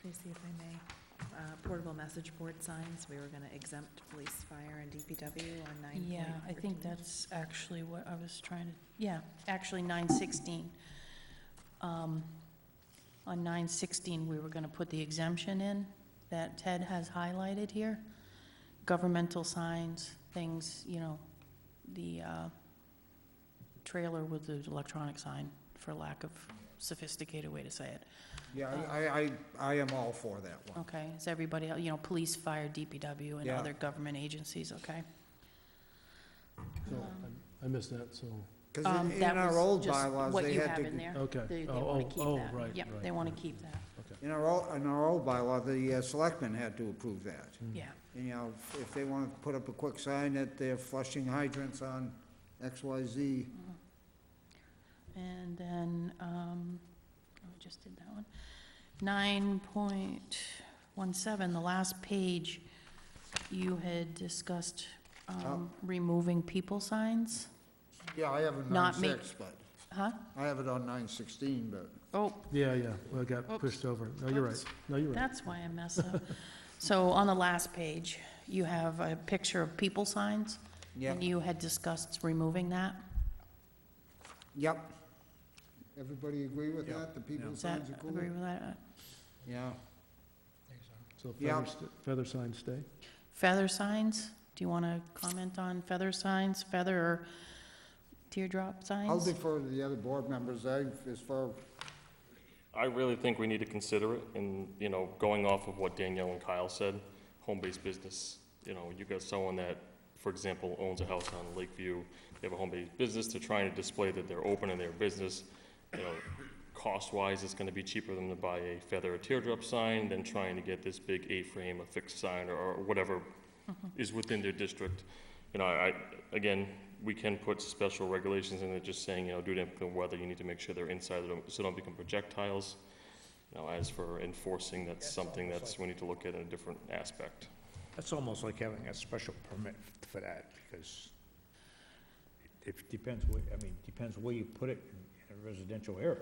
Tracy, if I may, portable message board signs, we were gonna exempt police, fire, and DPW on 9. Yeah, I think that's actually what I was trying to, yeah, actually 916. On 916, we were gonna put the exemption in that Ted has highlighted here. Governmental signs, things, you know, the trailer with the electronic sign, for lack of sophisticated way to say it. Yeah, I am all for that one. Okay, is everybody, you know, police, fire, DPW, and Yeah. other government agencies, okay? So, I missed that, so, Because in That our was old just bylaws, what they you had have in to, there. Okay. They Oh, want oh, to keep oh, that. right, Yep, right, they want right. to keep that, in our old bylaw, the selectmen had to approve that. yeah. And, you know, if they want to put up a quick sign that they're flushing hydrants on XYZ, And then, I just did that one. 9.17, the last page, you had discussed removing people signs? yeah, I have it on Not make- 9.6, but, Huh? I have it on 9.16, but. Oh, yeah, well, it got Oops. pushed over. No, you're right. Oops. No, you're right. that's why I messed up. So on the last page, you have a picture of people signs? Yeah. And you had discussed removing that? Yep. Everybody agree with that? The people Does that signs are cool? agree with that? Yeah. So Yeah. feather signs stay? Feather signs? Do you want to comment on feather signs, feather or teardrop signs? I'll defer to the other board members, as far, I really think we need to consider it, and, you know, going off of what Danielle and Kyle said, home-based business. You know, you got someone that, for example, owns a house on Lakeview, they have a home-based business, they're trying to display that they're open in their business. You know, cost-wise, it's gonna be cheaper than to buy a feather or teardrop sign than trying to get this big A-frame, a fixed sign, or whatever is within their district. You know, again, we can put special regulations in it, just saying, you know, due to inclement weather, you need to make sure they're inside, so they don't become projectiles. You know, as for enforcing, that's something we need to look at in a different aspect. That's almost like having a special permit for that, because it depends depends where you put it in a residential area,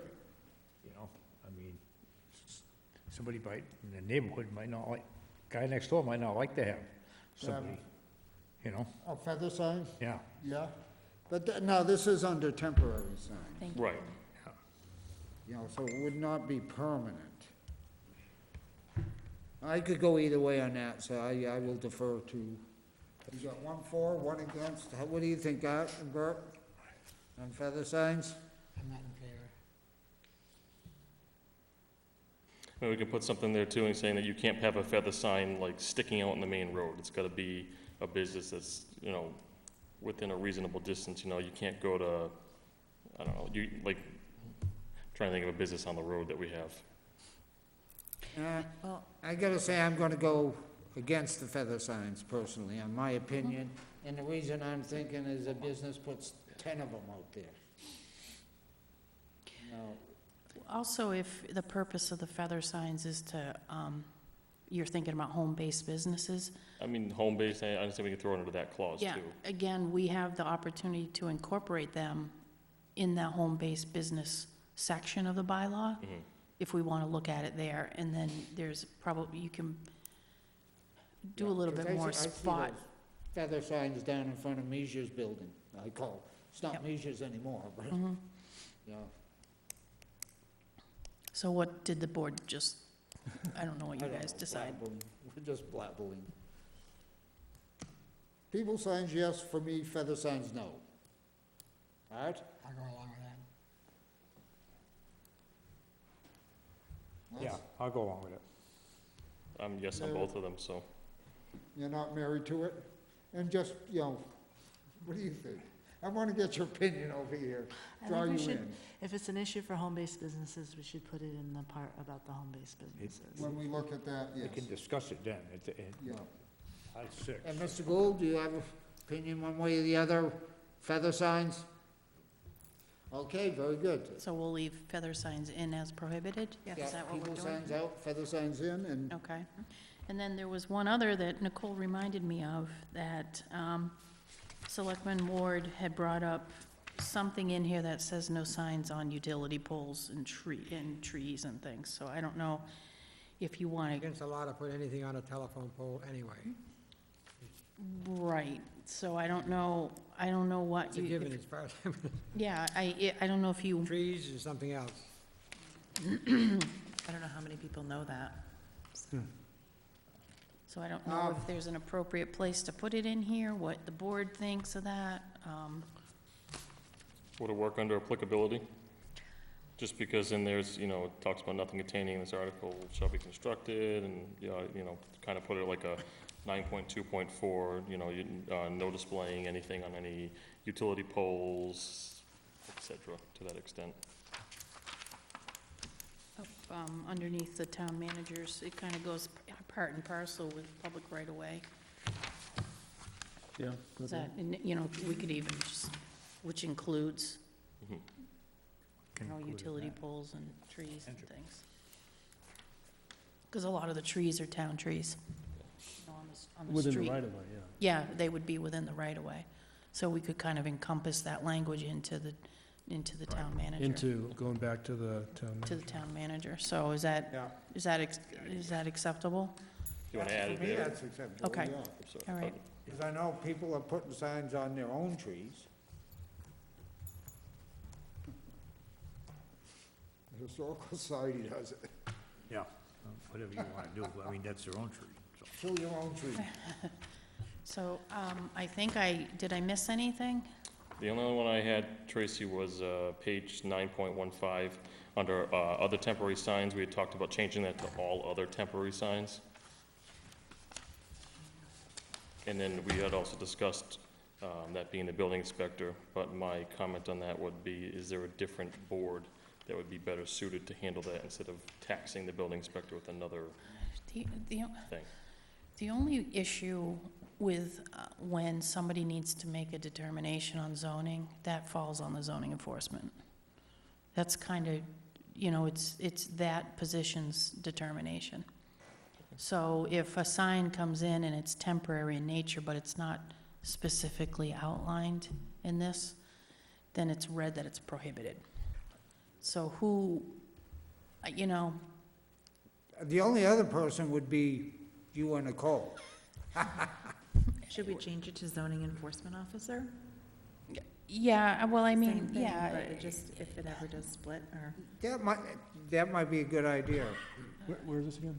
you know? I mean, somebody in the neighborhood might not like, guy next door might not like to have somebody, you know? oh, feather sign? Yeah. Yeah. But, no, this is under temporary sign, Thank you. Right. you know, so it would not be permanent. I could go either way on that, so I will defer to, you got 1 for, 1 against, what do you think, Art and Bert? On feather signs? I'm not in favor. And we can put something there too, and saying that you can't have a feather sign like sticking out in the main road. It's gotta be a business that's, you know, within a reasonable distance, you know, you can't go to, I don't know, you, like, trying to think of a business on the road that we have. I gotta say, I'm gonna go against the feather signs personally, in my opinion. And the reason I'm thinking is a business puts 10 of them out there. Now, Also, if the purpose of the feather signs is to, you're thinking about home-based businesses, I mean, home-based, I understand we can throw it into that clause too. yeah, again, we have the opportunity to incorporate them in that home-based business section of the bylaw, Mhm. if we want to look at it there, and then there's probably, you can do a little 'cause bit more I see spot. those feather signs down in front of Mesia's building, I call, it's not Yep. Mesia's anymore, but, Mhm. yeah. So what did the board just, I don't know what you I don't guys know, decide. blabbling. We're just blabbling. People signs, yes, for me, feather signs, no. Art? I'll go along with that. Yeah, I'll go along with it. I'm yes on No. both of them, so. You're not married to it? And just, you know, what do you think? I want to get your opinion over here, I draw think you we should, in. if it's an issue for home-based businesses, we should put it in the part about the home-based businesses. When we look at that, We yes. can discuss it then, Yeah. at 6. And Mr. Gould, do you have an opinion one way or the other? Feather signs? Okay, very good. So we'll leave feather signs in as prohibited? Yeah, Is that what we're people doing? signs out, feather signs in, and Okay. And then there was one other that Nicole reminded me of, that Selectman Ward had brought up something in here that says no signs on utility poles and trees and things. So I don't know if you want to, Against the law to put anything on a telephone pole anyway. right. So I don't know what It's a you, given as far as, yeah, I don't know if you, trees or something else. I don't know how many people know that. so I don't know if there's an appropriate place to put it in here, what the board thinks of that. Would it work under applicability? Just because in there's, you know, it talks about nothing containing in this article shall be constructed, and, you know, kind of put it like a 9.2.4, you know, no displaying anything on any utility poles, et cetera, to that extent. Underneath the town managers, it kind of goes part and parcel with public right-of-way. Yeah. Is that, and, you know, we could even just, which includes, Mhm. you know, utility poles and trees and things. Because a lot of the trees are town trees, you know, on the Within street. the right of way, yeah. Yeah, they would be within the right-of-way. So we could kind of encompass that language into the town manager. Into, going back to the town To the manager. town manager. So is that, yeah. is that acceptable? You want to add it For me, there? that's acceptable, Okay. yeah. So- All right. Because I know people are putting signs on their own trees. The Historical Society does it. Yeah, whatever you want to do, I mean, that's their own tree, so. Kill your own tree. So, I think did I miss anything? The only one I had, Tracy, was page 9.15. Under other temporary signs, we had talked about changing that to all other temporary signs. And then we had also discussed that being the building inspector, but my comment on that would be, is there a different board that would be better suited to handle that instead of taxing the building inspector with another The thing? the only issue with when somebody needs to make a determination on zoning, that falls on the zoning enforcement. That's kind of, you know, it's that position's determination. So if a sign comes in and it's temporary in nature, but it's not specifically outlined in this, then it's read that it's prohibited. So who, you know, The only other person would be you and Nicole. Should we change it to zoning enforcement officer? yeah, well, I mean, Same thing, yeah. but it just, if it ever does split, or, That might be a good idea. Where is this again?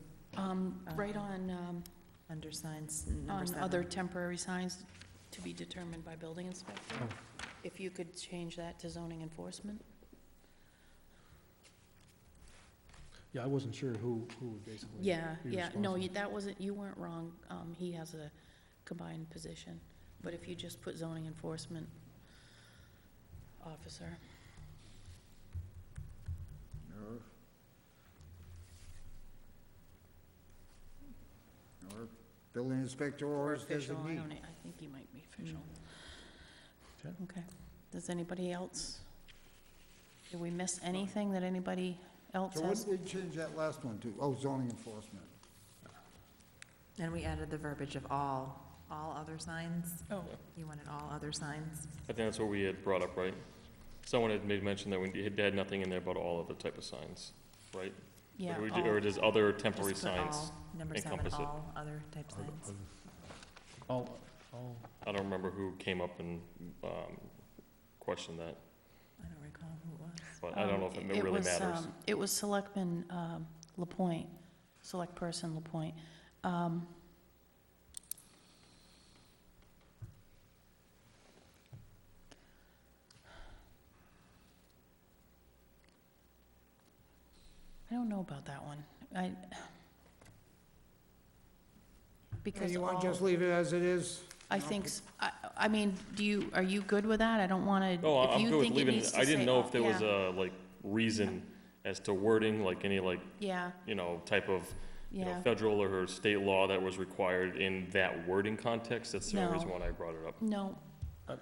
Right on, under signs, number on 7. other temporary signs to be determined by building inspector. Oh. If you could change that to zoning enforcement. Yeah, I wasn't sure who would basically. Yeah, be yeah, no, responsible. that wasn't, you weren't wrong. He has combined position. But if you just put zoning enforcement officer, or building inspector or or his official, I designee. don't, I think he might be official. Okay, does anybody else? Did we miss anything that anybody else So what has? did we change that last one to? Oh, zoning enforcement. And we added the verbiage of all other signs. Oh, You wanted all other signs? I think that's what we had brought up, right? Someone had made mention that we had nothing in there about all other type of signs, right? yeah. Or does other temporary Just put signs all, number 7, encompass it? all other type signs. I don't remember who came up and questioned that, I don't recall who it was. but I don't know if it really was, matters. It was Selectman Lapointe, Select Person Lapointe. I don't know about that one. Because And you want to all- just leave it as it is? I think, I mean, are you good with that? I don't want to, Oh, if I'm you good with think it leaving needs it. to I didn't say know all- if there was yeah, a, like, reason as to wording, like any, like, Yeah, type of, yeah. federal or state law that was required in that wording context. That's the only No. reason why I brought it up. No,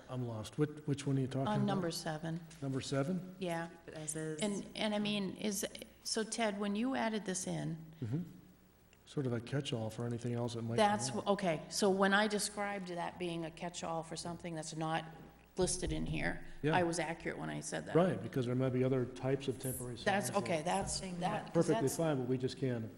I'm lost. Which one are you talking about? on number 7, Number 7? yeah. As is. And I mean, so Ted, when you added this in, Sort of a catch-all for anything else that might come that's, up. okay, so when I described that being a catch-all for something that's not listed in here, Yeah. I was accurate when I said that. Right, because there might be other types of temporary signs. That's, that- okay, that's, that, 'cause Perfectly that's, fine, but we just can't,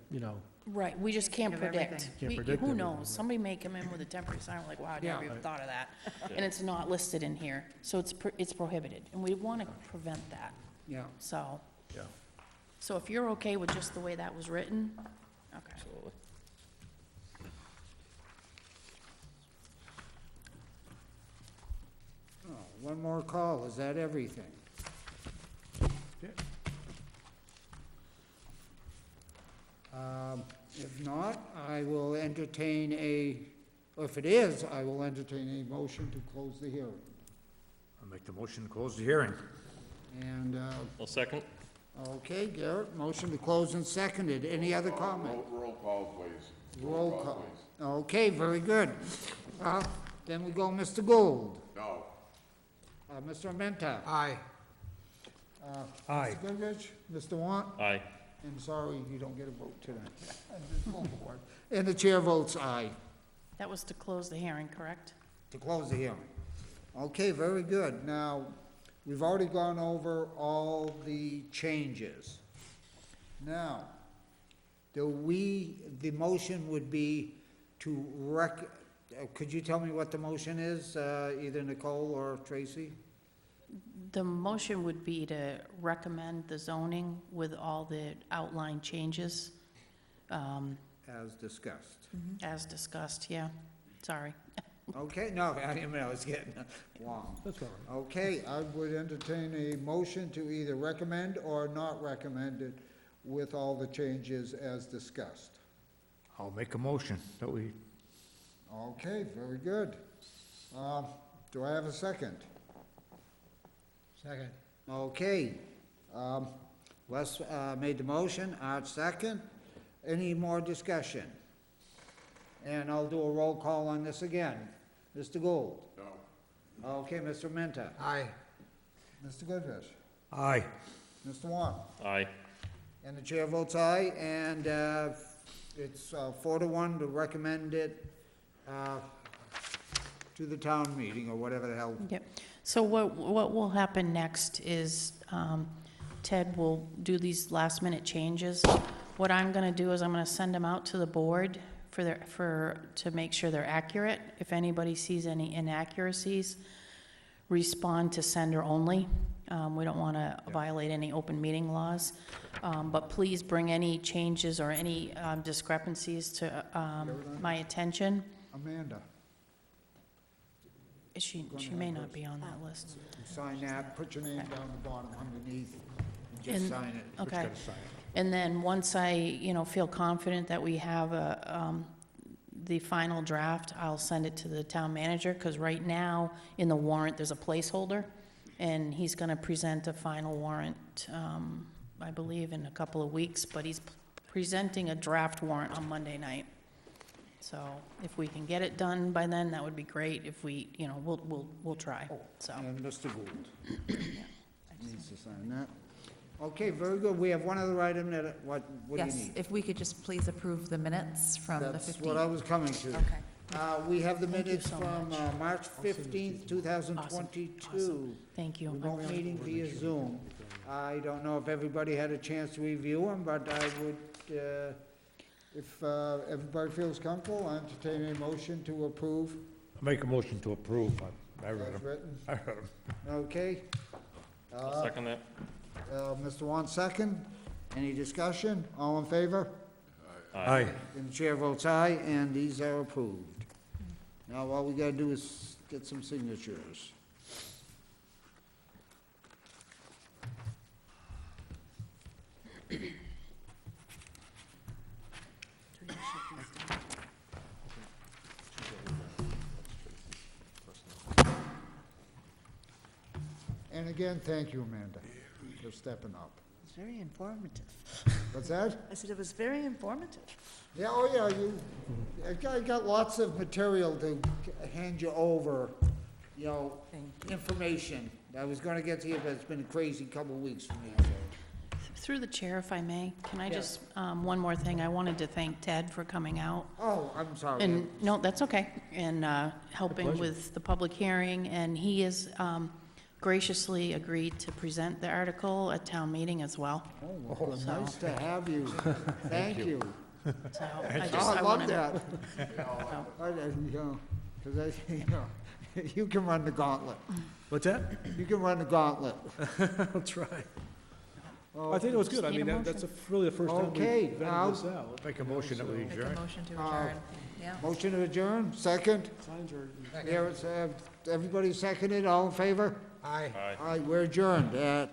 right, we just can't Think of everything. predict. Can't We- predict Who everything, knows? Somebody may come in with a temporary sign, we're like, wow, I Yeah. never even thought of that. And it's not listed in here, so it's prohibited, and we want to prevent that, Yeah. so. Yeah. So if you're okay with just the way that was written, okay. Absolutely. Oh, one more call, is that everything? If not, I will entertain or if it is, I will entertain a motion to close the hearing. I'll make the motion to close the hearing. And, I'll second. okay, Garrett, motion to close and seconded. Any other comment? Roll call, please. Roll call. Okay, very good. Then we go Mr. Gould. No. Mr. Menta. Aye. Aye. Mr. Goodrich. Mr. Want. Aye. And sorry, you don't get a vote tonight. And the chair votes aye That was to close the hearing, correct? to close the hearing. Okay, very good. Now, we've already gone over all the changes. Now, the motion would be to could you tell me what the motion is, either Nicole or Tracy? The motion would be to recommend the zoning with all the outlined changes, As discussed. as discussed, yeah. Sorry. Okay, no, I didn't know, I was getting long. That's all right. Okay, I would entertain a motion to either recommend or not recommend it with all the changes as discussed. I'll make a motion that we, Okay, very good. Do I have a second? Second. Okay, Les made the motion, Art second. Any more discussion? And I'll do a roll call on this again. Mr. Gould? No. Okay, Mr. Menta? Aye. Mr. Goodrich? aye. Mr. Wong? Aye. And the chair votes aye, and it's 4-1 to recommend it to the town meeting, or whatever the hell. Yep. So what will happen next is Ted will do these last-minute changes. What I'm gonna do is I'm gonna send them out to the board to make sure they're accurate. If anybody sees any inaccuracies, respond to sender only. We don't wanna violate any open meeting laws. But please bring any changes or any discrepancies to my attention. Amanda, She may not be on that list. sign that, put your name down the bottom underneath, and just And- sign it. Okay. And then once I, feel confident that we have the final draft, I'll send it to the town manager, because right now, in the warrant, there's a placeholder, and he's gonna present a final warrant, I believe, in a couple of weeks, but he's presenting a draft warrant on Monday night. So if we can get it done by then, that would be great. If we, you know, we'll try, so. And Mr. Gould needs to sign that. Okay, very good. We have one other item that, what do you Yes, need? if we could just please approve the minutes from the 15th. That's what I was coming to. Okay. We have the Thank you minutes so from much. March 15th, 2022. Awesome. Thank you. I Remote really- meeting via Zoom. I don't know if everybody had a chance to review them, but I would, if everybody feels comfortable, I entertain a motion to approve Make a motion to approve. I read as them. written. I read them. Okay. I'll second that. Mr. Wan, second. Any discussion? All in favor? Aye. And the chair votes aye, and these are approved. Now, all we gotta do is get some signatures. And again, thank you, Amanda, for stepping up. It's very informative. What's that? I said it was very informative. Yeah, oh yeah, I got lots of material to hand you over, you know, information. I was gonna get to you, but it's been a crazy couple of weeks for me, so. Through the chair, if I may, can I just, one more thing, I wanted to thank Ted for coming out. Oh, I'm sorry. And, no, that's okay, and helping with the public hearing, and he has graciously agreed to present the article at town meeting as well. Oh, well, nice to have you. Thank you. So Oh, I I love wanted- that. You know, 'cause I, you know, you can run the gauntlet. What's that? You can run the gauntlet. I'll try. Oh, I think it was good. I Need a mean, that's really the first time Okay, we've now- vetted this out. Make a motion that we Make a adjourn. motion to adjourn. Yeah. Motion to adjourn, second. Signs are. Here, it's, everybody seconded, all in favor? Aye. Aye, we're adjourned at